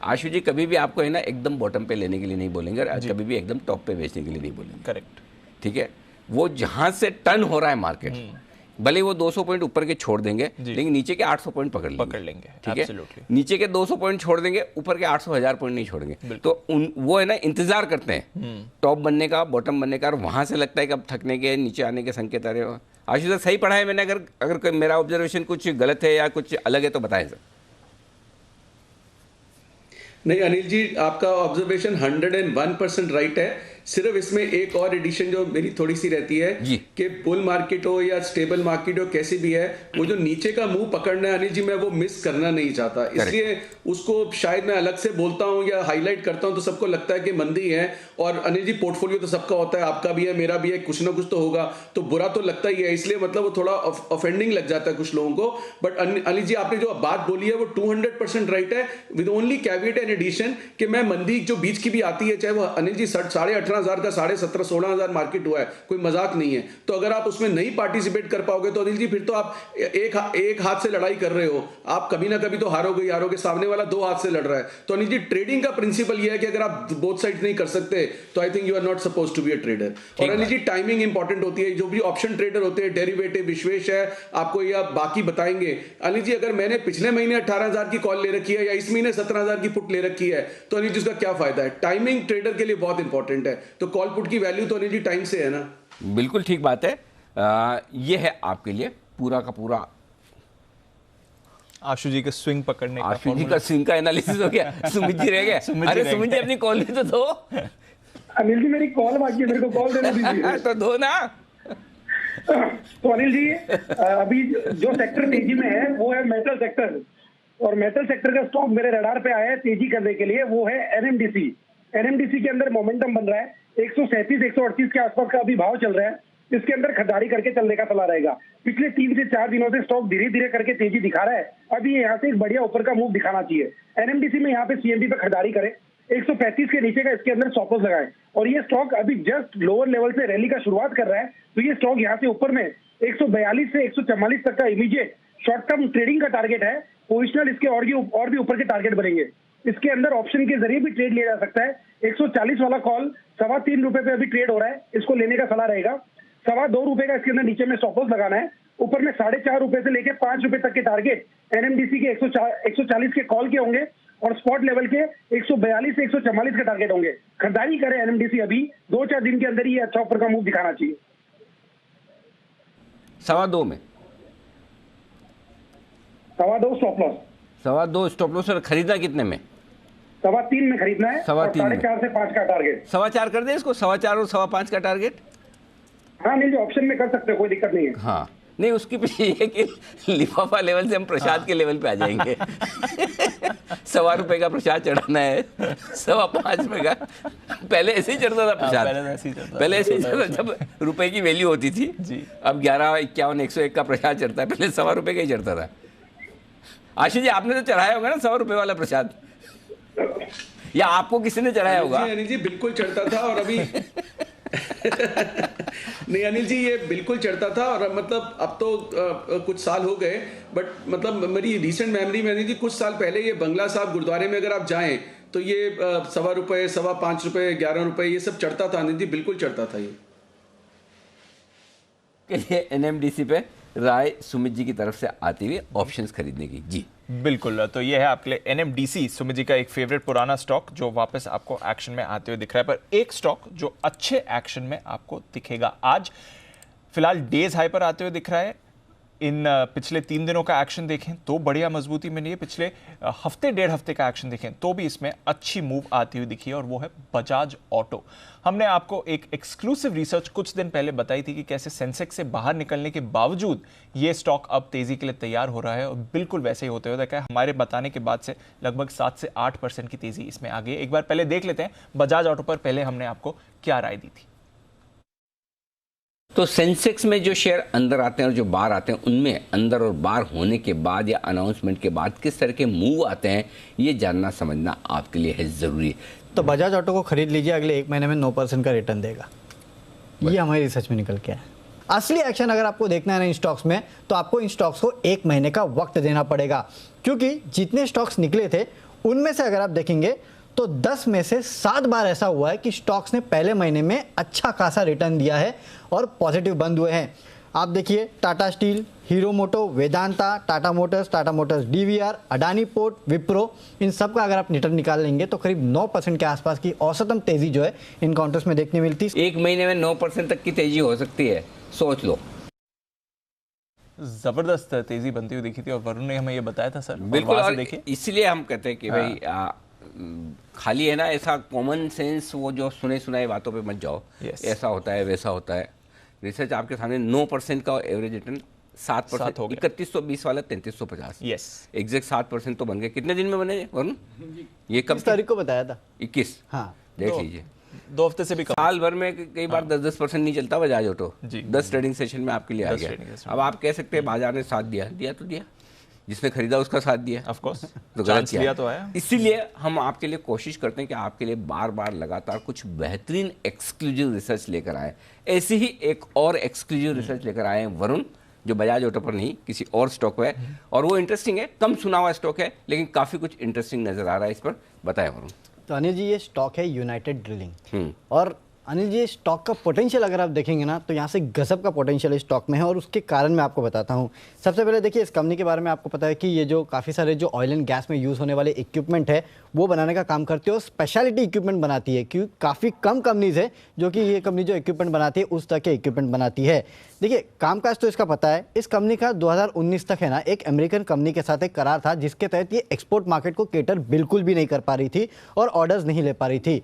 आशु जी कभी भी आपको है ना एकदम बॉटम पे लेने के लिए नहीं बोलेंगे और कभी भी एकदम टॉप पे बेचने के लिए नहीं बोलेंगे। करेक्ट, ठीक है। वो जहां से टर्न हो रहा है मार्केट, भले वो 200 पॉइंट ऊपर के छोड़ देंगे लेकिन नीचे के 800 पॉइंट पकड़ लेंगे। ठीक है, नीचे के 200 पॉइंट छोड़ देंगे, ऊपर के 800,000 पॉइंट नहीं छोड़ेंगे। तो वो है ना इंतजार करते हैं टॉप बनने का, बॉटम बनने का, और वहां से लगता है कि अब थकने के, नीचे आने के संकेत आ रहे हो। आशीष सर सही पढ़ा है मैंने? अगर मेरा ऑब्जर्वेशन कुछ गलत है या कुछ अलग है तो बताएं सर। नहीं अनिल जी, आपका ऑब्जर्वेशन 101% राइट है। सिर्फ इसमें एक और एडिशन जो मेरी थोड़ी सी रहती है कि बुल मार्केट हो या स्टेबल मार्केट हो, कैसी भी है, वो जो नीचे का मुंह पकड़ना है अनिल जी, मैं वो मिस करना नहीं चाहता, इसलिए उसको शायद मैं अलग से बोलता हूं या हाईलाइट करता हूं तो सबको लगता है कि मंदी है। और अनिल जी पोर्टफोलियो तो सबका होता है, आपका भी है, मेरा भी है, कुछ ना कुछ तो होगा, तो बुरा तो लगता ही है, इसलिए मतलब वो थोड़ा ऑफेंडिंग लग जाता है कुछ लोगों को। बट अनिल जी आपने जो बात बोली है वो 200% राइट है, with only caveat and addition कि मैं मंदी जो बीच की भी आती है, चाहे वो अनिल जी 18,500 का 17,500-16,000 मार्केट हुआ है, कोई मजाक नहीं है। तो अगर आप उसमें नहीं पार्टिसिपेट कर पाओगे तो अनिल जी फिर तो आप एक हाथ से लड़ाई कर रहे हो, आप कभी ना कभी तो हारोगे, सामने वाला 2 हाथ से लड़ रहा है। तो अनिल जी ट्रेडिंग का प्रिंसिपल ये है कि अगर आप बोथ साइड नहीं कर सकते तो I think you are not supposed to be a trader. और अनिल जी टाइमिंग इंपॉर्टेंट होती है, जो भी ऑप्शन ट्रेडर होते हैं, डेरिवेटिव विश्वेश है आपको या बाकी बताएंगे। अनिल जी अगर मैंने पिछले महीने 18,000 की कॉल ले रखी है या इस महीने 17,000 की पुट ले रखी है तो अनिल जी उसका क्या फायदा है? टाइमिंग ट्रेडर के लिए बहुत इंपॉर्टेंट है, तो कॉल पुट की वैल्यू तो अनिल जी टाइम से है ना। बिल्कुल ठीक बात है। ये है आपके लिए पूरा का पूरा आशु जी का स्विंग पकड़ने का, आशु जी का स्विंग का एनालिसिस हो गया। सुमित जी रह गए। अरे सुमित जी अपनी कॉल भी तो दो। अनिल जी मेरी कॉल बाकी है, मेरे को कॉल देने दीजिए। तो दो ना। तो अनिल जी अभी जो सेक्टर तेजी में है वो है मेटल सेक्टर, और मेटल सेक्टर का स्टॉक मेरे रडार पे आया है तेजी करने के लिए, वो है एनएमडीसी। एनएमडीसी के अंदर मोमेंटम बन रहा है, 137-138 के आसपास का अभी भाव चल रहा है, इसके अंदर खरीदारी करके चलने का सलाह रहेगा। पिछले 3 से 4 दिनों से स्टॉक धीरे धीरे करके तेजी दिखा रहा है, अभी यहाँ से एक बढ़िया ऊपर का मूव दिखाना चाहिए। एनएमडीसी में यहाँ पे सीएमबी पे खरीदारी करें, 135 के नीचे का इसके अंदर स्टॉप लॉस लगाएं, और ये स्टॉक अभी जस्ट लोअर लेवल से रैली का शुरुआत कर रहा है, तो ये स्टॉक यहाँ से ऊपर में 142 से 144 तक का इमीडिएट शॉर्ट टर्म ट्रेडिंग का टारगेट है। पोजिशनल इसके और भी ऊपर के टारगेट बनेंगे। इसके अंदर ऑप्शन के जरिए भी ट्रेड लिया जा सकता है। 140 वाला कॉल 3.25 रुपए पे अभी ट्रेड हो रहा है, इसको लेने का सलाह रहेगा। 2.25 रुपए का इसके अंदर नीचे में स्टॉप लॉस लगाना है। ऊपर में 4.5 रुपए से लेकर 5 रुपए तक के टारगेट एनएमडीसी के 140 के कॉल के होंगे, और स्पॉट लेवल के 142 से 144 के टारगेट होंगे। खरीदारी करें एनएमडीसी, अभी 2-4 दिन के अंदर ही अच्छा ऊपर का मूव दिखाना चाहिए। 2.25 में 2.25 स्टॉप लॉस, 2.25 स्टॉप लॉस। और खरीदना कितने में? 3.25 में खरीदना है, 4.5 से 5 का टारगेट। 4.25 कर दे इसको, 4.25 और 5.25 का टारगेट। हाँ नहीं, ऑप्शन में कर सकते हो, कोई दिक्कत नहीं है। हाँ नहीं, उसके पीछे ये कि लिफाफा लेवल से हम प्रसाद के लेवल पे आ जाएंगे। ₹1.25 का प्रसाद चढ़ाना है, 5.25 का। पहले ऐसे ही चढ़ता था प्रसाद, पहले ऐसे ही चढ़ता, जब रुपए की वैल्यू होती थी जी। अब 11, 51, 101 का प्रसाद चढ़ता है, पहले ₹1.25 का ही चढ़ता था। आशीष जी, आपने तो चढ़ाया होगा ना ₹100 वाला प्रसाद, या आपको किसी ने चढ़ाया होगा? अनिल जी बिल्कुल चढ़ता था, और अभी नहीं अनिल जी, ये बिल्कुल चढ़ता था, और मतलब अब तो कुछ साल हो गए, बट मतलब मेरी रिसेंट मेमोरी में अनिल जी कुछ साल पहले ये बंगला साहब गुरुद्वारे में अगर आप जाएं तो ये ₹1.25, ₹5.25, ₹11 ये सब चढ़ता था अनिल जी, बिल्कुल चढ़ता था ये। एनएमडीसी पे राय सुमित जी की तरफ से आती हुई ऑप्शंस खरीदने की। जी बिल्कुल, तो ये है आपके लिए एनएमडीसी, सुमित जी का एक फेवरेट पुराना स्टॉक जो वापस आपको एक्शन में आते हुए दिख रहा है। पर एक स्टॉक जो अच्छे एक्शन में आपको दिखेगा आज, फिलहाल डेज हाई पर आते हुए दिख रहा है। इन पिछले 3 दिनों का एक्शन देखें तो बढ़िया मजबूती में नहीं है, पिछले हफ्ते 1.5 हफ्ते का एक्शन देखें तो भी इसमें अच्छी मूव आती हुई दिखी है, और वो है बजाज ऑटो। हमने आपको एक एक्सक्लूसिव रिसर्च कुछ दिन पहले बताई थी कि कैसे सेंसेक्स से बाहर निकलने के बावजूद ये स्टॉक अब तेजी के लिए तैयार हो रहा है, और बिल्कुल वैसे ही होते हुए देखा है। हमारे बताने के बाद से लगभग 7 से 8% की तेजी इसमें आ गई। एक बार पहले देख लेते हैं बजाज ऑटो पर पहले हमने आपको क्या राय दी थी। तो सेंसेक्स में जो शेयर अंदर आते हैं और जो बाहर आते हैं, उनमें अंदर और बाहर होने के बाद या अनाउंसमेंट के बाद किस तरह के मूव आते हैं, ये जानना समझना आपके लिए है ज़रूरी। तो बजाज ऑटो को खरीद लीजिए, अगले 1 महीने में 9% का रिटर्न देगा, ये हमारी रिसर्च में निकल के आया। असली एक्शन अगर आपको देखना है ना इन स्टॉक्स में, तो आपको इन स्टॉक्स को 1 महीने का वक्त देना पड़ेगा, क्योंकि जितने स्टॉक्स निकले थे उनमें से अगर आप देखेंगे तो 10 में से 7 बार ऐसा हुआ है कि स्टॉक्स ने पहले महीने में अच्छा खासा रिटर्न दिया है और पॉजिटिव बंद हुए हैं। आप देखिए Tata Steel, Hero Moto, Vedanta, Tata Motors DVR, Adani Port, Wipro, इन सब का अगर आप रिटर्न निकाल लेंगे तो करीब 9% के आसपास की औसतम तेजी जो है इन काउंटर्स में देखने मिलती है। 1 महीने में 9% तक की तेजी हो सकती है, सोच लो। जबरदस्त तेजी बनती हुई दिखी थी, और वरुण ने हमें ये बताया था सर। बिल्कुल, और इसलिए हम कहते हैं कि भाई खाली है ना ऐसा कॉमन सेंस, वो जो सुने सुनाए बातों पे मत जाओ। ऐसा होता है, वैसा होता है। रिसर्च आपके सामने 9% का एवरेज रिटर्न, 7% 3120 वाला 3350, यस एग्जैक्ट 7% तो बन गए। कितने दिन में बने वरुण? ये कब तारीख को बताया था? 21। हाँ, देख लीजिए, 2 हफ्ते से भी कम। साल भर में कई बार 10% नहीं चलता बजाज ऑटो, 10 ट्रेडिंग सेशन में आपके लिए आ गया। अब आप कह सकते हैं बाजार ने साथ दिया तो दिया, जिसने खरीदा उसका साथ दिया, ऑफ कोर्स, तो गलत किया तो आया। इसीलिए हम आपके लिए कोशिश करते हैं कि आपके लिए बार बार लगातार कुछ बेहतरीन एक्सक्लूसिव रिसर्च लेकर आए। ऐसी ही एक और एक्सक्लूसिव रिसर्च लेकर आए हैं वरुण, जो बजाज ऑटो पर नहीं किसी और स्टॉक पर है, और वो इंटरेस्टिंग है, कम सुना हुआ स्टॉक है लेकिन काफ़ी कुछ इंटरेस्टिंग नजर आ रहा है। इस पर बताएं वरुण। तो अनिल जी, ये स्टॉक है यूनाइटेड ड्रिलिंग, और अनिल जी स्टॉक का पोटेंशियल अगर आप देखेंगे ना तो यहाँ से गजब का पोटेंशियल इस स्टॉक में है, और उसके कारण मैं आपको बताता हूँ। सबसे पहले देखिए, इस कंपनी के बारे में आपको पता है कि ये जो काफ़ी सारे जो ऑयल एंड गैस में यूज़ होने वाले इक्विपमेंट है वो बनाने का काम करती है, और स्पेशलिटी इक्विपमेंट बनाती है, क्योंकि काफ़ी कम कंपनीज है जो कि ये कंपनी जो इक्विपमेंट बनाती है उस तरह के इक्विपमेंट बनाती है। देखिए, कामकाज तो इसका पता है। इस कंपनी का 2019 तक है ना एक अमेरिकन कंपनी के साथ एक करार था, जिसके तहत ये एक्सपोर्ट मार्केट को केटर बिल्कुल भी नहीं कर पा रही थी और ऑर्डर्स नहीं ले पा रही थी।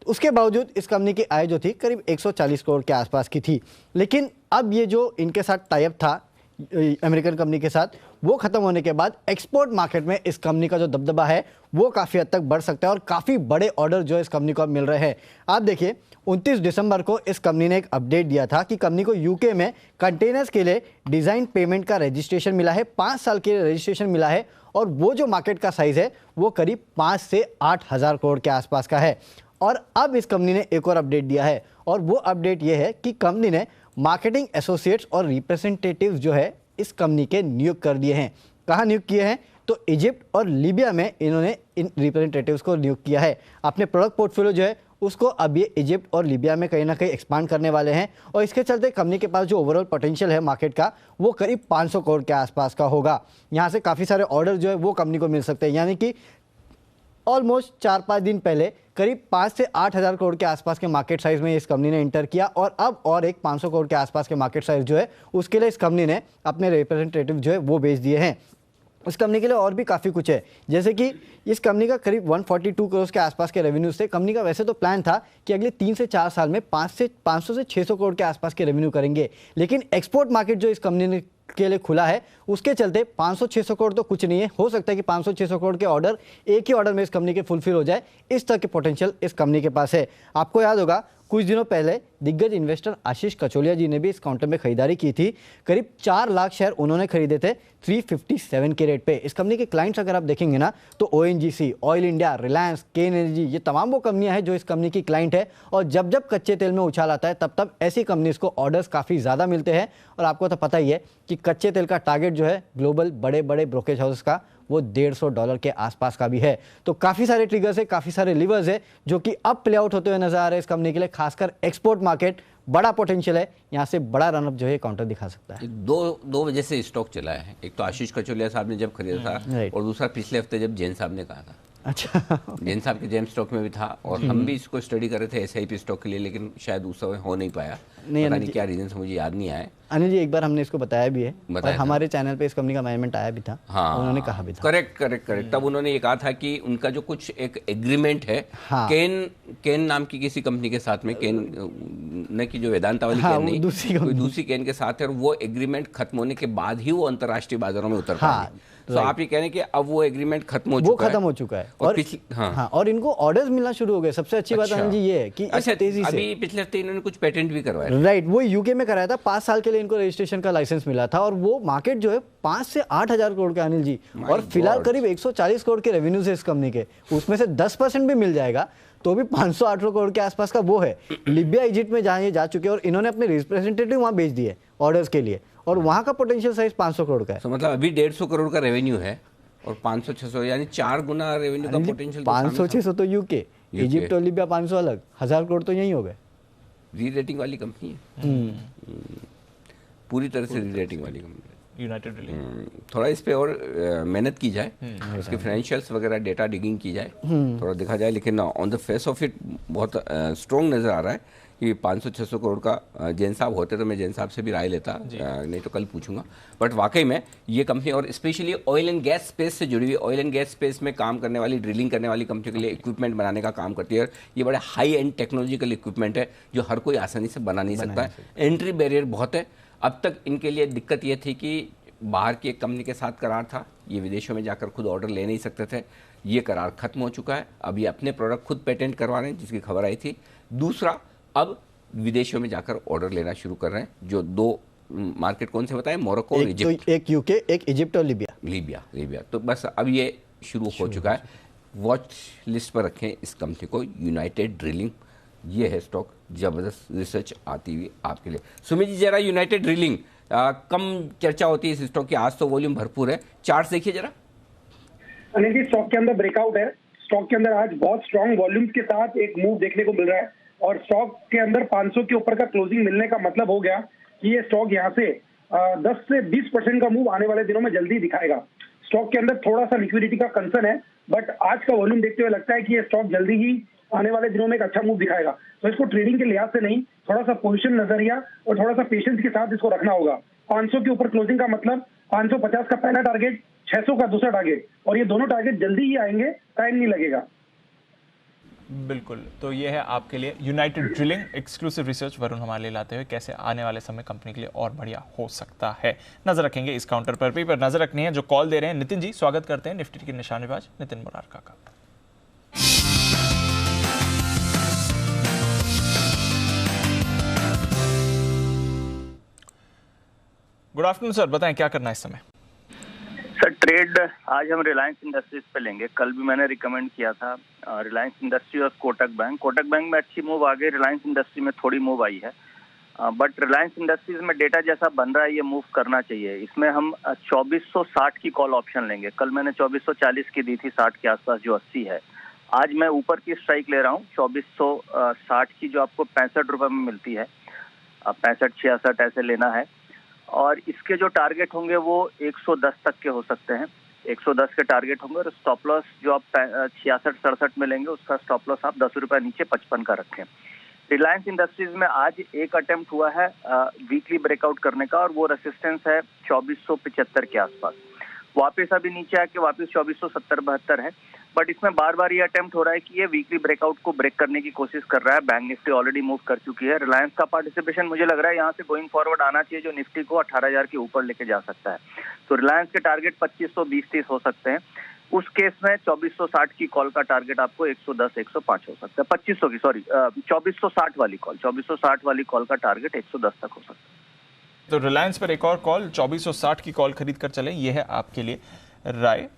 उसके बावजूद इस कंपनी की आय जो थी करीब 140 करोड़ के आसपास की थी। लेकिन अब ये जो इनके साथ टाई अप था अमेरिकन कंपनी के साथ, वो खत्म होने के बाद एक्सपोर्ट मार्केट में इस कंपनी का जो दबदबा है वो काफ़ी हद तक बढ़ सकता है, और काफ़ी बड़े ऑर्डर जो इस कंपनी को अब मिल रहे हैं। आप देखिए, 29 दिसंबर को इस कंपनी ने एक अपडेट दिया था कि कंपनी को यूके में कंटेनर्स के लिए डिज़ाइन पेमेंट का रजिस्ट्रेशन मिला है, 5 साल के लिए रजिस्ट्रेशन मिला है, और वो जो मार्केट का साइज़ है वो करीब 5 से 8 हज़ार करोड़ के आसपास का है। और अब इस कंपनी ने एक और अपडेट दिया है, और वो अपडेट ये है कि कंपनी ने मार्केटिंग एसोसिएट्स और रिप्रेजेंटेटिव्स जो है इस कंपनी के नियुक्त कर दिए हैं। कहाँ नियुक्त किए हैं? तो इजिप्ट और लीबिया में इन्होंने इन रिप्रेजेंटेटिव्स को नियुक्त किया है। अपने प्रोडक्ट पोर्टफोलियो जो है उसको अब ये इजिप्ट और लीबिया में कहीं ना कहीं एक्सपांड करने वाले हैं, और इसके चलते कंपनी के पास जो ओवरऑल पोटेंशियल है मार्केट का वो करीब 500 करोड़ के आसपास का होगा। यहाँ से काफ़ी सारे ऑर्डर जो है वो कंपनी को मिल सकते हैं, यानी कि ऑलमोस्ट 4-5 दिन पहले करीब 5 से 8 हज़ार करोड़ के आसपास के मार्केट साइज में इस कंपनी ने इंटर किया, और अब और एक 500 करोड़ के आसपास के मार्केट साइज जो है उसके लिए इस कंपनी ने अपने रिप्रेजेंटेटिव जो है वो भेज दिए हैं। इस कंपनी के लिए और भी काफ़ी कुछ है, जैसे कि इस कंपनी का करीब 142 करोड़ के आसपास के रेवेन्यू से कंपनी का वैसे तो प्लान था कि अगले 3 से 4 साल में 500 से 600 करोड़ के आसपास के रेवेन्यू करेंगे, लेकिन एक्सपोर्ट मार्केट जो इस कंपनी के लिए खुला है, उसके चलते 500-600 करोड़ तो कुछ नहीं है। हो सकता है कि 500-600 करोड़ के ऑर्डर एक ही ऑर्डर में इस कंपनी के फुलफिल हो जाए, इस तरह के पोटेंशियल इस कंपनी के पास है। आपको याद होगा कुछ दिनों पहले दिग्गज इन्वेस्टर आशीष कचोलिया जी ने भी इस काउंटर में खरीदारी की थी। करीब 4 लाख शेयर उन्होंने खरीदे थे 357 के रेट पे। इस कंपनी के क्लाइंट्स अगर आप देखेंगे ना तो ONGC, ऑयल इंडिया, रिलायंस, केन एनर्जी, ये तमाम वो कंपनियां हैं जो इस कंपनी की क्लाइंट है। और जब जब कच्चे तेल में उछाल आता है तब तब ऐसी कंपनीज को ऑर्डर्स काफ़ी ज़्यादा मिलते हैं। और आपको तो पता ही है कि कच्चे तेल का टारगेट जो है ग्लोबल बड़े बड़े ब्रोकरेज हाउस का वो $150 के आसपास का भी है। तो काफ़ी सारे ट्रिगर्स है, काफ़ी सारे लिवर्स है जो कि अब प्ले आउट होते हुए नजर आ रहे हैं इस कंपनी के लिए। खासकर एक्सपोर्ट मार्केट बड़ा पोटेंशियल है, यहाँ से बड़ा रनअप जो है काउंटर दिखा सकता है। दो वजह से स्टॉक चला है। एक तो आशीष कचोलिया साहब ने जब खरीदा था और दूसरा पिछले हफ्ते जब जैन साहब ने कहा था। अच्छा, जैन साहब के जेम स्टॉक में भी था और हम भी इसको स्टडी कर रहे थे SIP स्टॉक के लिए, लेकिन शायद उस समय हो नहीं पाया। पता नहीं क्या रीजन से, मुझे याद नहीं आया। अनिल जी, एक बार हमने इसको बताया भी है और हमारे चैनल पे इस कंपनी का मैनेजमेंट आया भी था। हाँ, उन्होंने कहा भी था। करेक्ट। तब उन्होंने ये कहा था कि उनका जो कुछ एक एग्रीमेंट है केन नाम की किसी कंपनी के साथ में, केन न की जो वेदांता वाली केन नहीं, कोई दूसरी केन के साथ है, और वो एग्रीमेंट खत्म होने के बाद ही वो अंतर्राष्ट्रीय बाजारों में उतर पाएंगे। तो आप ये कह रहे हैं कि अब वो एग्रीमेंट खत्म हो चुका है और इनको ऑर्डर्स मिलना शुरू हो गए। सबसे अच्छी बात अनिल जी ये है कि तेजी से अभी पिछले हफ्ते इन्होंने कुछ पेटेंट भी करवाया। राइट, वो यूके में कराया था। 5 साल के लिए इनको रजिस्ट्रेशन का लाइसेंस मिला था और वो मार्केट जो है 5 से 8 हजार करोड़ का अनिल जी, और फिलहाल करीब 140 करोड़ के रेवेन्यूज है इस कंपनी के। उसमें से 10% भी मिल जाएगा तो भी 500-800 करोड़ के आसपास का वो है। लीबिया, इजिप्ट में जहाँ ये जा चुके हैं और इन्होंने अपने रिप्रेजेंटेटिव वहाँ भेज दिए ऑर्डर्स के लिए, और वहाँ का पोटेंशियल साइज 500 करोड़ का है। तो मतलब अभी 150 करोड़ का रेवेन्यू है और 500-600 यानी 4 गुना रेवेन्यू का पोटेंशियल। 500-600 तो यूके, इजिप्ट और लीबिया 500 अलग, 1000 करोड़ तो यही हो गए। री रेटिंग वाली कंपनी है, पूरी तरह से री रेटिंग वाली कंपनी है यूनाइटेड ड्रिलिंग। थोड़ा इस पे और मेहनत की जाए, इसके फाइनेंशियल्स वगैरह डेटा डिगिंग की जाए, थोड़ा देखा जाए, लेकिन on the face of it बहुत स्ट्रॉन्ग नज़र आ रहा है कि 500-600 करोड़ का जैन साहब होते तो मैं जैन साहब से भी राय लेता, नहीं तो कल पूछूंगा। बट वाकई में ये कंपनी, और specially oil and gas space से जुड़ी हुई, ऑयल एंड गैस स्पेस में काम करने वाली, ड्रिलिंग करने वाली कंपनी के लिए इक्विपमेंट बनाने का काम करती है। ये बड़ा हाई एंड टेक्नोलॉजिकल इक्विपमेंट है जो हर कोई आसानी से बना नहीं सकता है। एंट्री बैरियर बहुत है। अब तक इनके लिए दिक्कत ये थी कि बाहर की एक कंपनी के साथ करार था, ये विदेशों में जाकर खुद ऑर्डर ले नहीं सकते थे। ये करार खत्म हो चुका है, अब ये अपने प्रोडक्ट खुद पेटेंट करवा रहे हैं, जिसकी खबर आई थी। दूसरा, अब विदेशों में जाकर ऑर्डर लेना शुरू कर रहे हैं। जो 2 मार्केट कौन से बताएं, मोरक्को और इजिप्ट। तो एक यूके, एक इजिप्ट और लीबिया। तो बस अब ये शुरू हो चुका है। वॉच लिस्ट पर रखें इस कंपनी को, यूनाइटेड ड्रिलिंग। ये है स्टॉक, जबरदस्त रिसर्च आती हुई आपके लिए। सुमित जी, जरा यूनाइटेड ड्रिलिंग कम चर्चा होती है इस स्टॉक की, आज तो वॉल्यूम भरपूर है। चार्ट देखिए जरा। अनिल जी, स्टॉक के अंदर ब्रेकआउट है। स्टॉक के अंदर आज बहुत स्ट्रॉन्ग वॉल्यूम्स के साथ एक मूव देखने को मिल रहा है और स्टॉक के अंदर 500 के ऊपर का क्लोजिंग मिलने का मतलब हो गया कि ये स्टॉक यहाँ से 10 से 20% का मूव आने वाले दिनों में जल्दी दिखाएगा। स्टॉक के अंदर थोड़ा सा लिक्विडिटी का कंसर्न है, बट आज का वॉल्यूम देखते हुए लगता है कि ये स्टॉक जल्दी ही आने वाले दिनों में एक अच्छा मूव दिखाएगा। तो इसको ट्रेडिंग के लिहाज से नहीं, थोड़ा सा पोजीशन नजरिया और थोड़ा सा पेशेंस के साथ इसको रखना होगा। 500 के ऊपर क्लोजिंग का मतलब 550 का पहला टारगेट, 600 का दूसरा टारगेट, और ये दोनों टारगेट जल्दी ही आएंगे, टाइम नहीं लगेगा। बिल्कुल, तो ये है आपके लिए United drilling. Exclusive research Varun हमारे लिए लाते हुए कैसे आने वाले समय कंपनी के लिए और बढ़िया हो सकता है। नजर रखेंगे इस काउंटर पर भी, पर नजर रखनी है जो कॉल दे रहे हैं नितिन जी। स्वागत करते हैं निफ्टी के निशानेबाज नितिन मुरारका का। गुड आफ्टरनून सर, बताएं क्या करना है इस समय। सर, ट्रेड आज हम रिलायंस इंडस्ट्रीज पे लेंगे। कल भी मैंने रिकमेंड किया था रिलायंस इंडस्ट्री और कोटक बैंक। कोटक बैंक में अच्छी मूव आ गई, रिलायंस इंडस्ट्री में थोड़ी मूव आई है, बट रिलायंस इंडस्ट्रीज में डेटा जैसा बन रहा है ये मूव करना चाहिए। इसमें हम 2460 की कॉल ऑप्शन लेंगे। कल मैंने 2440 की दी थी 60 के आसपास जो 80 है। आज मैं ऊपर की स्ट्राइक ले रहा हूँ 2460 की, जो आपको 65 रुपये में मिलती है। 65-66 ऐसे लेना है, और इसके जो टारगेट होंगे वो 110 तक के हो सकते हैं। 110 के टारगेट होंगे, और स्टॉप लॉस जो आप 66-67 में लेंगे उसका स्टॉप लॉस आप 10 रुपये नीचे 55 का रखें। रिलायंस इंडस्ट्रीज में आज एक अटेम्प्ट हुआ है वीकली ब्रेकआउट करने का, और वो रेसिस्टेंस है 2475 के आसपास। वापस अभी नीचे आके वापस 2470-72 है। बट इसमें बार बार ये अटेम्प्ट हो रहा है कि ये वीकली ब्रेकआउट को ब्रेक करने की कोशिश कर रहा है। बैंक निफ्टी ऑलरेडी मूव कर चुकी है। रिलायंस का पार्टिसिपेशन मुझे लग रहा है यहाँ से गोइंग फॉरवर्ड आना चाहिए, जो निफ्टी को 18,000 के ऊपर लेके जा सकता है। तो रिलायंस के टारगेट 2520-30 हो सकते हैं। उस केस में 2460 की कॉल का टारगेट आपको 110-105 हो सकता है। 2500 की, सॉरी 2460 वाली कॉल, 2460 वाली कॉल का टारगेट 110 तक हो सकता है। तो रिलायंस पर एक और कॉल 2460 की कॉल खरीद कर चलें, यह है आपके लिए राय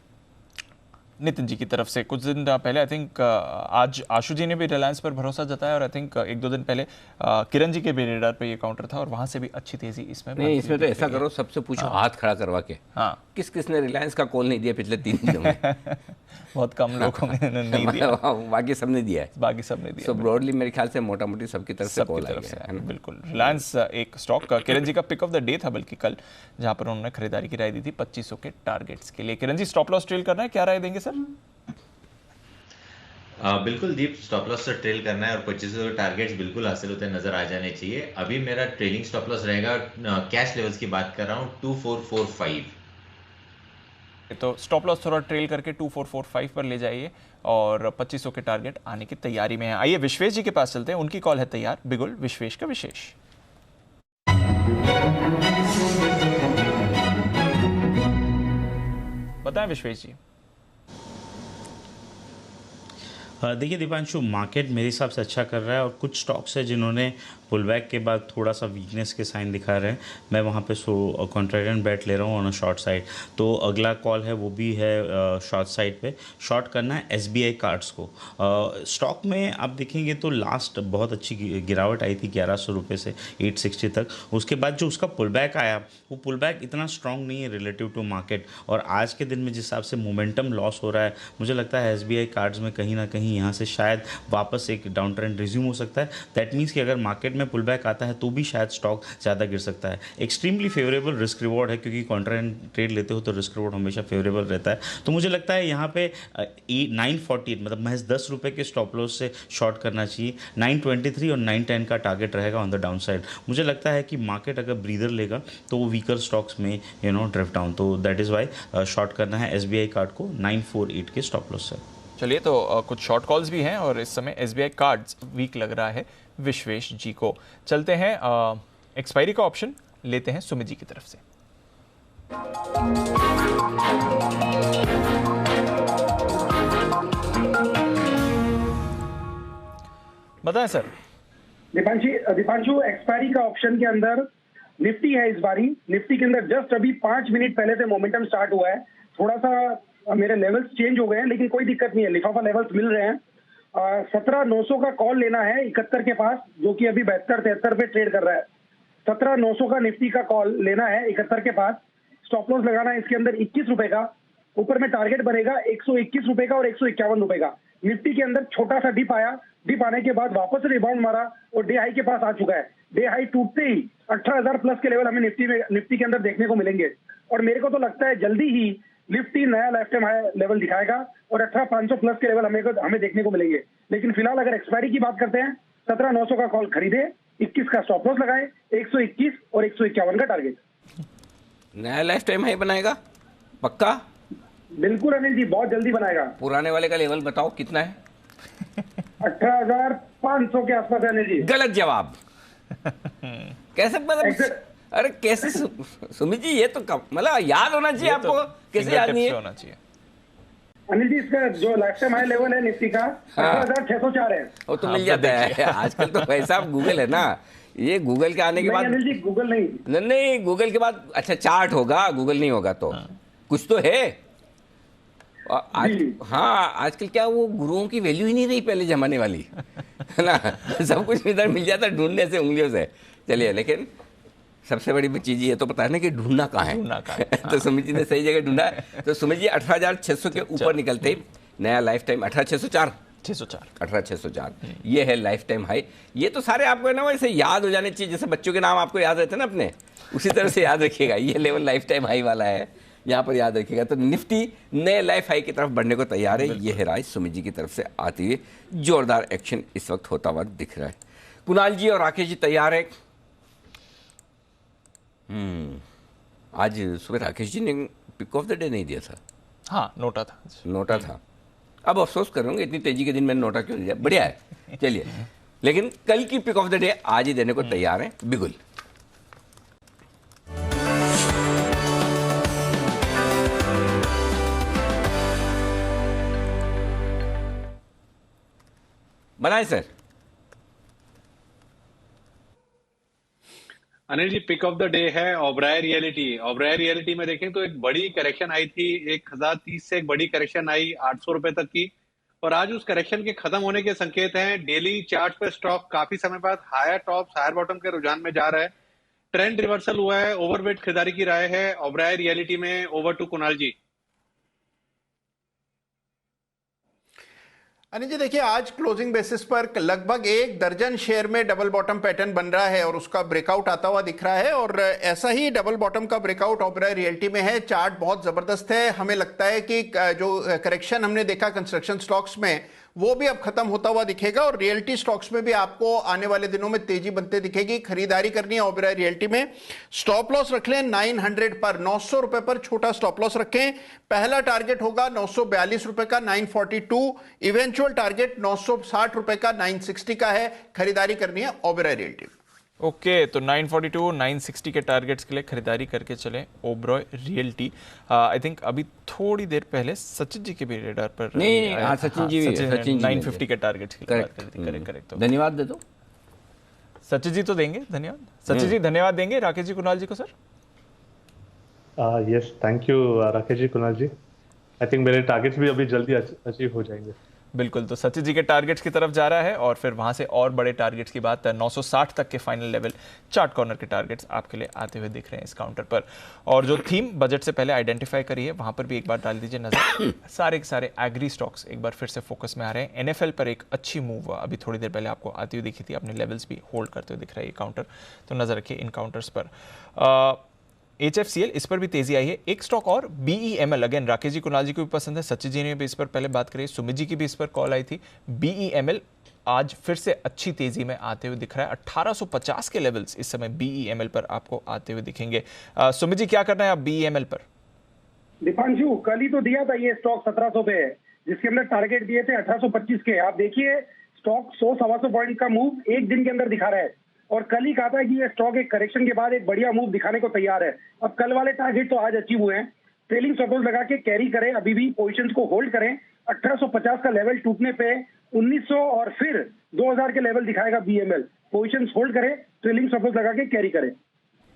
नितिन जी की तरफ से। कुछ दिन पहले आई थिंक आज आशु जी ने भी रिलायंस पर भरोसा जताया और आई थिंक 1-2 दिन पहले किरण जी के भी रेडर पे ये काउंटर था और वहां से भी अच्छी तेजी इसमें नहीं। इसमें तो ऐसा करो, सबसे पूछो हाथ खड़ा करवा के, हाँ किस किसने रिलायंस का कॉल नहीं दिया पिछले 3 दिनों में? बहुत कम लोगों ने नहीं दिया, बाकी सबने दिया है। बाकी सबने दिया। सो ब्रॉडली मेरे ख्याल से मोटा मोटी सबकी तरफ से कॉल आया है। बिल्कुल। रिलायंस एक स्टॉक किरण जी का पिक ऑफ द डे था बल्कि कल, जहां पर उन्होंने खरीदारी की राय दी थी 2500 के टारगेट्स के लिए। Kiran ji stop loss trail करना है, क्या राय देंगे सर? बिल्कुल दीप, स्टॉप लॉस से ट्रेल करना है और 2500 टारगेट्स बिल्कुल हासिल होते नजर आ जाने चाहिए। अभी मेरा ट्रेलिंग स्टॉप लॉस रहेगा, कैश लेवल्स की बात कर रहा हूँ 2445। तो स्टॉप लॉस थोड़ा ट्रेल करके 2445 पर ले जाइए और 2500 के टारगेट आने की तैयारी में है। आइए विश्वेश जी के पास चलते हैं, उनकी कॉल है तैयार। बिगुल विश्वेश का विशेष। बताएं विश्वेश जी। देखिए दीपांशु, मार्केट मेरे हिसाब से अच्छा कर रहा है और कुछ स्टॉक्स है जिन्होंने पुल बैक के बाद थोड़ा सा वीकनेस के साइन दिखा रहे हैं। मैं वहाँ पे कॉन्ट्रैक्ट बैट ले रहा हूँ ऑन अ शॉर्ट साइड। तो अगला कॉल है वो भी है शॉर्ट साइड पे, शॉर्ट करना है SBI कार्ड्स को। स्टॉक में आप देखेंगे तो लास्ट बहुत अच्छी गिरावट आई थी 1100 रुपये से 860 तक। उसके बाद जो उसका पुल बैक आया, वो पुल बैक इतना स्ट्रॉन्ग नहीं है रिलेटिव टू मार्केट। और आज के दिन में जिस हिसाब से मोमेंटम लॉस हो रहा है, मुझे लगता है SBI कार्ड्स में कहीं ना कहीं यहाँ से शायद वापस एक डाउन ट्रेंड रिज्यूम हो सकता है। दैट मीन्स कि अगर मार्केट में पुल बैक आता है तो भी शायद स्टॉक ज़्यादा गिर सकता है। एक्सट्रीमली फेवरेबल रिस्क रिवॉर्ड है, क्योंकि कॉन्ट्रा ट्रेड लेते हो तो रिस्क रिवॉर्ड हमेशा फेवरेबल रहता है। तो मुझे लगता है यहाँ पे 948 मतलब महज 10 रुपये के स्टॉप लॉस से शॉर्ट करना चाहिए। 923 और 910 का टारगेट रहेगा ऑन द डाउन साइड। मुझे लगता है कि मार्केट अगर ब्रीदर लेगा तो वो वीकर स्टॉक्स में ड्रिफ्ट डाउन, तो दैट इज़ वाई शॉर्ट करना है SBI कार्ड को 948 के स्टॉप लॉस से। चलिए, तो कुछ शॉर्ट कॉल्स भी हैं और इस समय SBI कार्ड्स वीक लग रहा है विश्वेश जी को। चलते हैं एक्सपायरी का ऑप्शन लेते हैं सुमित जी की तरफ से। बताएं सर। दीपांशु, एक्सपायरी का ऑप्शन के अंदर निफ्टी है इस बारी। निफ्टी के अंदर जस्ट अभी 5 मिनट पहले से मोमेंटम स्टार्ट हुआ है। थोड़ा सा मेरे लेवल्स चेंज हो गए हैं, लेकिन कोई दिक्कत नहीं है, लिफाफा लेवल्स मिल रहे हैं। 17,900 का कॉल लेना है 71 के पास, जो कि अभी 72-73 पे ट्रेड कर रहा है। 17,900 का निफ्टी का कॉल लेना है 71 के पास। स्टॉप लॉस लगाना है इसके अंदर 21 रुपए का। ऊपर में टारगेट बनेगा 121 रुपए का और 151 रुपए का। निफ्टी के अंदर छोटा सा डिप आया, डिप आने के बाद वापस रिबाउंड मारा और डे हाई के पास आ चुका है। डे हाई टूटते ही 18,000 प्लस के लेवल हमें निफ्टी के अंदर देखने को मिलेंगे। और मेरे को तो लगता है जल्दी ही निफ्टी नया लाइफ टाइम हाई लेवल दिखाएगा और 18,500 प्लस के लेवल हमें देखने को मिलेंगे। लेकिन फिलहाल अगर एक्सपायरी की बात करते हैं, 17,900 का कॉल खरीदे, 21 का स्टॉप लॉस लगाए, 121 और 151 का टारगेट। नया लाइफ टाइम हाई बनाएगा पक्का? बिल्कुल अनिल जी, बहुत जल्दी बनाएगा। पुराने वाले का लेवल बताओ कितना है? 18,500 के आसपास है अनिल जी। गलत जवाब। कैसे मतलब? अरे कैसे सुमित जी, ये तो मतलब याद होना चाहिए आपको, कैसे याद नहीं होना चाहिए? अनिल जी, इसका जो लाइफ टाइम हाई लेवल है निफ्टी का 18,604 है। वो तो मिल जाता है आजकल तो वैसा गूगल है ना, ये गूगल के आने के बाद। अनिल जी गूगल नहीं, गूगल के बाद अच्छा चार्ट होगा, गूगल नहीं होगा तो कुछ तो है। हाँ, आजकल क्या वो गुरुओं की वैल्यू ही नहीं रही पहले जमाने वाली, है ना। सब कुछ इधर मिल जाता ढूंढने से, उंगलियों से। चलिए, लेकिन सबसे बड़ी चीज ये तो पता है ना कि ढूंढना कहाँ है। तो सुमित जी ने सही जगह ढूंढा है। तो सुमित जी 18,600 के ऊपर निकलते ही नया लाइफ टाइम 18,604 ये है लाइफ टाइम हाई। ये तो सारे आपको है ना वैसे याद हो जाने चाहिए, जैसे बच्चों के नाम आपको याद रहते हैं ना अपने, उसी तरह से याद रखिएगा। ये लेवल लाइफ टाइम हाई वाला है, यहाँ पर याद रखिएगा। तो निफ्टी नए लाइफ हाई की तरफ बढ़ने को तैयार है। ये है राय सुमित जी की तरफ से आती हुई। जोरदार एक्शन इस वक्त होता हुआ दिख रहा है। कुणाल जी और राकेश जी तैयार है? आज सुबह राकेश जी ने पिक ऑफ द डे नहीं दिया था। हाँ, नोटा था। अब अफसोस करूंगा इतनी तेजी के दिन मैंने नोटा क्यों दिया। बढ़िया है, चलिए। लेकिन कल की पिक ऑफ द डे आज ही देने को तैयार है बिगुल। बनाए sir. Anil ji, pick of the day है ओबराय रियलिटी। ओबराय रियलिटी में देखें तो एक बड़ी करेक्शन आई थी, 1030 से एक बड़ी करेक्शन आई 800 रुपए तक की, और आज उस करेक्शन के खत्म होने के संकेत हैं। डेली चार्ट पे स्टॉक काफी समय बाद हायर टॉप हायर बॉटम के रुझान में जा रहा है। ट्रेंड रिवर्सल हुआ है, ओवरवेट खरीदारी की राय है ओबराय रियलिटी में। ओवर टू कुणाल जी। अनिल जी देखिए, आज क्लोजिंग बेसिस पर लगभग 1 दर्जन शेयर में डबल बॉटम पैटर्न बन रहा है और उसका ब्रेकआउट आता हुआ दिख रहा है, और ऐसा ही डबल बॉटम का ब्रेकआउट ओबराय रियल्टी में है। चार्ट बहुत जबरदस्त है। हमें लगता है कि जो करेक्शन हमने देखा कंस्ट्रक्शन स्टॉक्स में वो भी अब खत्म होता हुआ दिखेगा, और रियल्टी स्टॉक्स में भी आपको आने वाले दिनों में तेजी बनते दिखेगी। खरीदारी करनी है ओबराय रियल्टी में। स्टॉप लॉस रख लें 900 पर, 900 रुपए पर छोटा स्टॉप लॉस रखें। पहला टारगेट होगा 942 रुपए का 942, इवेंचुअल टारगेट 960 रुपए का 960 का है। खरीदारी करनी है ओबराय रियल्टी। ओके, तो 942 960 के टारगेट्स के लिए खरीदारी करके चलें ओबराय रियल्टी। आई थिंक अभी थोड़ी देर पहले सचिन जी के भी रेडार पर नहीं, सचिन जी 950 के टारगेट्स की बात कर दी। करेक्ट। तो धन्यवाद दे दो। सचिन जी तो देंगे धन्यवाद। सचिन जी धन्यवाद देंगे राकेश जी कुणाल जी को sir. Yes, thank you Rakesh ji Kunal ji. I think मेरे टारगेट्स भी अभी जल्दी अचीव हो जाएंगे। बिल्कुल, तो सचिन जी के टारगेट्स की तरफ जा रहा है और फिर वहां से और बड़े टारगेट्स की बात 960 तक के फाइनल लेवल चार्ट कॉर्नर के टारगेट्स आपके लिए आते हुए दिख रहे हैं इस काउंटर पर। और जो थीम बजट से पहले आइडेंटिफाई करी है वहां पर भी एक बार डाल दीजिए नजर। सारे के सारे एग्री स्टॉक्स एक बार फिर से फोकस में आ रहे हैं। एनएफएल पर एक अच्छी मूव अभी थोड़ी देर पहले आपको आती हुई दिखी थी, अपने लेवल्स भी होल्ड करते हुए दिख रहा है ये काउंटर, तो नजर रखिए इन काउंटर्स पर। HFCL इस पर भी तेजी आई है। एक स्टॉक और BEML, अगेन राकेश जी कुणाल जी को भी पसंद है, सचिन जी ने भी इस पर पहले बात करी, सुमित जी की भी इस पर कॉल आई थी। BEML आज फिर से अच्छी तेजी में आते हुए दिख रहा है। 1850 के लेवल्स इस समय BEML पर आपको आते हुए दिखेंगे। सुमित जी क्या करना है आप BEML पर? दीपांशु, कल ही तो दिया था ये स्टॉक 1700 पे है, जिसके अंदर टारगेट दिए थे 1825 के। आप देखिए स्टॉक 100-125 पॉइंट का मूव एक दिन के अंदर दिखा रहा है, और कल ही कहा था कि ये स्टॉक एक करेक्शन के बाद एक बढ़िया मूव दिखाने को तैयार है। अब कल वाले टारगेट तो आज अचीव हुए हैं। ट्रेलिंग स्टॉप लॉस लगा के कैरी करें, अभी भी पोजीशंस को होल्ड करें। 1850 का लेवल टूटने पे 1900 और फिर 2000 के लेवल दिखाएगा BML। पोजीशंस होल्ड करें, ट्रेलिंग स्टॉप लॉस लगा के कैरी करें।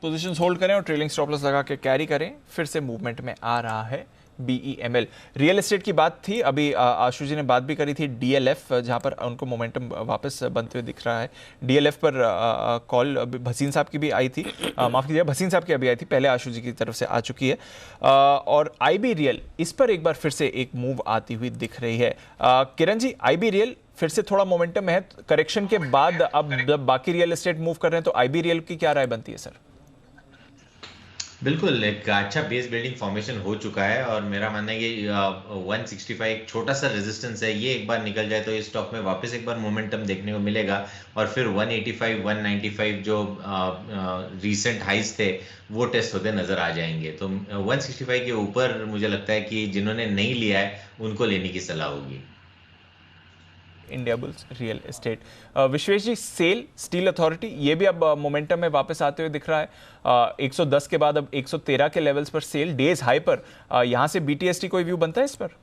पोजीशंस होल्ड करें और ट्रेलिंग स्टॉप लॉस लगा के कैरी करें। फिर से मूवमेंट में आ रहा है BEML। रियल एस्टेट की बात थी, अभी आशु जी ने बात भी करी थी DLF, जहां पर उनको मोमेंटम वापस बनते हुए दिख रहा है। DLF पर कॉल भसीन साहब की भी आई थी, माफ कीजिए भसीन साहब की अभी आई थी, पहले आशु जी की तरफ से आ चुकी है। और IB रियल इस पर एक बार फिर से एक मूव आती हुई दिख रही है। किरण जी, IB रियल फिर से थोड़ा मोमेंटम है करेक्शन के बाद, अब जब बाकी रियल एस्टेट मूव कर रहे हैं तो IB रियल की क्या राय बनती है सर? बिल्कुल, एक अच्छा बेस बिल्डिंग फॉर्मेशन हो चुका है, और मेरा मानना है कि 165 एक छोटा सा रेजिस्टेंस है, ये एक बार निकल जाए तो इस स्टॉक में वापस एक बार मोमेंटम देखने को मिलेगा, और फिर 185 195 जो रीसेंट हाइज थे वो टेस्ट होते नजर आ जाएंगे। तो 165 के ऊपर मुझे लगता है कि जिन्होंने नहीं लिया है उनको लेने की सलाह होगी। India Bulls Real Estate. Vishwesh ji, SAIL Steel Authority ये भी अब मोमेंटम में वापस आते हुए दिख रहा है। 110 के बाद अब 113 के लेवल्स पर सेल, डेज हाई पर। यहां से BTST कोई व्यू बनता है इस पर?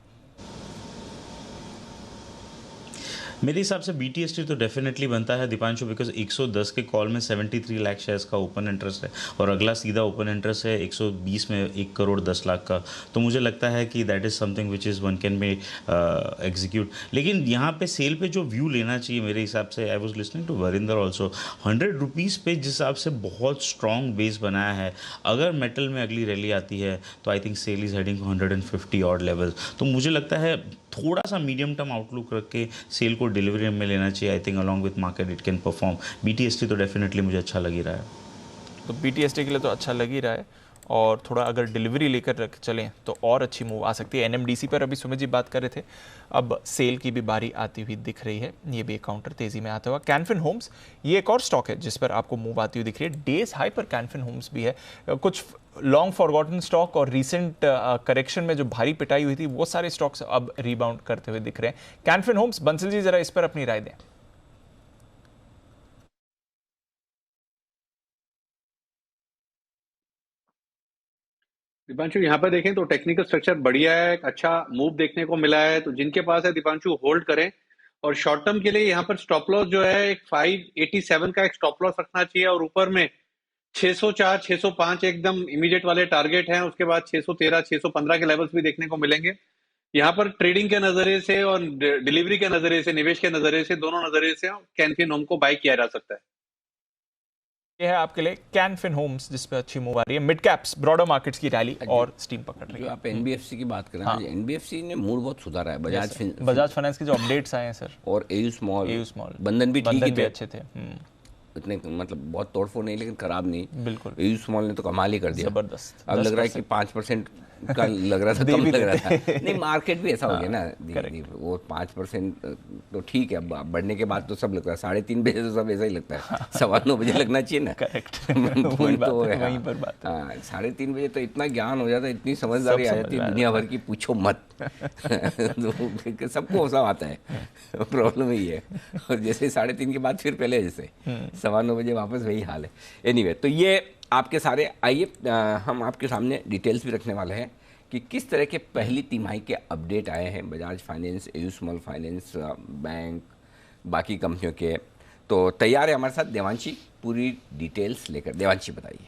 मेरे हिसाब से BTST तो डेफिनेटली बनता है दीपांशु, बिकॉज 110 के कॉल में 73 लाख शेयर्स का ओपन इंटरेस्ट है, और अगला सीधा ओपन इंटरेस्ट है 120 में 1 करोड़ 10 लाख का। तो मुझे लगता है कि that is something which is one can be execute. लेकिन यहाँ पे सेल पे जो व्यू लेना चाहिए मेरे हिसाब से, I was listening to Varinder also, 100 rupees पे जिस हिसाब से बहुत स्ट्रॉन्ग बेस बनाया है, अगर मेटल में अगली रैली आती है तो I think SAIL is heading 150 odd level. तो मुझे लगता है थोड़ा सा मीडियम टर्म आउटलुक रख के सेल को डिलीवरी में लेना चाहिए। I think along with market it can perform. BTST तो डेफिनेटली मुझे अच्छा लग ही रहा है। तो BTST के लिए तो अच्छा लग ही रहा है। और थोड़ा अगर डिलीवरी लेकर चलें तो और अच्छी मूव आ सकती है। एनएमडीसी पर अभी सुमित जी बात कर रहे थे, अब सेल की भी बारी आती हुई दिख रही है, ये भी एक काउंटर तेजी में आता हुआ। कैनफिन होम्स ये एक और स्टॉक है जिस पर आपको मूव आती हुई दिख रही है। डेज हाई पर कैनफिन होम्स भी है। कुछ लॉन्ग फॉरगॉटन स्टॉक और रीसेंट करेक्शन में जो भारी पिटाई हुई थी वो सारे स्टॉक्स अब रीबाउंड करते हुए दिख रहे हैं। कैनफिन होम्स, बंसल जी जरा इस पर अपनी राय दें। दीपांशु, यहाँ पर देखें तो टेक्निकल स्ट्रक्चर बढ़िया है, एक अच्छा मूव देखने को मिला है, तो जिनके पास है दीपांशु होल्ड करें। और शॉर्ट टर्म के लिए यहाँ पर स्टॉप लॉस जो है एक 587 का एक स्टॉप लॉस रखना चाहिए, और ऊपर में 604 605 एकदम इमीडिएट वाले टारगेट हैं। उसके बाद 613 615 के लेवल्स भी देखने को मिलेंगे। यहाँ पर ट्रेडिंग के नजरिए से और डिलीवरी के नजरिए से, निवेश के नजरिए से, दोनों नजरिए से कैनफिन होम को बाय किया जा सकता है। ये है आपके लिए कैनफिन होम्स जिस पे अच्छी मूव आ रही है। मिड कैप्स ब्रॉडर मार्केट्स की रैली और स्टीम पकड़ रही है। आप एनबीएफसी की बात करें, हाँ। एनबीएफसी ने मूड बहुत सुधारा है। बजाज फाइनेंस के जो अपडेट्स आए हैं सर, और एयू स्मॉल, बंधन भी ठीक भी अच्छे थे। इतने मतलब बहुत तोड़फोड़ नहीं लेकिन खराब नहीं। बिल्कुल, एयू स्मॉल ने तो कमाल ही कर दिया, जबरदस्त। अब लग रहा है कि 5% का लग रहा था, कम लग रहा था। नहीं, मार्केट भी ऐसा हो गया ना, वो 5% तो ठीक है, अब बढ़ने के बाद तो सब लगता है। 3:30 बजे तो सब ऐसा ही लगता है, 9:15 बजे लगना चाहिए ना। करेक्ट, तो वहीं पर बात। हाँ, 3:30 बजे तो इतना ज्ञान हो जाता है, इतनी समझदारी आ जाती है दुनिया भर की, पूछो मत। सबको ऐसा आता है, प्रॉब्लम यही है। और जैसे 3:30 के बाद फिर पहले जैसे 9:15 बजे वापस वही हाल है। एनीवे, तो ये आपके सारे, आइए हम आपके सामने डिटेल्स भी रखने वाले हैं कि किस तरह के पहली तिमाही के अपडेट आए हैं Bajaj finance, AU small finance bank, बाकी कंपनियों के। तो तैयार है हमारे साथ देवांशी पूरी डिटेल्स लेकर। देवांशी बताइए।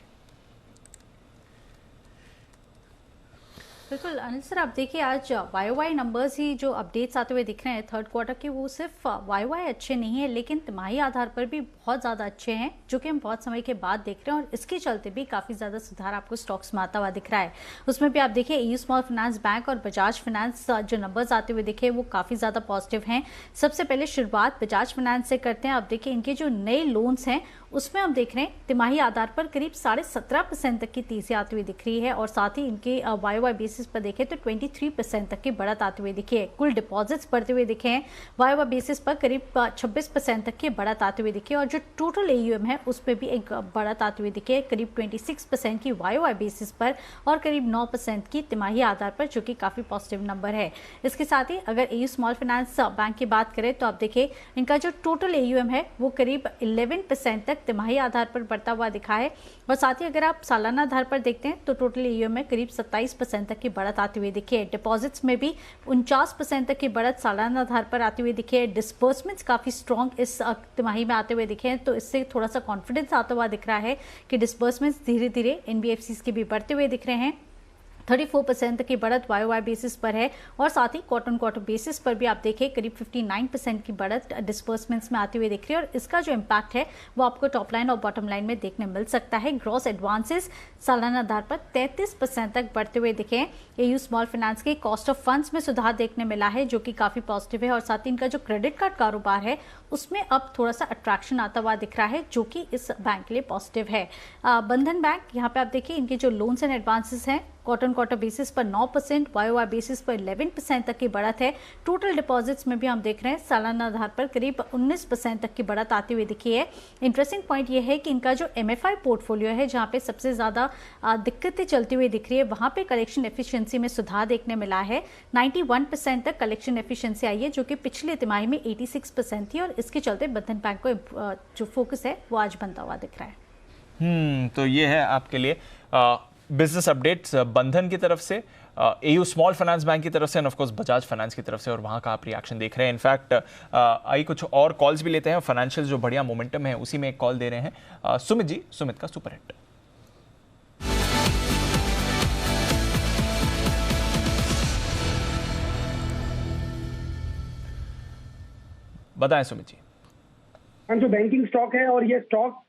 बिल्कुल अनिल सर, आप देखिए आज वाई नंबर्स ही जो अपडेट्स आते हुए दिख रहे हैं थर्ड क्वार्टर के, वो सिर्फ वाई अच्छे नहीं है लेकिन तिमाही आधार पर भी बहुत ज़्यादा अच्छे हैं, जो कि हम बहुत समय के बाद देख रहे हैं। और इसके चलते भी काफ़ी ज़्यादा सुधार आपको स्टॉक्स में आता हुआ दिख रहा है। उसमें भी आप देखिए एयू स्मॉल फाइनेंस बैंक और बजाज फाइनेंस जो नंबर्स आते हुए दिखे वो काफ़ी ज़्यादा पॉजिटिव हैं। सबसे पहले शुरुआत बजाज फाइनेंस से करते हैं। आप देखिए इनके जो नए लोन्स हैं उसमें हम देख रहे हैं तिमाही आधार पर करीब 17.5% तक की तेजी आती हुई दिख रही है, और साथ ही इनके वाई बेसिस पर देखें तो 23% तक की बढ़त आती हुई दिखी है। कुल डिपॉजिट्स बढ़ते हुए दिखे हैं वाई बेसिस पर करीब 26% तक की बढ़त आती हुई दिखी है, और जो टोटल एयूएम है उसमें भी एक बढ़त आती हुई दिखी है, करीब 26% की वाई बेसिस पर और करीब 9% की तिमाही आधार पर, जो कि काफ़ी पॉजिटिव नंबर है। इसके साथ ही अगर एयू स्मॉल फाइनेंस बैंक की बात करें तो आप देखिए इनका जो टोटल एयूएम है वो करीब 11% तक तिमाही आधार पर बढ़ता हुआ दिखा है, और साथ ही अगर आप सालाना आधार पर देखते हैं तो टोटल एयूएम में करीब 27% तक की बढ़त आती हुई दिखी है। डिपॉजिट्स में भी 49% तक की बढ़त सालाना आधार पर आती हुई दिखी है। डिस्बर्समेंट्स काफ़ी स्ट्रॉन्ग इस तिमाही में आते हुए दिखे हैं, तो इससे थोड़ा सा कॉन्फिडेंस आता हुआ दिख रहा है कि डिस्बर्समेंट्स धीरे धीरे एनबीएफसीज के भी बढ़ते हुए दिख रहे हैं। 34% तक की बढ़त वाई बेसिस पर है, और साथ ही क्वार्टर बेसिस पर भी आप देखें करीब 59% की बढ़त डिस्बर्समेंट्स में आती हुई दिख रही है, और इसका जो इम्पैक्ट है वो आपको टॉप लाइन और बॉटम लाइन में देखने मिल सकता है। ग्रॉस एडवांसेस सालाना आधार पर 33% तक बढ़ते हुए दिखे हैं। एयू स्मॉल फाइनेंस के कॉस्ट ऑफ फंड्स में सुधार देखने मिला है, जो कि काफ़ी पॉजिटिव है, और साथ ही इनका जो क्रेडिट कार्ड कारोबार है उसमें अब थोड़ा सा अट्रैक्शन आता हुआ दिख रहा है, जो कि इस बैंक के लिए पॉजिटिव है। बंधन बैंक, यहाँ पे आप देखिए इनके जो लोन्स एंड एडवांसेस हैं क्वार्टर बेसिस पर 9%, वाई बेसिस पर 11% तक की बढ़त है। टोटल डिपॉजिट्स में भी हम देख रहे हैं सालाना आधार पर करीब 19% तक की बढ़त आती हुई दिखी है। इंटरेस्टिंग पॉइंट ये है कि इनका जो MFI पोर्टफोलियो है, जहाँ पे सबसे ज़्यादा दिक्कतें चलती हुई दिख रही है, वहाँ पे कलेक्शन एफिशिएंसी में सुधार देखने मिला है। 91% तक कलेक्शन एफिशिएंसी आई है, जो कि पिछले तिमाही में 86% थी, और इसके चलते बंधन बैंक को जो फोकस है वो आज बनता हुआ दिख रहा है। तो ये है आपके लिए बिजनेस अपडेट्स बंधन की तरफ से, एयू स्मॉल फाइनेंस बैंक की तरफ से, end of course Bajaj finance की तरफ से, और वहाँ का आप रिएक्शन देख रहे हैं। इनफैक्ट आई कुछ और कॉल्स भी लेते हैं। फाइनेंशियल जो बढ़िया मोमेंटम है उसी में एक कॉल दे रहे हैं सुमित जी, सुमित का सुपर हिट। बताएं सुमित जी। जो बैंकिंग स्टॉक है, और ये स्टॉक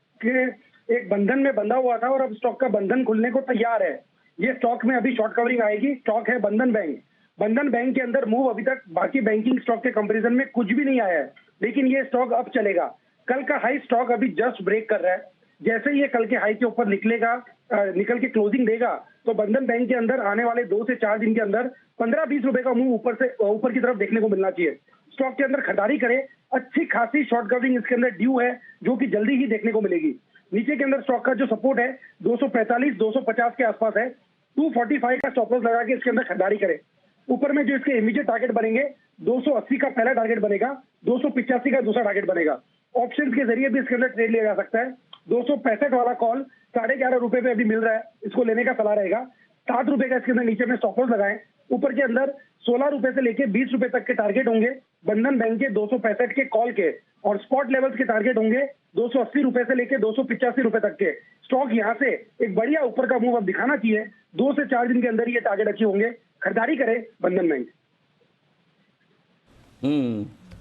एक बंधन में बंधा हुआ था और अब स्टॉक का बंधन खुलने को तैयार है। ये स्टॉक में अभी शॉर्ट कवरिंग आएगी। स्टॉक है बंधन बैंक। बंधन बैंक के अंदर मूव अभी तक बाकी बैंकिंग स्टॉक के कंपैरिजन में कुछ भी नहीं आया है, लेकिन ये स्टॉक अब चलेगा। कल का हाई स्टॉक अभी जस्ट ब्रेक कर रहा है। जैसे ही ये कल के हाई के ऊपर निकलेगा, निकल के क्लोजिंग देगा तो बंधन बैंक के अंदर आने वाले 2 से 4 दिन के अंदर 15-20 रुपए का मूव ऊपर की तरफ देखने को मिलना चाहिए। स्टॉक के अंदर खरीदारी करें, अच्छी खासी शॉर्ट कवरिंग इसके अंदर ड्यू है जो कि जल्दी ही देखने को मिलेगी। नीचे के अंदर स्टॉक का जो सपोर्ट है 245-250 के आसपास है, 245 का स्टॉप लॉस लगा के इसके अंदर खरीदारी करें। ऊपर में जो इसके इमीडिएट टारगेट बनेंगे 280 का पहला टारगेट बनेगा, 285 का दूसरा टारगेट बनेगा। ऑप्शंस के जरिए भी इसके अंदर ट्रेड लिया जा सकता है। 265 वाला कॉल 11.5 रुपए पे अभी मिल रहा है, इसको लेने का सलाह रहेगा। 7 रुपए का इसके अंदर नीचे में स्टॉप लॉस लगाएं। ऊपर के अंदर 16 रुपए से लेके 20 रुपए तक के टारगेट होंगे बंधन बैंक के 265 के कॉल के, और स्पॉट लेवल्स के टारगेट होंगे 280 रुपए से लेके 285 रुपए तक के। स्टॉक यहाँ से एक बढ़िया ऊपर का मूव अब दिखाना चाहिए, 2 से 4 दिन के अंदर ये टारगेट अचीव होंगे। खरीदारी करें बंधन बैंक।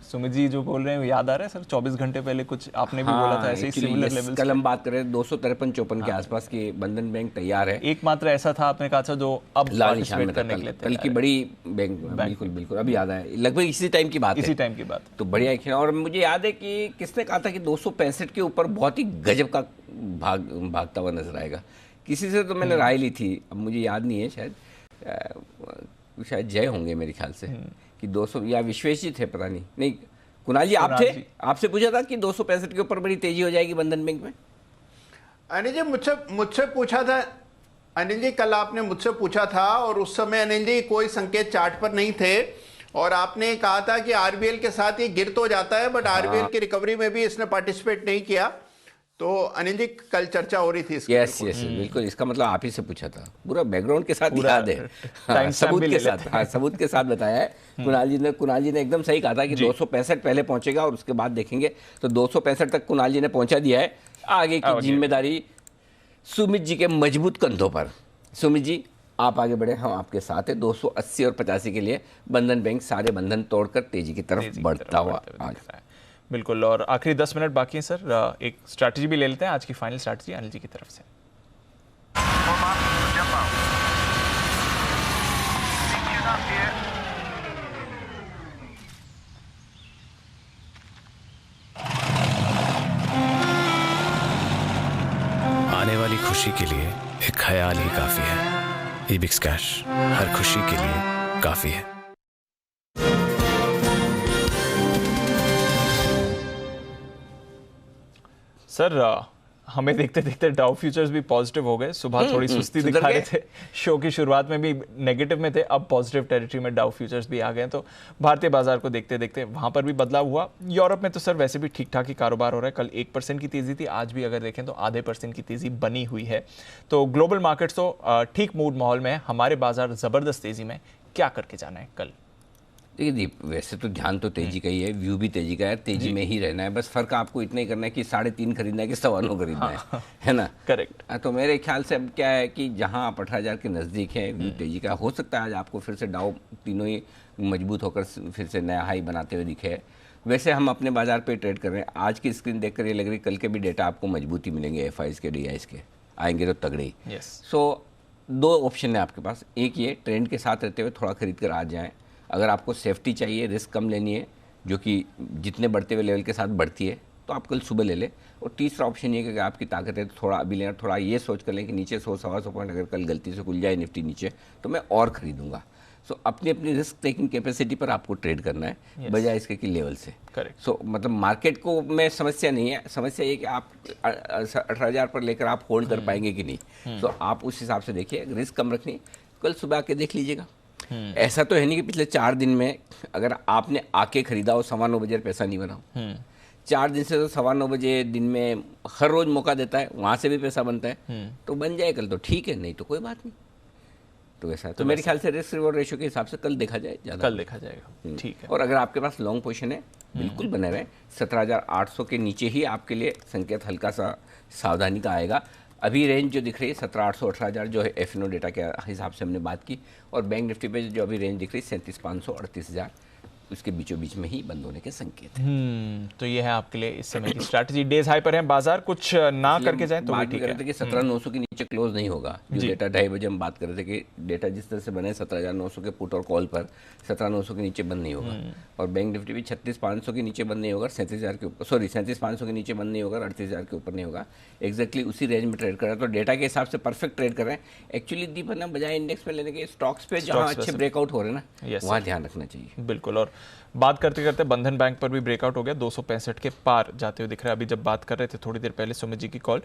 सुमित जी जो बोल रहे हैं याद आ रहा है सर, 24 घंटे पहले कुछ आपने भी बोला था ऐसे ही सिमिलर लेवल्स। कल हम बात करें 253-54 के आसपास की बंधन बैंक तैयार है। एकमात्र ऐसा था आपने कहा था जो अब पार्टिसिपेट करने के लिए कल की बड़ी बैंक बिल्कुल बिल्कुल अभी याद है, लगभग इसी टाइम की बात है, इसी टाइम की बात। तो बढ़िया खेला। और मुझे याद है कि किसने कहा था कि 265 के ऊपर बहुत ही गजब का भागता हुआ नजर आएगा। किसी से तो मैंने राय ली थी, अब मुझे याद नहीं है, शायद जय होंगे मेरे ख्याल से कि 200 या विश्वेश जी थे, पता नहीं कुणाल जी आप थे, आपसे पूछा था कि 265 के ऊपर बड़ी तेजी हो जाएगी बंधन बैंक में। अनिल जी मुझसे पूछा था, अनिल जी कल आपने मुझसे पूछा था और उस समय अनिल जी कोई संकेत चार्ट पर नहीं थे और आपने कहा था कि आरबीएल के साथ ये गिर तो जाता है बट आरबीएल की रिकवरी में भी इसने पार्टिसिपेट नहीं किया। तो अनिल जी कल चर्चा हो रही थी इसकी। यस बिल्कुल, इसका मतलब आप ही से पूछा था, पूरा बैकग्राउंड के साथ याद है, सबूत के साथ, सबूत के साथ बताया है कुणाल जी ने एकदम सही कहा था कि 265 पहले पहुंचेगा और उसके बाद देखेंगे। तो 265 तक कुणाल जी ने पहुंचा दिया है, आगे की जिम्मेदारी सुमित जी के मजबूत कंधों पर। सुमित जी आप आगे बढ़े, हम आपके साथ है। 280 और 85 के लिए बंधन बैंक सारे बंधन तोड़कर तेजी की तरफ बढ़ता हुआ बिल्कुल। और आखिरी 10 मिनट बाकी हैं सर, एक स्ट्रैटेजी भी ले लेते हैं, आज की फाइनल स्ट्रैटेजी अनिल जी की तरफ से। आने वाली खुशी के लिए एक ख्याल ही काफी है। इबिक्स कैश हर खुशी के लिए काफी है। सर हमें देखते देखते डाउ फ्यूचर्स भी पॉजिटिव हो गए। सुबह थोड़ी सुस्ती दिखा रहे थे, शो की शुरुआत में भी नेगेटिव में थे, अब पॉजिटिव टेरिटरी में डाउ फ्यूचर्स भी आ गए। तो भारतीय बाजार को देखते देखते वहां पर भी बदलाव हुआ। यूरोप में तो सर वैसे भी ठीक ठाक ही कारोबार हो रहा है। कल 1% की तेजी थी, आज भी अगर देखें तो आधे % की तेजी बनी हुई है। तो ग्लोबल मार्केट्स तो ठीक मूड माहौल में है, हमारे बाजार जबरदस्त तेजी में। क्या करके जाना है कल? देखिए दीप, वैसे तो ध्यान तो तेजी का ही है, व्यू भी तेजी का है, तेजी में ही रहना है। बस फर्क आपको इतना ही करना है कि 3.5 खरीदना है कि 9.25 खरीदना है ना? करेक्ट। तो मेरे ख्याल से अब क्या है कि जहां आप 18,000 के नज़दीक है, व्यू तेजी का हो सकता है आज आपको फिर से डाउ तीनों ही मजबूत होकर फिर से नया हाई बनाते हुए दिखे। वैसे हम अपने बाजार पे ट्रेड कर रहे हैं। आज की स्क्रीन देखकर ये लग रही कल के भी डेटा आपको मजबूती मिलेंगे, FIs के DIs के आएंगे तो तगड़े ही। सो 2 ऑप्शन है आपके पास, एक ये ट्रेंड के साथ रहते हुए थोड़ा खरीद कर आ जाएँ। अगर आपको सेफ्टी चाहिए, रिस्क कम लेनी है, जो कि जितने बढ़ते हुए लेवल के साथ बढ़ती है, तो आप कल सुबह ले लें। और तीसरा ऑप्शन ये कि अगर आपकी ताकत है तो थोड़ा अभी लेना, थोड़ा ये सोच कर लें कि नीचे 100-125 पॉइंट अगर कल गलती से खुल जाए निफ्टी नीचे तो मैं और खरीदूंगा। सो अपनी अपनी रिस्क टेकिंग कैपेसिटी पर आपको ट्रेड करना है, बजाय इसके कि लेवल से। सो मतलब मार्केट को में समस्या नहीं है, समस्या ये कि आप 18,000 पर लेकर आप होल्ड कर पाएंगे कि नहीं। तो आप उस हिसाब से देखिए, रिस्क कम रखनी, कल सुबह आके देख लीजिएगा। ऐसा तो है नहीं कि पिछले 4 दिन में अगर आपने आके खरीदा हो 9:15 बजे पैसा नहीं बनाओ। 4 दिन से तो 9:15 बजे दिन में हर रोज मौका देता है, वहां से भी पैसा बनता है। तो बन जाए कल तो ठीक है, नहीं तो कोई बात नहीं। तो ऐसा है, तो मेरे ख्याल से रिस्क रिवॉर्ड रेशियो के हिसाब से कल देखा जाए, ज़्यादा कल देखा जाएगा। ठीक है। और अगर आपके पास लॉन्ग पोजीशन है, बिल्कुल बने रहे। 17,800 के नीचे ही आपके लिए संकेत हल्का सा सावधानी का आएगा। अभी रेंज जो दिख रही है 17,800 18,000 जो है FNO डेटा के हिसाब से हमने बात की। और बैंक निफ्टी पे जो अभी रेंज दिख रही है 37,500 38,000, उसके बीचों बीच में ही बंद होने के संकेत हैं। तो ये है आपके लिए इस समय की स्ट्रैटेजी। डेज हाई पर है बाजार, कुछ ना करके जाए तो भी ठीक है। कि 17,900 के नीचे क्लोज नहीं होगा। जो डेटा 2:30 बजे हम बात कर रहे थे कि डेटा जिस तरह से बने 17,900 के पुट और कॉल पर 17,900 के नीचे बंद नहीं होगा, और बैंक निफ्टी भी 36,500 के नीचे बंद नहीं होगा, 37,000 के ऊपर 37,500 के नीचे बंद नहीं होगा, 38,000 के ऊपर नहीं होगा। एग्जैक्टली उसी रेंज में ट्रेड कर रहा है, तो डेटा के हिसाब से परफेक्ट ट्रेड कर रहे हैं। एक्चुअली दीपक ना बजाय इंडेक्स पे लेने के स्टॉक्स पे जहाँ अच्छे ब्रेकआउट हो रहे हैं ना, वहाँ ध्यान रखना चाहिए। बिल्कुल। और बात करते करते बंधन बैंक पर भी ब्रेकआउट हो गया, 265 के पार जाते हुए दिख रहा है। अभी जब बात कर रहे थे थोड़ी देर पहले सुमित जी की कॉल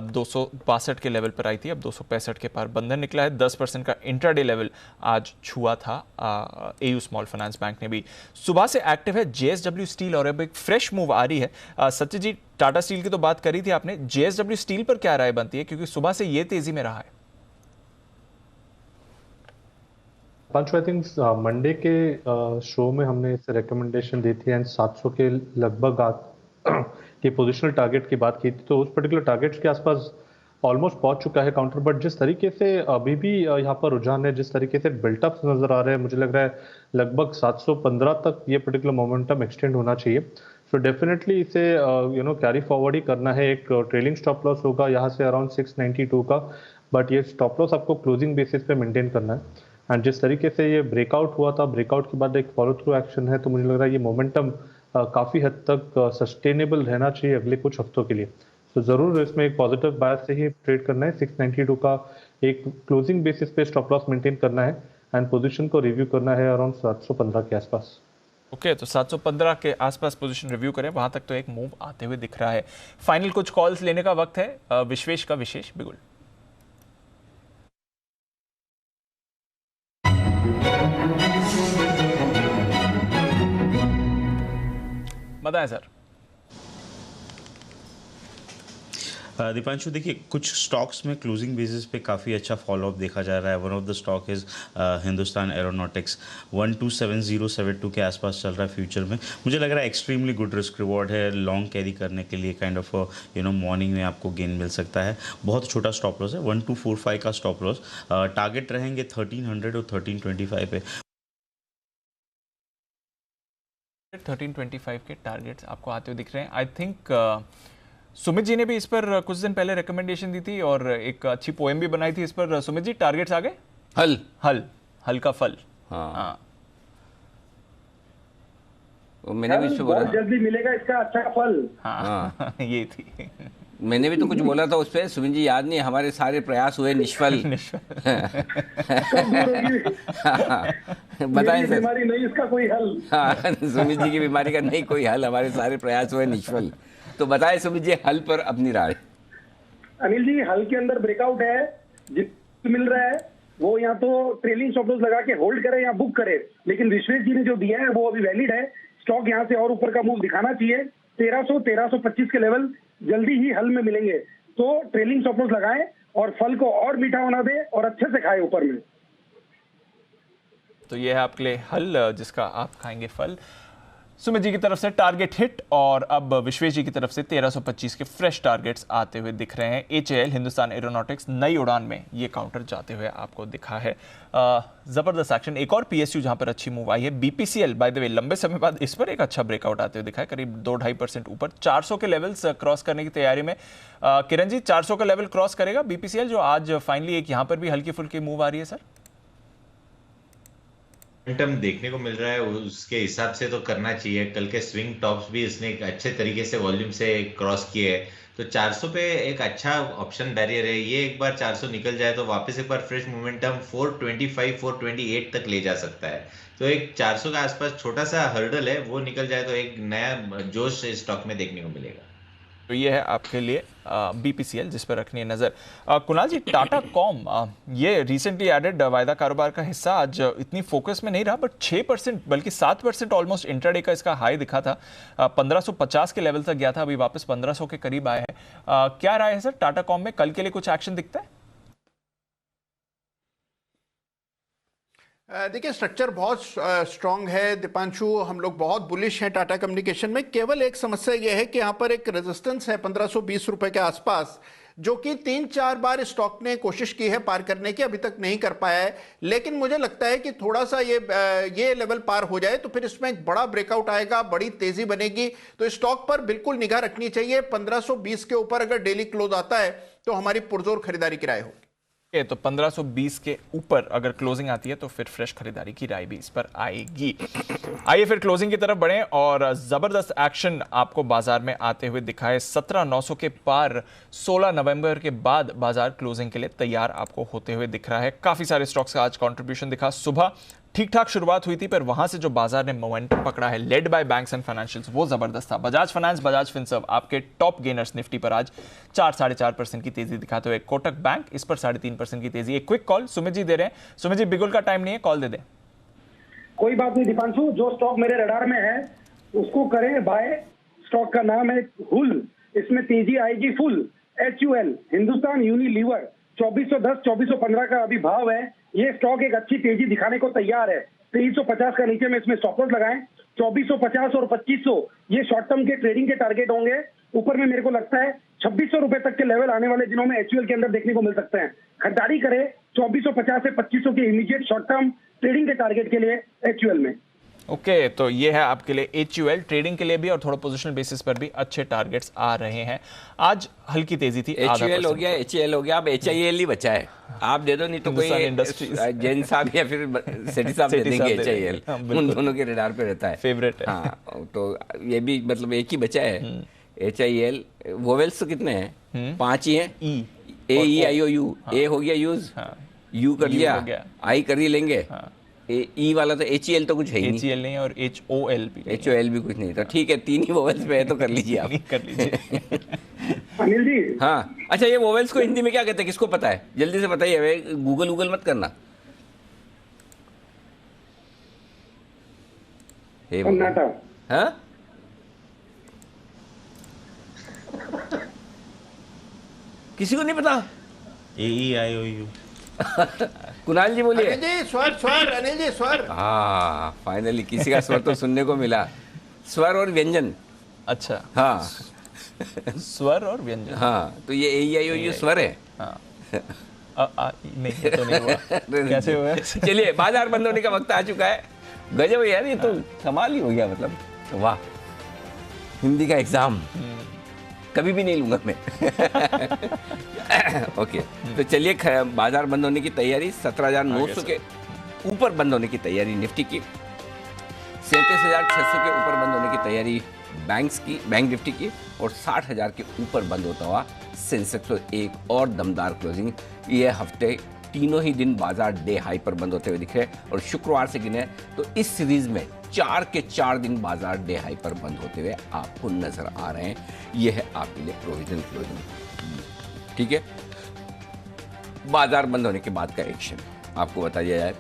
262 के लेवल पर आई थी, अब 265 के पार बंधन निकला है। 10% का इंट्राडे लेवल आज छुआ था एयू स्मॉल फाइनेंस बैंक ने भी। सुबह से एक्टिव है जेएसडब्ल्यू स्टील और अब एक फ्रेश मूव आ रही है। सचिन जी, टाटा स्टील की तो बात करी थी आपने, जेएसडब्ल्यू स्टील पर क्या राय बनती है, क्योंकि सुबह से ये तेजी में रहा है? पंचू, आई थिंक मंडे के शो में हमने इसे रिकमेंडेशन दी थी एंड 700 के लगभग के पोजिशनल टारगेट की बात की थी, तो उस पर्टिकुलर टारगेट के आसपास ऑलमोस्ट पहुंच चुका है काउंटर। बट जिस तरीके से अभी भी यहाँ पर रुझान है, जिस तरीके से बिल्टअप नजर आ रहे हैं, मुझे लग रहा है लगभग 715 तक ये पर्टिकुलर मोमेंटम एक्सटेंड होना चाहिए। सो डेफिनेटली इसे कैरी फॉरवर्ड ही करना है। एक ट्रेलिंग स्टॉप लॉस होगा यहाँ से अराउंड 692 का, बट ये स्टॉप लॉस आपको क्लोजिंग बेसिस पे मेंटेन करना है। एंड जिस तरीके से ये ब्रेकआउट हुआ था, ब्रेकआउट के बाद एक फॉलो थ्रू एक्शन है, तो मुझे लग रहा है ये मोमेंटम काफ़ी हद तक सस्टेनेबल रहना चाहिए अगले कुछ हफ्तों के लिए। तो ज़रूर इसमें एक पॉजिटिव बायस से ही ट्रेड करना है। 692 का एक क्लोजिंग बेसिस पे स्टॉप लॉस मेंटेन करना है एंड पोजीशन को रिव्यू करना है अराउंड 715 के आसपास। ओके, तो 715 के आसपास पोजीशन रिव्यू करें, वहां तक तो एक मूव आते हुए दिख रहा है। फाइनल कुछ कॉल्स लेने का वक्त है। विश्वेश का विशेष बिगुल। बताएं सर। दीपांशु, देखिए कुछ स्टॉक्स में क्लोजिंग बेसिस पे काफ़ी अच्छा फॉलोअप देखा जा रहा है। One of the stock is Hindustan aeronautics, 127072 के आसपास चल रहा है फ्यूचर में। मुझे लग रहा है एक्सट्रीमली गुड रिस्क रिवॉर्ड है, लॉन्ग कैरी करने के लिए काइंड ऑफ मॉर्निंग में आपको गेन मिल सकता है। बहुत छोटा स्टॉप लॉस है, 1245 का स्टॉप लॉस। टारगेट रहेंगे 1300 और 1325 पे। 1325 के टारगेट्स आपको आते हुए दिख रहे हैं। आई थिंक सुमित जी ने भी इस पर कुछ दिन पहले रिकमेंडेशन दी थी और एक अच्छी पोएम भी बनाई थी इस पर। सुमित जी, टारगेट्स आ गए? हल का फल। हाँ। मैंने भी बोला जल्दी मिलेगा इसका अच्छा फल। हाँ। ये थी। मैंने भी तो कुछ बोला था उस पर, सुमित जी याद नहीं? हमारे सारे प्रयास हुए निष्फल। बताएं सर। बीमारी नहीं, इसका कोई हल। हाँ, सुमित जी की बीमारी का नहीं कोई हल, हमारे सारे प्रयास हुए निष्फल। तो बताएं सुमित जी, हल पर अपनी राय। अनिल जी, हल के अंदर ब्रेकआउट है, जितना मिल रहा है वो या तो ट्रेलिंग स्टॉप लॉस लगा के होल्ड करे या बुक करे, लेकिन विश्वेश जी ने जो दिया है वो अभी वैलिड है। स्टॉक यहाँ से और ऊपर का मूव दिखाना चाहिए। 1300 1325 के लेवल जल्दी ही हल में मिलेंगे, तो ट्रेलिंग स्टॉप लॉस लगाएं और फल को और मीठा होना दे और अच्छे से खाए ऊपर में। तो ये है आपके लिए हल, जिसका आप खाएंगे फल। सुमित जी की तरफ से टारगेट हिट और अब विश्वेश जी की तरफ से 1325 के फ्रेश टारगेट्स आते हुए दिख रहे हैं। HAL हिंदुस्तान एरोनॉटिक्स नई उड़ान में ये काउंटर जाते हुए आपको दिखा है। जबरदस्त एक्शन। एक और PSU जहां पर अच्छी मूव आई है, BPCL बाय द वे लंबे समय बाद इस पर एक अच्छा ब्रेकआउट आते हुए दिखा है, करीब 2-2.5% ऊपर 400 के लेवल्स क्रॉस करने की तैयारी में। किरण जी, 400 का लेवल क्रॉस करेगा BPCL, जो आज फाइनली एक यहाँ पर भी हल्की फुल्की मूव आ रही है? सर, मोमेंटम देखने को मिल रहा है, उसके हिसाब से तो करना चाहिए। कल के स्विंग टॉप्स भी इसने एक अच्छे तरीके से वॉल्यूम से क्रॉस किए है, तो 400 पे एक अच्छा ऑप्शन बैरियर है। ये एक बार 400 निकल जाए तो वापस एक बार फ्रेश मोमेंटम 425 428 तक ले जा सकता है। तो एक 400 के आसपास छोटा सा हर्डल है, वो निकल जाए तो एक नया जोश स्टॉक में देखने को मिलेगा। तो ये है आपके लिए BPCL, जिस पर रखनी है नजर। कुणाल जी, टाटा कॉम ये रिसेंटली एडेड वायदा कारोबार का हिस्सा आज इतनी फोकस में नहीं रहा, बट 6% बल्कि 7% ऑलमोस्ट इंट्राडे का इसका हाई दिखा था। 1550 के लेवल तक गया था, अभी वापस 1500 के करीब आया है। क्या राय है सर टाटा कॉम में? कल के लिए कुछ एक्शन दिखता है? देखिए, स्ट्रक्चर बहुत स्ट्रांग है दीपांशु, हम लोग बहुत बुलिश हैं टाटा कम्युनिकेशन में। केवल एक समस्या यह है कि यहाँ पर एक रेजिस्टेंस है 1520 रुपए के आसपास, जो कि 3-4 बार स्टॉक ने कोशिश की है पार करने की, अभी तक नहीं कर पाया है। लेकिन मुझे लगता है कि थोड़ा सा ये लेवल पार हो जाए तो फिर इसमें एक बड़ा ब्रेकआउट आएगा, बड़ी तेजी बनेगी। तो स्टॉक पर बिल्कुल निगाह रखनी चाहिए। 1520 के ऊपर अगर डेली क्लोज आता है तो हमारी पुरजोर खरीदारी की राय होगी। तो 1520 के ऊपर अगर क्लोजिंग आती है तो फिर फ्रेश खरीदारी की राय भी इस पर आएगी। आइए फिर क्लोजिंग की तरफ बढ़ें और जबरदस्त एक्शन आपको बाजार में आते हुए दिखाए। 17,900 के पार 16 नवंबर के बाद बाजार क्लोजिंग के लिए तैयार आपको होते हुए दिख रहा है। काफी सारे स्टॉक्स का आज कंट्रीब्यूशन दिखा। सुबह ठीक ठाक शुरुआत हुई थी, पर वहां से जो बाजार ने मोमेंटम पकड़ा है led by banks and financials, वो जबरदस्त था। बजाज फाइनेंस, बजाज फिनसर्व आपके टॉप गेनर्स निफ्टी पर आज 4-4.5% की तेजी दिखाते हुए। कोटक बैंक इस पर 3.5% की तेजी। एक क्विक कॉल सुमित जी दे रहे हैं। सुमित जी, बिगुल का टाइम नहीं है, कॉल दे दें। कोई बात नहीं दीपांशु, जो स्टॉक मेरे रडार में है उसको करें बाय। स्टॉक का नाम है हुल, इसमें तेजी आएगी फुल। HUL हिंदुस्तान यूनिलीवर 2410 2415 का अभी भाव है। ये स्टॉक एक अच्छी तेजी दिखाने को तैयार है। 2350 का नीचे में इसमें स्टॉप लॉस लगाएं। 2450 और 2500 ये शॉर्ट टर्म के ट्रेडिंग के टारगेट होंगे। ऊपर में मेरे को लगता है 2600 रुपए तक के लेवल आने वाले दिनों में HUL के अंदर देखने को मिल सकते हैं। खरीदारी करें 2450 से 2500 के इमीडिएट शॉर्ट टर्म ट्रेडिंग के टारगेट के लिए HUL में। ओके, तो ये है आपके लिए HUL ट्रेडिंग के लिए भी और थोड़ा पोजिशनल बेसिस पर भी अच्छे टारगेट्स आ रहे हैं। आज हल्की तेजी थी। HUL हो गया, HAL हो गया, अब HIL ही बचा है। आप दे दो, नहीं तो कोई जैन साहब या फिर सेठी साहब दे देंगे HIL। उन दोनों के रडार पे रहता है, फेवरेट है। हाँ, तो ये भी मतलब एक ही बचा है HIL। वोवेल्स तो कितने हैं? 5 ही हैं। AEIOU, A हो गया यूज, U कर लिया, I कर ही लेंगे। ई वाला तो HEL तो कुछ है ही नहीं। HEL नहीं और HOL भी कुछ नहीं। तो ठीक है, 3 ही वोवेल्स पे है, तो कर लीजिए आप। कर लीजिए। अनिल जी, हाँ, अच्छा, ये वोवेल्स को हिंदी में क्या कहते हैं, किसको पता है? जल्दी से बताइए, गूगल मत करना। हाँ, किसी को नहीं पता? AEIOU। कुणाल जी बोलिए। अनिल जी स्वर, अनिल जी स्वर। हाँ, फाइनली किसी का स्वर तो सुनने को मिला। स्वर और व्यंजन। अच्छा, हाँ, स्वर और व्यंजन। हाँ, तो ये AEIOU स्वर है। हाँ। नहीं, तो नहीं हुआ। कैसे हुआ? चलिए, बाजार बंद होने का वक्त आ चुका है। गजब यार, ये तो कमाल ही हो गया। मतलब वाह, हिंदी का एग्जाम कभी भी नहीं लूंगा मैं। ओके, तो चलिए, बाजार बंद होने की तैयारी। 17,900 के ऊपर बंद होने की तैयारी निफ्टी की। 37,600 के ऊपर बंद होने की तैयारी बैंक निफ्टी की। और 60,000 के ऊपर बंद होता हुआ सेंसेक्स को एक और दमदार क्लोजिंग। ये हफ्ते तीनों ही दिन बाजार डे हाई पर बंद होते हुए दिख रहे हैं। और शुक्रवार से गिने तो इस सीरीज में 4 के 4 दिन बाजार डे हाई पर बंद होते हुए आपको नजर आ रहे हैं। यह है आपके लिए प्रोविजन क्लोजिंग। ठीक है, बाजार बंद होने के बाद का एक्शन आपको बता दिया जाए।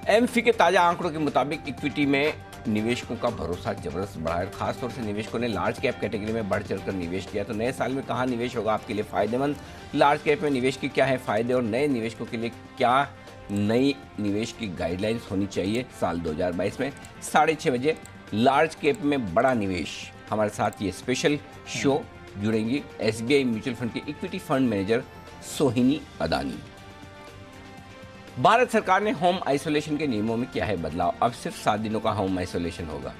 एमफी के ताजा आंकड़ों के मुताबिक इक्विटी में निवेशकों का भरोसा जबरदस्त बढ़ा है। खासतौर से निवेशकों ने लार्ज कैप कैटेगरी में बढ़ चढ़कर निवेश किया। तो नए साल में कहाँ निवेश होगा आपके लिए फायदेमंद, लार्ज कैप में निवेश के क्या है फायदे और नए निवेशकों के लिए क्या नई निवेश की गाइडलाइंस होनी चाहिए साल 2022 में। 6:30 बजे लार्ज कैप में बड़ा निवेश। हमारे साथ ये स्पेशल शो जुड़ेंगी SBI म्यूचुअल फंड के equity fund manager Sohini Adani. Bharat सरकार ने होम आइसोलेशन के नियमों में किया है बदलाव। अब सिर्फ 7 दिनों का होम आइसोलेशन होगा।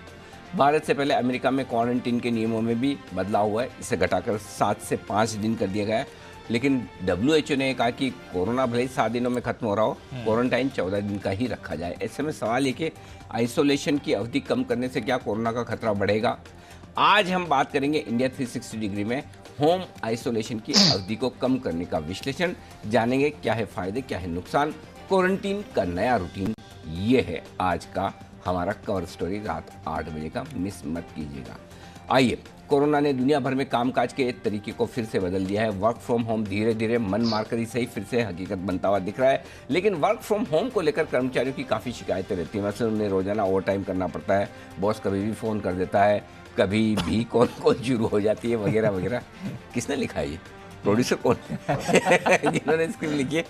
भारत से पहले अमेरिका में क्वारंटीन के नियमों में भी बदलाव हुआ है। इसे घटाकर 7 से 5 दिन कर दिया गया है। लेकिन WHO ने कहा कि कोरोना भले ही 7 दिनों में खत्म हो रहा हो, क्वारंटाइन 14 दिन का ही रखा जाए। ऐसे में सवाल ये कि आइसोलेशन की अवधि कम करने से क्या कोरोना का खतरा बढ़ेगा? आज हम बात करेंगे इंडिया 360 डिग्री में होम आइसोलेशन की अवधि को कम करने का विश्लेषण। जानेंगे क्या है फायदे, क्या है नुकसान, क्वारंटीन का नया रूटीन। ये है आज का हमारा कवर स्टोरी। रात 8 बजे का मिस मत कीजिएगा। आइए, कोरोना ने दुनिया भर में कामकाज के तरीके को फिर से बदल दिया है। वर्क फ्रॉम होम धीरे धीरे मन मारकर ही सही फिर से हकीकत बनता हुआ दिख रहा है। लेकिन वर्क फ्रॉम होम को लेकर कर्मचारियों की काफ़ी शिकायतें रहती हैं। वैसे उन्हें रोजाना ओवर टाइम करना पड़ता है, बॉस कभी भी फ़ोन कर देता है, कभी भी कौन शुरू हो जाती है वगैरह वगैरह। किसने लिखा है ये? प्रोड्यूसर कौन है जिन्होंने स्क्रिप्ट लिखी है?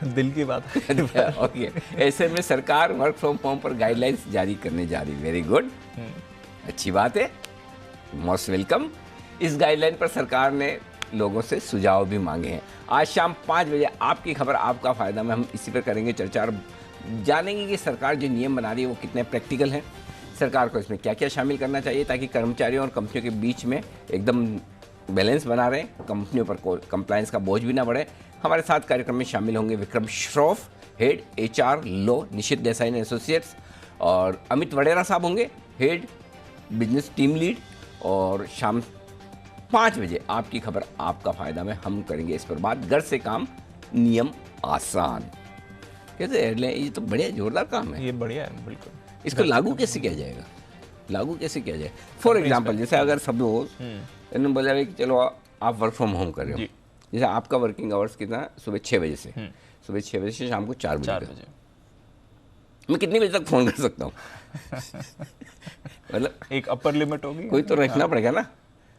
दिल की बात है। ओके, ऐसे में सरकार वर्क फ्रॉम होम पर गाइडलाइंस जारी करने जा रही। वेरी गुड, अच्छी बात है, मोस्ट वेलकम। इस गाइडलाइन पर सरकार ने लोगों से सुझाव भी मांगे हैं। आज शाम 5 बजे आपकी खबर आपका फ़ायदा में हम इसी पर करेंगे चर्चा और जानेंगे कि सरकार जो नियम बना रही है वो कितने प्रैक्टिकल हैं, सरकार को इसमें क्या क्या शामिल करना चाहिए ताकि कर्मचारियों और कंपनियों के बीच में एकदम बैलेंस बना रहे, कंपनियों पर कंप्लायंस का बोझ भी ना बढ़े। हमारे साथ कार्यक्रम में शामिल होंगे Vikram Shroff, head HR law, Nishith Desai and associates, और अमित वडेरा साहब होंगे, हेड बिजनेस टीम लीड। और शाम 5 बजे आपकी खबर आपका फ़ायदा में हम करेंगे इस पर बात, घर से काम नियम आसान। कैसे हेडलाइन, ये तो बढ़िया जोरदार काम है, ये बढ़िया है बिल्कुल। इसको लागू कैसे किया जाएगा, लागू कैसे किया जाए? फॉर एग्जाम्पल जैसे अगर सब लोग इन्होंने बोला कि चलो आप वर्क फ्रॉम होम कर रहे हो, जैसे आपका वर्किंग आवर्स कितना, सुबह 6 बजे से, सुबह 6 बजे से शाम को 4 बजे, मैं कितनी बजे तक फ़ोन कर सकता हूँ? मतलब एक अपर लिमिट होगी, कोई तो रखना पड़ेगा ना,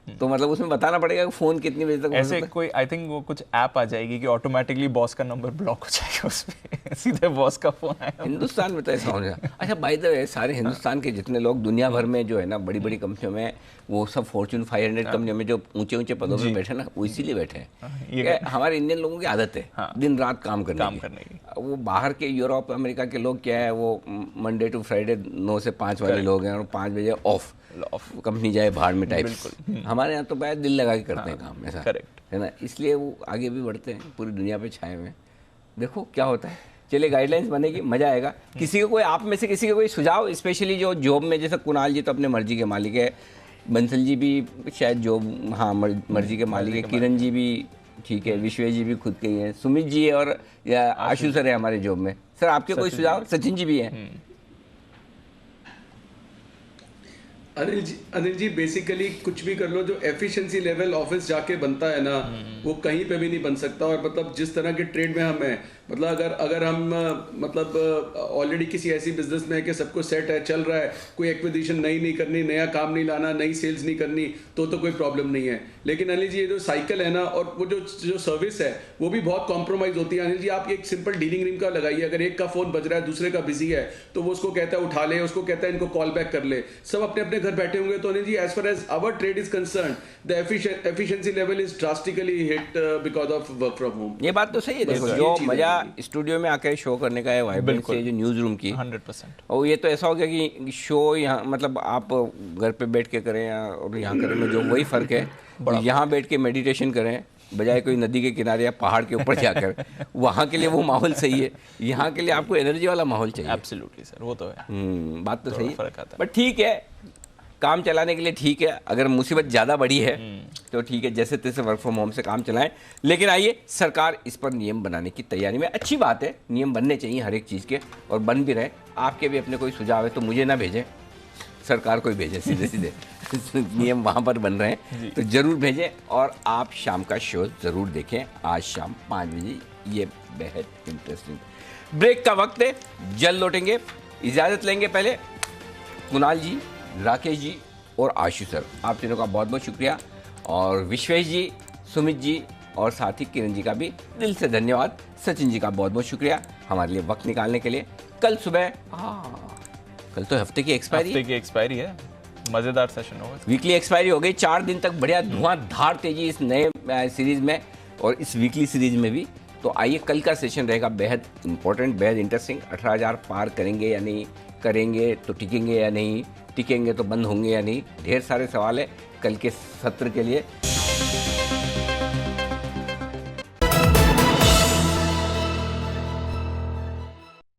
तो मतलब उसमें बताना पड़ेगा कि फ़ोन कितनी बजे तक। ऐसे कोई आई थिंक वो कुछ ऐप आ जाएगी कि ऑटोमेटिकली बॉस का नंबर ब्लॉक हो जाएगा, उसमें सीधे बॉस का फोन आएगा। हिंदुस्तान में तो ऐसा होने लगा। अच्छा बाय द वे, सारे हिंदुस्तान के जितने लोग दुनिया भर में जो है ना बड़ी बड़ी कंपनियों में, वो सब फॉर्च्यून 500 कंपनियों में जो ऊंचे ऊंचे पदों पे बैठे ना, वो इसीलिए बैठे हैं। हमारे इंडियन लोगों की आदत है दिन रात काम करने की। वो बाहर के यूरोप अमेरिका के लोग क्या है, वो मंडे टू फ्राइडे 9 से 5 वाले लोग हैं और 5 बजे ऑफ, कंपनी जाए बाहर में टाइप। हमारे यहाँ तो भाई दिल लगा के करते हैं काम, ऐसा है ना, इसलिए वो आगे भी बढ़ते हैं, पूरी दुनिया पे छाए हुए हैं। देखो क्या होता है। चलिए गाइडलाइंस बनेगी, मजा आएगा। किसी को कोई, आप में से किसी को कोई सुझाव, स्पेशली जो जॉब में, जैसे कुणाल जी तो अपने मर्जी के मालिक है, बंसल जी भी शायद जॉब, हाँ मर्जी के मालिक है, किरण जी भी ठीक है, विश्वेश जी भी खुद के ही हैं, सुमित जी और या आशु सर है हमारे जॉब में। सर आपके कोई सुझाव? सचिन जी भी हैं। अनिल जी बेसिकली कुछ भी कर लो, जो एफिशिएंसी लेवल ऑफिस जाके बनता है ना, वो कहीं पे भी नहीं बन सकता। और मतलब जिस तरह के ट्रेड में हम हैं, मतलब अगर हम मतलब ऑलरेडी किसी ऐसी बिजनेस में है कि सब कुछ सेट है, चल रहा है, कोई एक्विजिशन नहीं करनी, नया काम नहीं लाना, नई सेल्स नहीं करनी, तो कोई प्रॉब्लम नहीं है। लेकिन अनिल जी ये जो साइकिल है ना, और वो जो सर्विस है वो भी बहुत कॉम्प्रोमाइज होती है। अनिल जी आप एक सिंपल डीलिंग रिंग का लगाइए, अगर एक का फोन बज रहा है, दूसरे का बिजी है, तो वो उसको कहता है उठा ले, उसको कहता है इनको कॉल बैक कर ले, सब अपने अपने घर बैठे होंगे। तो Anil ji as far as our trade is concern, the efficiency level is drastically hit because of work from home. ये बात तो सही है। देखो जो मजा स्टूडियो में आकर शो करने का है, वाइब्रेंस से जो न्यूज़ रूम की 100%, और ये तो ऐसा हो गया कि शो यहाँ मतलब आप घर पे बैठ के करें और यहाँ करें में जो वही फ़र्क है, यहाँ बैठ के मेडिटेशन करें बजाय कोई नदी के किनारे या पहाड़ के ऊपर जाकर, वहाँ के लिए वो माहौल सही है, यहाँ के लिए आपको एनर्जी वाला माहौल चाहिए। एब्सोल्युटली सर, वो तो है। बात तो सही है, फर्क आता है। बट ठीक है, काम चलाने के लिए ठीक है। अगर मुसीबत ज़्यादा बड़ी है तो ठीक है, जैसे तैसे वर्क फ्रॉम होम से काम चलाएं। लेकिन आइए, सरकार इस पर नियम बनाने की तैयारी में। अच्छी बात है, नियम बनने चाहिए हर एक चीज़ के, और बन भी रहे। आपके भी अपने कोई सुझाव है तो मुझे ना भेजें, सरकार को ही भेजें सीधे सीधे। नियम वहाँ पर बन रहे हैं तो ज़रूर भेजें। और आप शाम का शो ज़रूर देखें, आज शाम 5 बजे, ये बेहद इंटरेस्टिंग। ब्रेक का वक्त है, जल्द लौटेंगे। इजाज़त लेंगे पहले कुणाल जी, राकेश जी और आशु सर, आप तीनों का बहुत बहुत शुक्रिया, और विश्वेश जी, सुमित जी और साथ ही किरण जी का भी दिल से धन्यवाद। सचिन जी का बहुत बहुत शुक्रिया हमारे लिए वक्त निकालने के लिए। कल सुबह, कल तो हफ्ते की एक्सपायरी है, मज़ेदार सेशन होगा, वीकली एक्सपायरी हो गई। 4 दिन तक बढ़िया धुआंधार तेजी इस नए सीरीज में और इस वीकली सीरीज में भी। तो आइए, कल का सेशन रहेगा बेहद इंपॉर्टेंट, बेहद इंटरेस्टिंग। 18,000 पार करेंगे या नहीं, करेंगे तो टिकेंगे या नहीं, टिकेंगे तो बंद होंगे या नहीं, ढेर सारे सवाल है कल के सत्र के लिए।